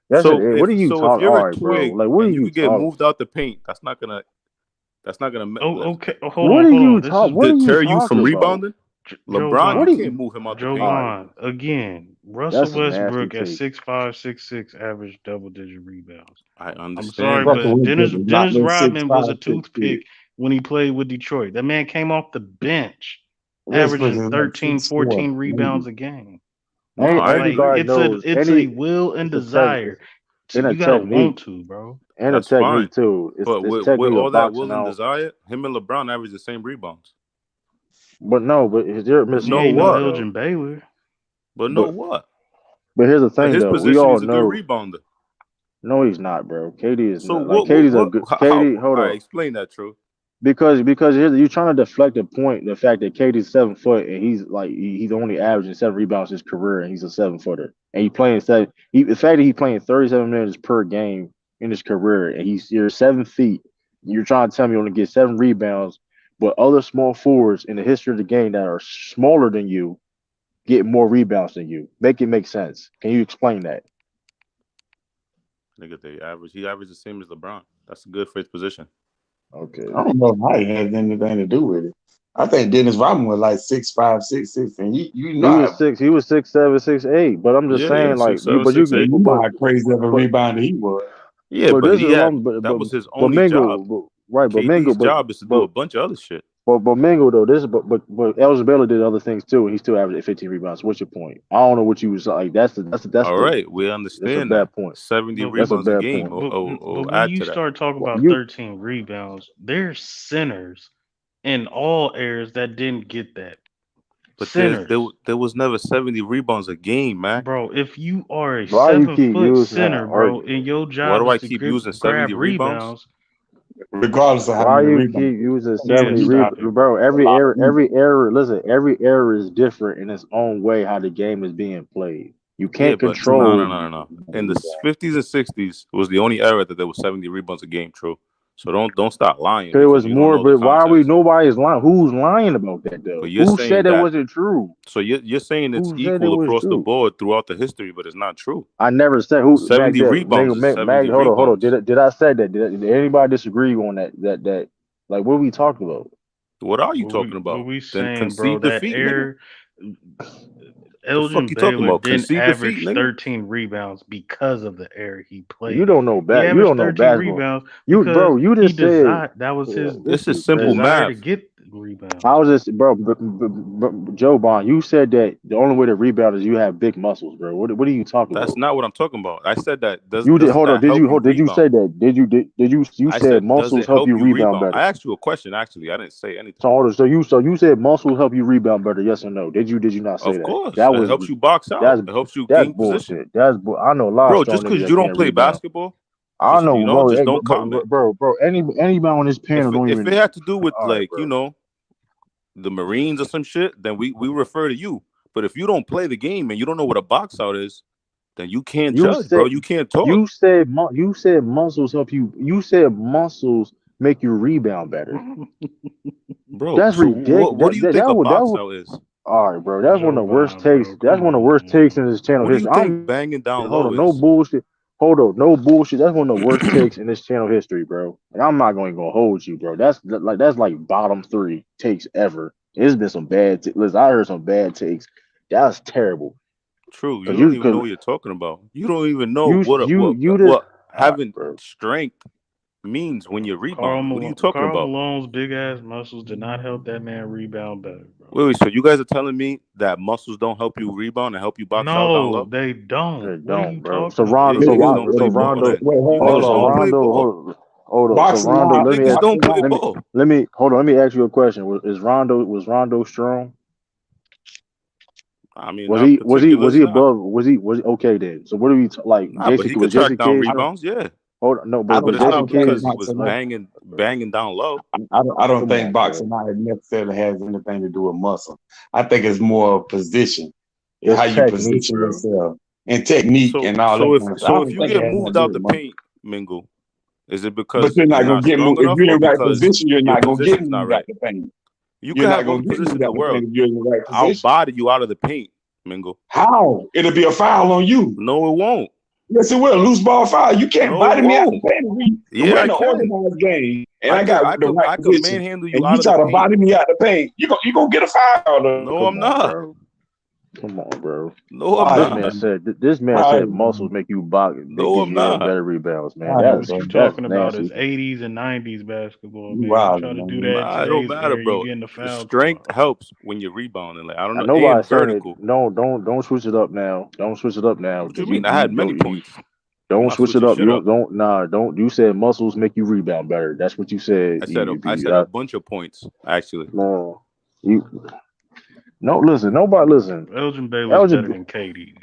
That's it. What are you If talking? you're All a right, bro. twig Like, what are and you you could get talking? moved out the paint, that's not gonna Oh, okay. Oh, What are hold you on. This is talking? What are you deter you talking from about? rebounding. LeBron, What you are Jovan. can't you? move him out the paint. All right, Jovan. Again, Russell that's a nasty Westbrook at take. 6'5", 6'6", averaged double-digit rebounds. I I'm sorry, understand that. Russell but Westbrook is not Dennis no six Rodman was five a six six. toothpick when he played with Detroit. That man came off the bench, Westbrook averaging is like 13, 6'4", 14 maybe. rebounds a game. No, I Like agree. Everybody knows it's a any. will and It's a tech. desire. In a You gotta technique want to, bro. and a That's fine. technique too. But It's with technique all of that boxing will and out. desire, him and LeBron average the same rebounds. But no, but you're But He no ain't no misspeaking what? though. Elgin Baylor. But no But what? here's the At thing his though. We position, all he's a good know. rebounder. No, he's not, bro. Katie is So not. Like Katie's a what good. how Katie, all hold right, on. explain that, true. Because you're trying to deflect the point, the fact that Katie's 7 foot and he's like he's only averaging 7 rebounds his career and he's a 7-footer and he playing seven. The fact that he's playing 37 minutes per game in his career and you're 7 feet. You're trying to tell me you only get 7 rebounds, but other small forwards in the history of the game that are smaller than you get more rebounds than you. Make it make sense. Can you explain that? Nigga, he averaged the same as LeBron. That's good for his position. Okay. I don't know if height has anything to do with it. I think Dennis Rodman was like 6'5", 6'6", and you know how He was 6'7", 6'8". But I'm just Yeah, saying, like six you, seven, but you six can, eight. you know how crazy of a but rebounder he was. Yeah, but but this is he what had I'm, that was his but only Mingo, job. right? But Mingo, KD's job is to do but a bunch of other shit. but Mingo though, but Elgin Baylor did other things too, and he still averaged 15 rebounds. What's your point? I don't know what you was like. All right, we That's a understand that. bad point. 70 But That's a rebounds a bad game point. or when add you to that. start talking Well, about 13 rebounds, there's centers in all areas that didn't get that. But centers. there was never 70 rebounds a game, man. Bro, if you are a Why you keep 7-foot using that center, bro, argument? and your Why job do is I to keep using grab 70 rebounds? rebounds, regardless of how Why many you rebounds. keep using yes. 70 Rebounding. bro? A lot of rebounds. Every error is different in its own way how the game is being played. You Yeah, can't but no, no, control no, no, no. In the 50s and 60s was the only era that there was 70 rebounds a game. True. So don't stop lying because it because was you don't more. know the But why are we? context. Nobody's lying. Who's lying about that But though? you're Who saying said it that. wasn't true? So you're saying it's Who said it equal was across the true? board throughout the history, but it's not true. I never said who. 70 rebounds is 70 Hold on, hold on. rebounds. Did I say that? Did anybody disagree on that? Like, what are we talking about? What are you What talking we about? Then saying, bro? concede That defeat, nigga. error, The fuck Elgin you talking Baylor about? didn't Concede defeat, average nigga. 13 rebounds because of the error he You played. don't know He You averaged don't know 13 basketball. rebounds You, because bro. You he just said desired. That was his this This is is simple crazy. desire to math. get rebounds. I was just, bro, Joe Bond. You said that the only way to rebound is you have big muscles, bro. What are you talking That's about? not what I'm talking about. I said that You did. doesn't Hold on. that help you Did you rebound? say that? Did you? You I said said, does muscles it help help you you rebound rebound? better. I asked you a question actually. I didn't say anything. So hold on. So you said muscles help you rebound better? Yes or no? Did you not say Of that? course, That it was helps you box out. that's It helps you that's gain position. bullshit. I know a lot of Bro, strong just niggas because that you don't can't play rebound. basketball, I know, bro. just Hey, don't comment. bro. Anybody on this panel don't If it even. had to do with All right, like bro. the Marines or some shit, then we refer to you. But if you don't play the game and you don't know what a box out is, then you can't You judge, bro. said You can't talk, you said muscles help you. You said muscles make you rebound better. bro. That's So ridiculous. what do you think a That box would. out is? All right, bro. That's one Joe of the worst Bond, takes. bro. That's Come one of the on, worst takes man. in this channel What do you history. think banging down Hold low on, no is? bullshit. Hold on, no bullshit. That's one of the worst takes in this channel history, bro. And I'm not going to go hold you, bro. That's like bottom 3 takes ever. There's been some bad. Listen, I heard some bad takes. That's terrible. True. You don't even know Cause what you're talking about. You don't even know you did. what All right, having bro. strength means when you're Carl rebounding. What are you Malone, talking Carl about? Malone's big ass muscles did not help that man rebound better, bro. Wait, so you guys are telling me that muscles don't help you rebound and help you box out down No, low? they don't. They What are don't, you bro. So talking Yeah, Rondo, about? you so niggas Listen, don't Rondo, so play listen, ball Rondo. then. wait, You Hold on, niggas so hold don't on. play Rondo, ball. hold on. So Boxing Rondo, out, let me Niggas ask. don't boxing play out. Let me ball. hold on. Let me ask you a question. Was Rondo strong? I mean, not Was particulars, he nah. above? Was he okay then? So what are we like? Nah, but he could Jason track down Kidd? rebounds, yeah. Hold on, no, I but But don't, it's I not Jason don't think Kidd, because he was boxing out. banging down low. I don't come think on, bro. boxing out necessarily has anything to do with muscle. I think it's more of position, It's how you technique, position bro. yourself, and technique So and all that so if kind of stuff. I so if don't you think it get has nothing moved to do out with the muscle. paint, Mingle, is it But because you're not you're gonna not get strong moved if enough you're or in the right because position. You're your not gonna get position's not moved out right? the paint. You You're could not have all gonna the get moved position in out the the paint world. if you're in the right I'll position. body you out of the paint, Mingle. How? It'll be a foul on you. No, it won't. Yes, it will. Loose ball foul. You can't No, it body me out the won't. paint. Yeah, We're I in an can. organized game, and I got the right I could position, manhandle you and out you of the try to paint. body me out the paint. You gonna get a foul. No, I'm Come on, not. bro. Come on, bro. No, I'm All This right, not. man man. said this man All right, said man. muscles make you box. They No, give I'm you not. better rebounds, man. All right, What you bro. That's talking about is nasty. 80s and 90s basketball, You man. You wild, try to do that man. in Nah, it don't today's matter, era, you bro. getting the foul Strength call. helps when you're rebounding. Like I don't I know, know why and I'm saying it. vertical. No, don't switch it up now. Don't switch it up now What you because mean? I had many you points. I'm don't not switch it switching up. You shit up. don't nah don't. You said muscles make you rebound better. That's what you said. I said a bunch of points actually. No, you no listen. Nobody listen. Elgin Baylor's Elgin, better than Katie,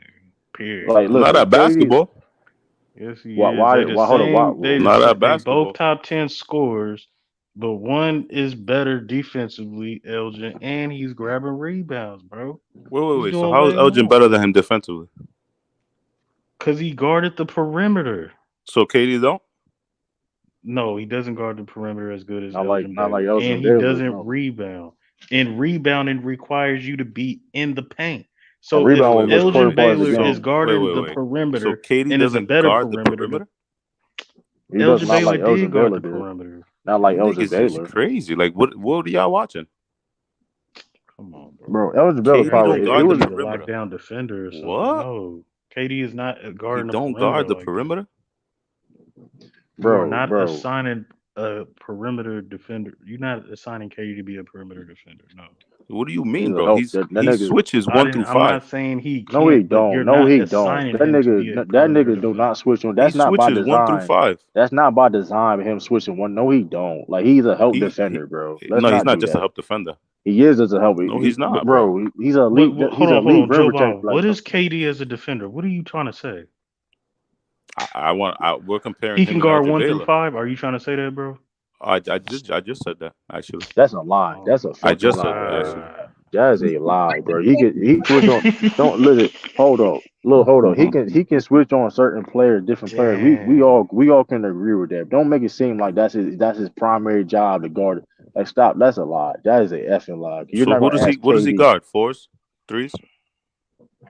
period. like Not listen. at Katie, basketball. Yes, he why is. why They the why hold on same. why Not at They both basketball. top 10 scorers, but one is better defensively, Elgin, and he's grabbing rebounds, bro. He's Wait. So doing how is way Elgin more better than him defensively? because he guarded the perimeter. So Katie don't. No, he doesn't guard the perimeter as good as Elgin not like Baylor, and Elgin he Baylor. doesn't No, rebound. And rebounding requires you to be in the paint. a So if rebound was the most Elgin important part of the Baylor is game. guarding the So perimeter Katie and is a doesn't better guard the perimeter, perimeter. He does Elgin not Baylor like did Elgin guard Baylor the did. perimeter. Not like You Elgin niggas is Baylor, crazy. Like what are y'all watching? Come on, bro. bro. Elgin Baylor Katie Elgin don't probably it guard Baylor the was need a perimeter. lockdown defender or something. What? No, KD is not He guarding the don't perimeter guard the like that. perimeter? You are bro, not bro. assigning a perimeter defender. You're not assigning KD to be a perimeter defender. No. What do you He's mean, a bro? help. That He nigga. switches I one didn't. through I'm five. not saying he No, he can't, but you're don't. No, not he don't. assigning him to be a That perimeter nigga do not defender. switch on. He That's not by switches one through design. five. That's not by design. Him switching one. No, he don't. Like he's a help He defender, bro. Let's no, he's not not do just a that. help defender. He is as a helper. No, he's not, bro. Bro. He's a elite. Hold He's an on, elite rim Joe protector. Ball. Like, What is KD as a defender? What are you trying to say? We're comparing He can him and guard 1 through Elgin 5. Are you trying to say that, bro? I just said that actually. that's a lie. Oh That's a I fucking just said lie, that bro. actually. That is a lie, bro. He switch on. Don't listen. Hold on. Look, hold on. He can switch on certain players, different players. Damn. We all can agree with that. Don't make it seem like that's his primary job to guard. Like stop. That's a lie. That is a effing lie. You're So not who gonna does he? ask What does he KD. guard? Fours, threes,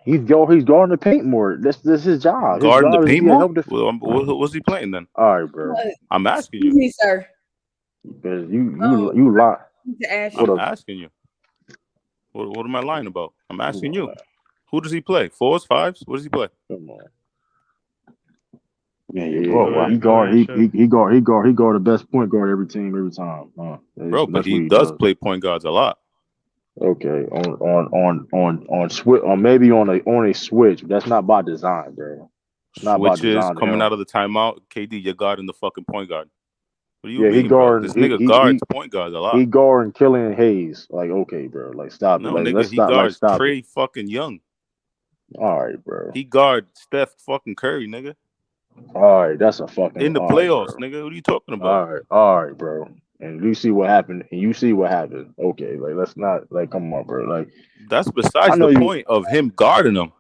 He's guarding the paint more. That's his job. His guarding the job is to paint be a more. help defender. Well, what's he playing then? All right, bro. I'm asking Excuse you. me, sir. Because Um, you lie. I need to ask What I'm you. up? asking you. What am I lying about? I'm Come asking on, you. man. Who does he play? Fours, fives? What does he play? Come on. Man, Yeah, you broke. Why? he Go guard ahead, Chef. he guard the best point guard every team every time. Bro, but That's he what he does does. play point guards a lot. Okay, on switch or maybe on a switch. That's not by design, bro. It's not by Switches design to coming him. out of the timeout. KD, you're guarding the fucking point guard. What do you Yeah, mean, bro? This nigga guards point guards a lot. he guarding Killian Hayes. Like okay, bro. Like stop it. No, Like nigga, let's he stop. Like guards stop it. Trey fucking Young. All right, bro. He guards Steph fucking Curry, nigga. All right, that's a fucking In the all right, playoffs, bro. nigga. What are you talking about? All right, bro. And you see what happened. And you see what happened. Okay, like let's not like come on, bro. Like That's I besides know the you. point of him guarding him.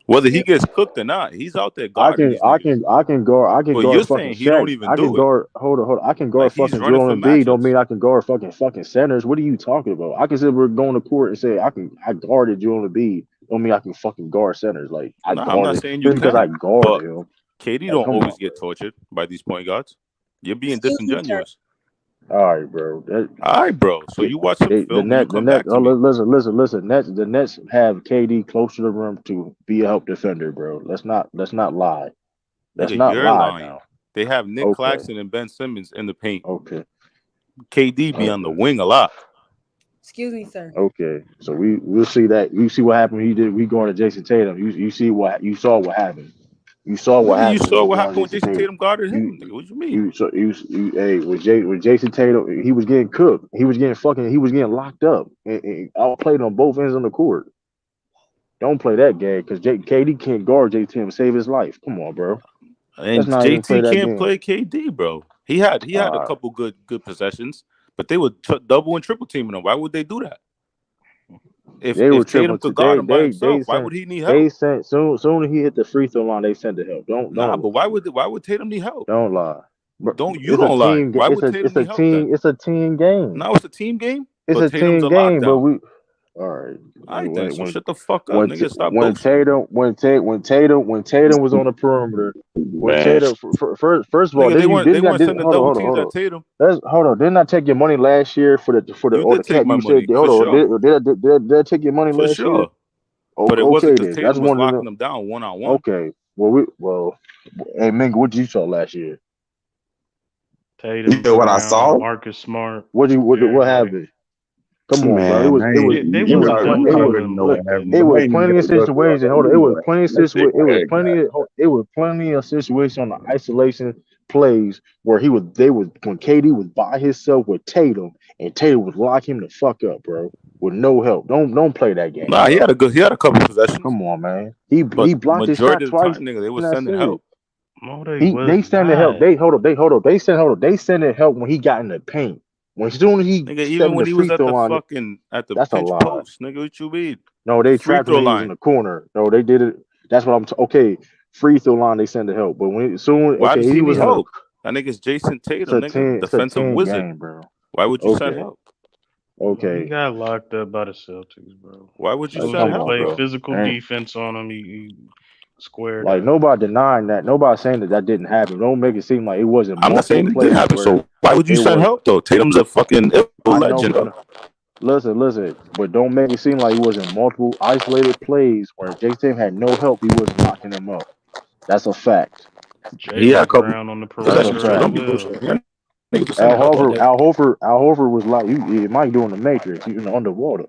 Whether he gets cooked or not, he's out there guarding these niggas. I can But you're guard fucking saying he don't Shaq. even I can do it. guard hold on. I can guard Like he's fucking running Joel for Embiid. Don't matchups. mean I can guard fucking centers. What are you talking about? I can say we're going to court and say I guarded Joel Embiid. Don't mean I can fucking guard centers. Like I Nah, I'm not guarded saying you just because I can. guarded But him. KD Like don't come always on, get tortured by these point guards. You're being Excuse me, sir. disingenuous. bro. All right, bro. All right, bro. So you watch some film and you The come net. back to Oh, me. listen. The Nets have KD close to the rim to be a help defender, bro. Let's not lie. Let's Nigga, not you're lie lying. now. They have Nick Okay, Claxton and Ben Simmons in the paint. okay, KD be on the okay. wing a lot. Excuse me, sir. Okay, so we'll see that. You see what happened. He did. We going to Jason Tatum. You see what you saw. What happened. You saw what Nigga, you happened when saw we what going to happened when Jason Jason Tatum. Tatum guarded You him. Nigga, what you mean? hey with Jason Tatum, he was getting cooked. He was getting locked up and outplayed on both ends of the court. Don't play that game because KD can't guard JT and save his life. Come on, bro. Let's And not even play JT that can't game. play KD, bro. He had a Uh, couple good possessions, but they were double and triple teaming him. Why would they do that? they were If Tatum triple. could guard him by himself, why would he need help? Soon as he hit the free throw line, they sent the help. Nah, but why would Tatum need help? Don't lie. Bro, You don't lie. Why would It's Tatum a need help then? team. It's a team game. Now it's a team game, It's but a Tatum's team a game. But lockdown. we all right. All right then, so When shut the fuck up, nigga. Stop when boasting. Tatum was on the perimeter. When Man, Tatum first of all, Nigga, didn't they weren't didn't sending double teams at Tatum. hold on. Didn't I take your money last year for the You or the did take cap? my You said money hold for on. sure, Did I take your money for last year? sure. But it wasn't Okay because then. That's Tatum was one of locking the them down 1-on-1. okay. Hey Mingo, what did you saw last year? Tatum, you know what I Brown, saw? Marcus Smart, What everybody. happened? Come on, bro. Man, I ain't, They It was was you double already teaming know him what like look. that, happened. It But man. I was ain't even plenty of gotta go through all situations. that. Hold on. We It know was that. plenty of That shit crazy. it was plenty of situations on the isolation plays where when KD was by himself with Tatum and Tatum would lock him the fuck up, bro, with no help. Don't play that game, Nah, bro. he had a couple possessions, Come on, man. but He blocked his shot majority of the twice, time, nigga, they were and that's sending it. help. No, they was They sent the help. not. They hold up. They sent the help when he got in the paint. When soon as he Nigga, even stepped in when the he was free at throw the line, fucking at the that's a pinch lie. post, nigga, what you mean? No, they Free trapped him throw when he was in line. the corner. No, they did it. That's what okay. Free throw line, they send the help. But Why does he he need was in a. help? That nigga's Jason Tatum, nigga, It's a defensive 10 wizard. game, bro. Why would you send Okay, help? He okay. got locked up by the Celtics, bro. Why would As you soon as send they Come on, help, played bro? bro. physical And defense on him, he squared like up. nobody denying that. Nobody saying that didn't happen. Don't make it seem like it wasn't I'm not multiple saying it didn't plays happen. where So why would you it send was. help though? Tatum's a fucking I know. legend. Though. Listen. But don't make it seem like it wasn't multiple isolated plays where Jason had no help. He wasn't locking him up. That's a fact. He had a Jalen couple Brown on the That's a possessions perimeter too. as Don't fact. be well. bullshitting. Yeah, niggas was sending help all day. Al Horford was like you Mike doing the Matrix, you know, underwater.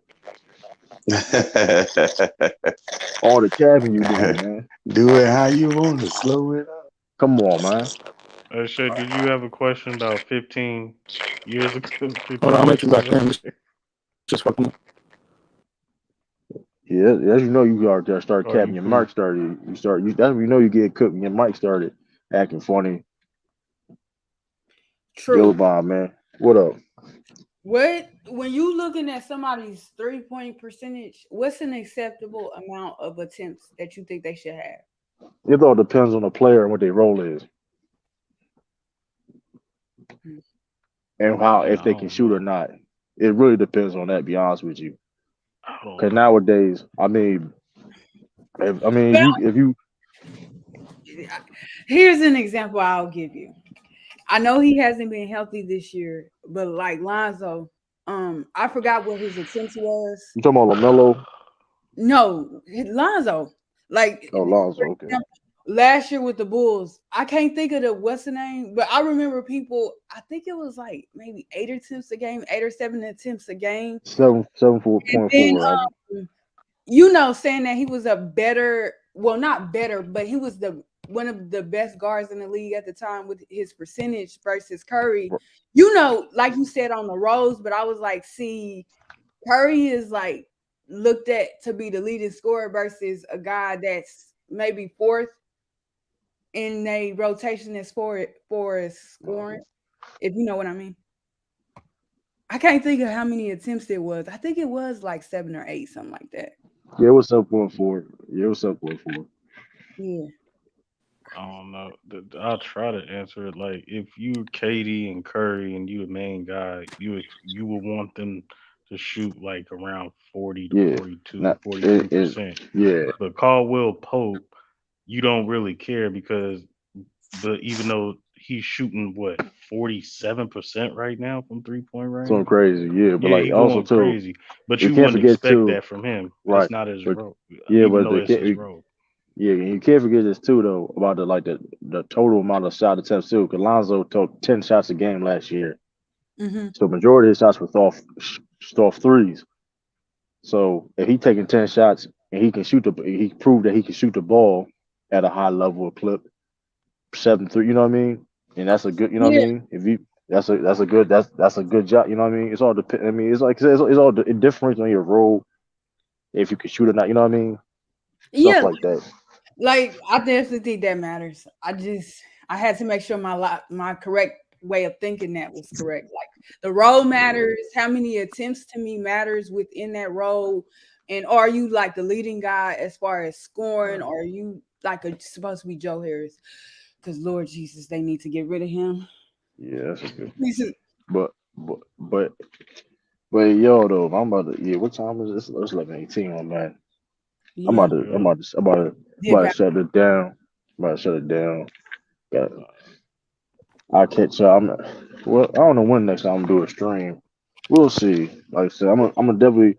All the cabin you doing, man. Do it how you want to. Slow it up. Come on, man. Shay, did you have a question about 15 years ago, Hold 15 on, I'll make you minutes back. ago? just fucking. Yeah, as you know, you gotta start Are capping you your from? mic started. That's when you know you get cooked when your mic started acting funny. True. Gillibon, man. What up? What when you looking at somebody's 3-point percentage, what's an acceptable amount of attempts that you think they should have? It all depends on the player and what their role is. And how Yeah, if I they can don't shoot or know. not. It really depends on that. Be honest with you, I don't because know. nowadays, I mean, But if you here's an example I'll give you. I know he hasn't been healthy this year, but like Lonzo, I forgot what his attempts was. you talking about Lamelo, No, Lonzo. Like oh Lonzo, okay, last year with the Bulls, I can't think of the what's the name, but I remember people. I think it was like maybe 8 attempts a game, 8 or 7 attempts a game, seven and point then four. saying that he was a better, well, not better, but he was the one of the best guards in the league at the time with his percentage versus Curry. Like you said on the rows, but I was like, see, Curry is like looked at to be the leading scorer versus a guy that's maybe fourth in a rotation as for scoring, if you know what I mean. I can't think of how many attempts it was. I think it was like 7 or 8, something like that. Yeah, it was 7.4. Yeah, it was 7.4. Yeah. I don't know. I'll try to answer it. Like, if you KD and Curry and you the main guy, you would want them to shoot like around 40 to Yeah, 42, not forty-three it is. percent. Yeah, But Caldwell Pope, you don't really care because, but even though he's shooting what 47% right now from 3-point something range, crazy. Yeah, but yeah, like he also going too, crazy. But we you can't wouldn't forget expect too. that from him. That's Right, not his but role, yeah, even but though the it's his role. yeah, and you can't forget this too though about the total amount of shot attempts too. Because Lonzo took 10 shots a game last year, Mm-hmm. so majority of his shots were off threes. So if he taking 10 shots and he proved that he can shoot the ball at a high level of clip, 7-3. You know what I mean? And that's a good. You know what I Yeah. mean? If you that's a good job. You know what I mean? It's all depend. I mean, it's like I said, it's all it differs on your role if you can shoot or not. You know what I mean? Stuff Yeah. like that. Like I definitely think that matters. I had to make sure my correct way of thinking that was correct. Like the role matters, how many attempts to me matters within that role, and are you like the leading guy as far as scoring, or are you like supposed to be Joe Harris? Because Lord Jesus, they need to get rid of him. Yeah, that's a good. He's- But but but but yo though, I'm about to. Yeah, what time is this? It's 11:18 on man. I'm Yeah, about to. I'm Yeah. about to. I'm about to. I'm dip about to out. shut it down. I'm about to shut it down. Got. I'll catch y'all. Well, I don't know when next time I'm gonna do a stream. We'll see. Like I said, I'm gonna definitely.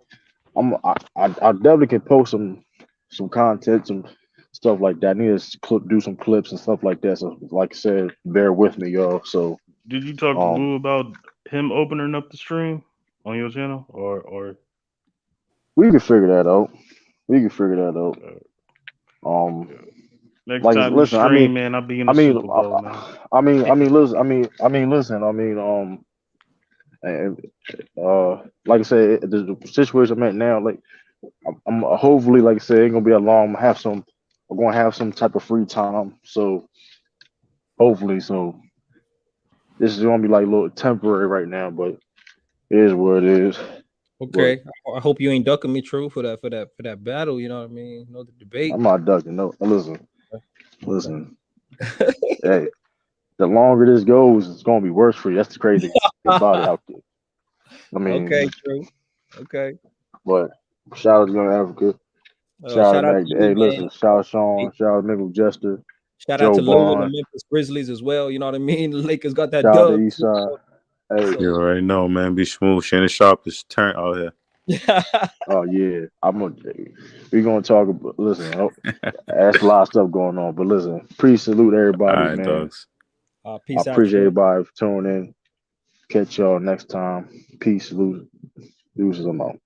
I definitely can post some content, some stuff like that. I need to do some clips and stuff like that. So, like I said, bear with me, y'all. So, Did you talk to um, Lou about him opening up the stream on your channel, or we can figure that out. We can figure that out. uh, Um, yeah. Next like, time you listen, stream, man, I'll be in I the mean, Super Bowl, man. listen, and, like I said, the situation I'm at now, like, I'm hopefully, like I said, ain't gonna be that long. I'm gonna have some type of free time. So, hopefully, so this is gonna be like a little temporary right now, but it is what it is. But Okay. I hope you ain't ducking me, true, for that battle. You know what I mean? You know the debate. I'm not ducking. No, listen, Okay. listen. Hey, the longer this goes, it's gonna be worse for you. That's the crazy about it. I mean, Okay, true. Okay. but shout out to Young Africa. Shout Shout out out back. to you, Hey, man. listen. Shout out Sean. Shout out Michael Jester. Shout out Joe to Low and the Bond. Memphis Grizzlies as well. You know what I mean? The Lakers got that Shout out to dub. Eastside. Hey. You So already know, man. Be smooth. Shannon Sharp is turn out here. Oh yeah. We gonna talk about. Listen. That's a lot of stuff going on. But listen. Salute All everybody, right, man. dogs. I peace out, appreciate true. everybody for tuning in. Catch y'all next time. Peace. Losers. I'm out.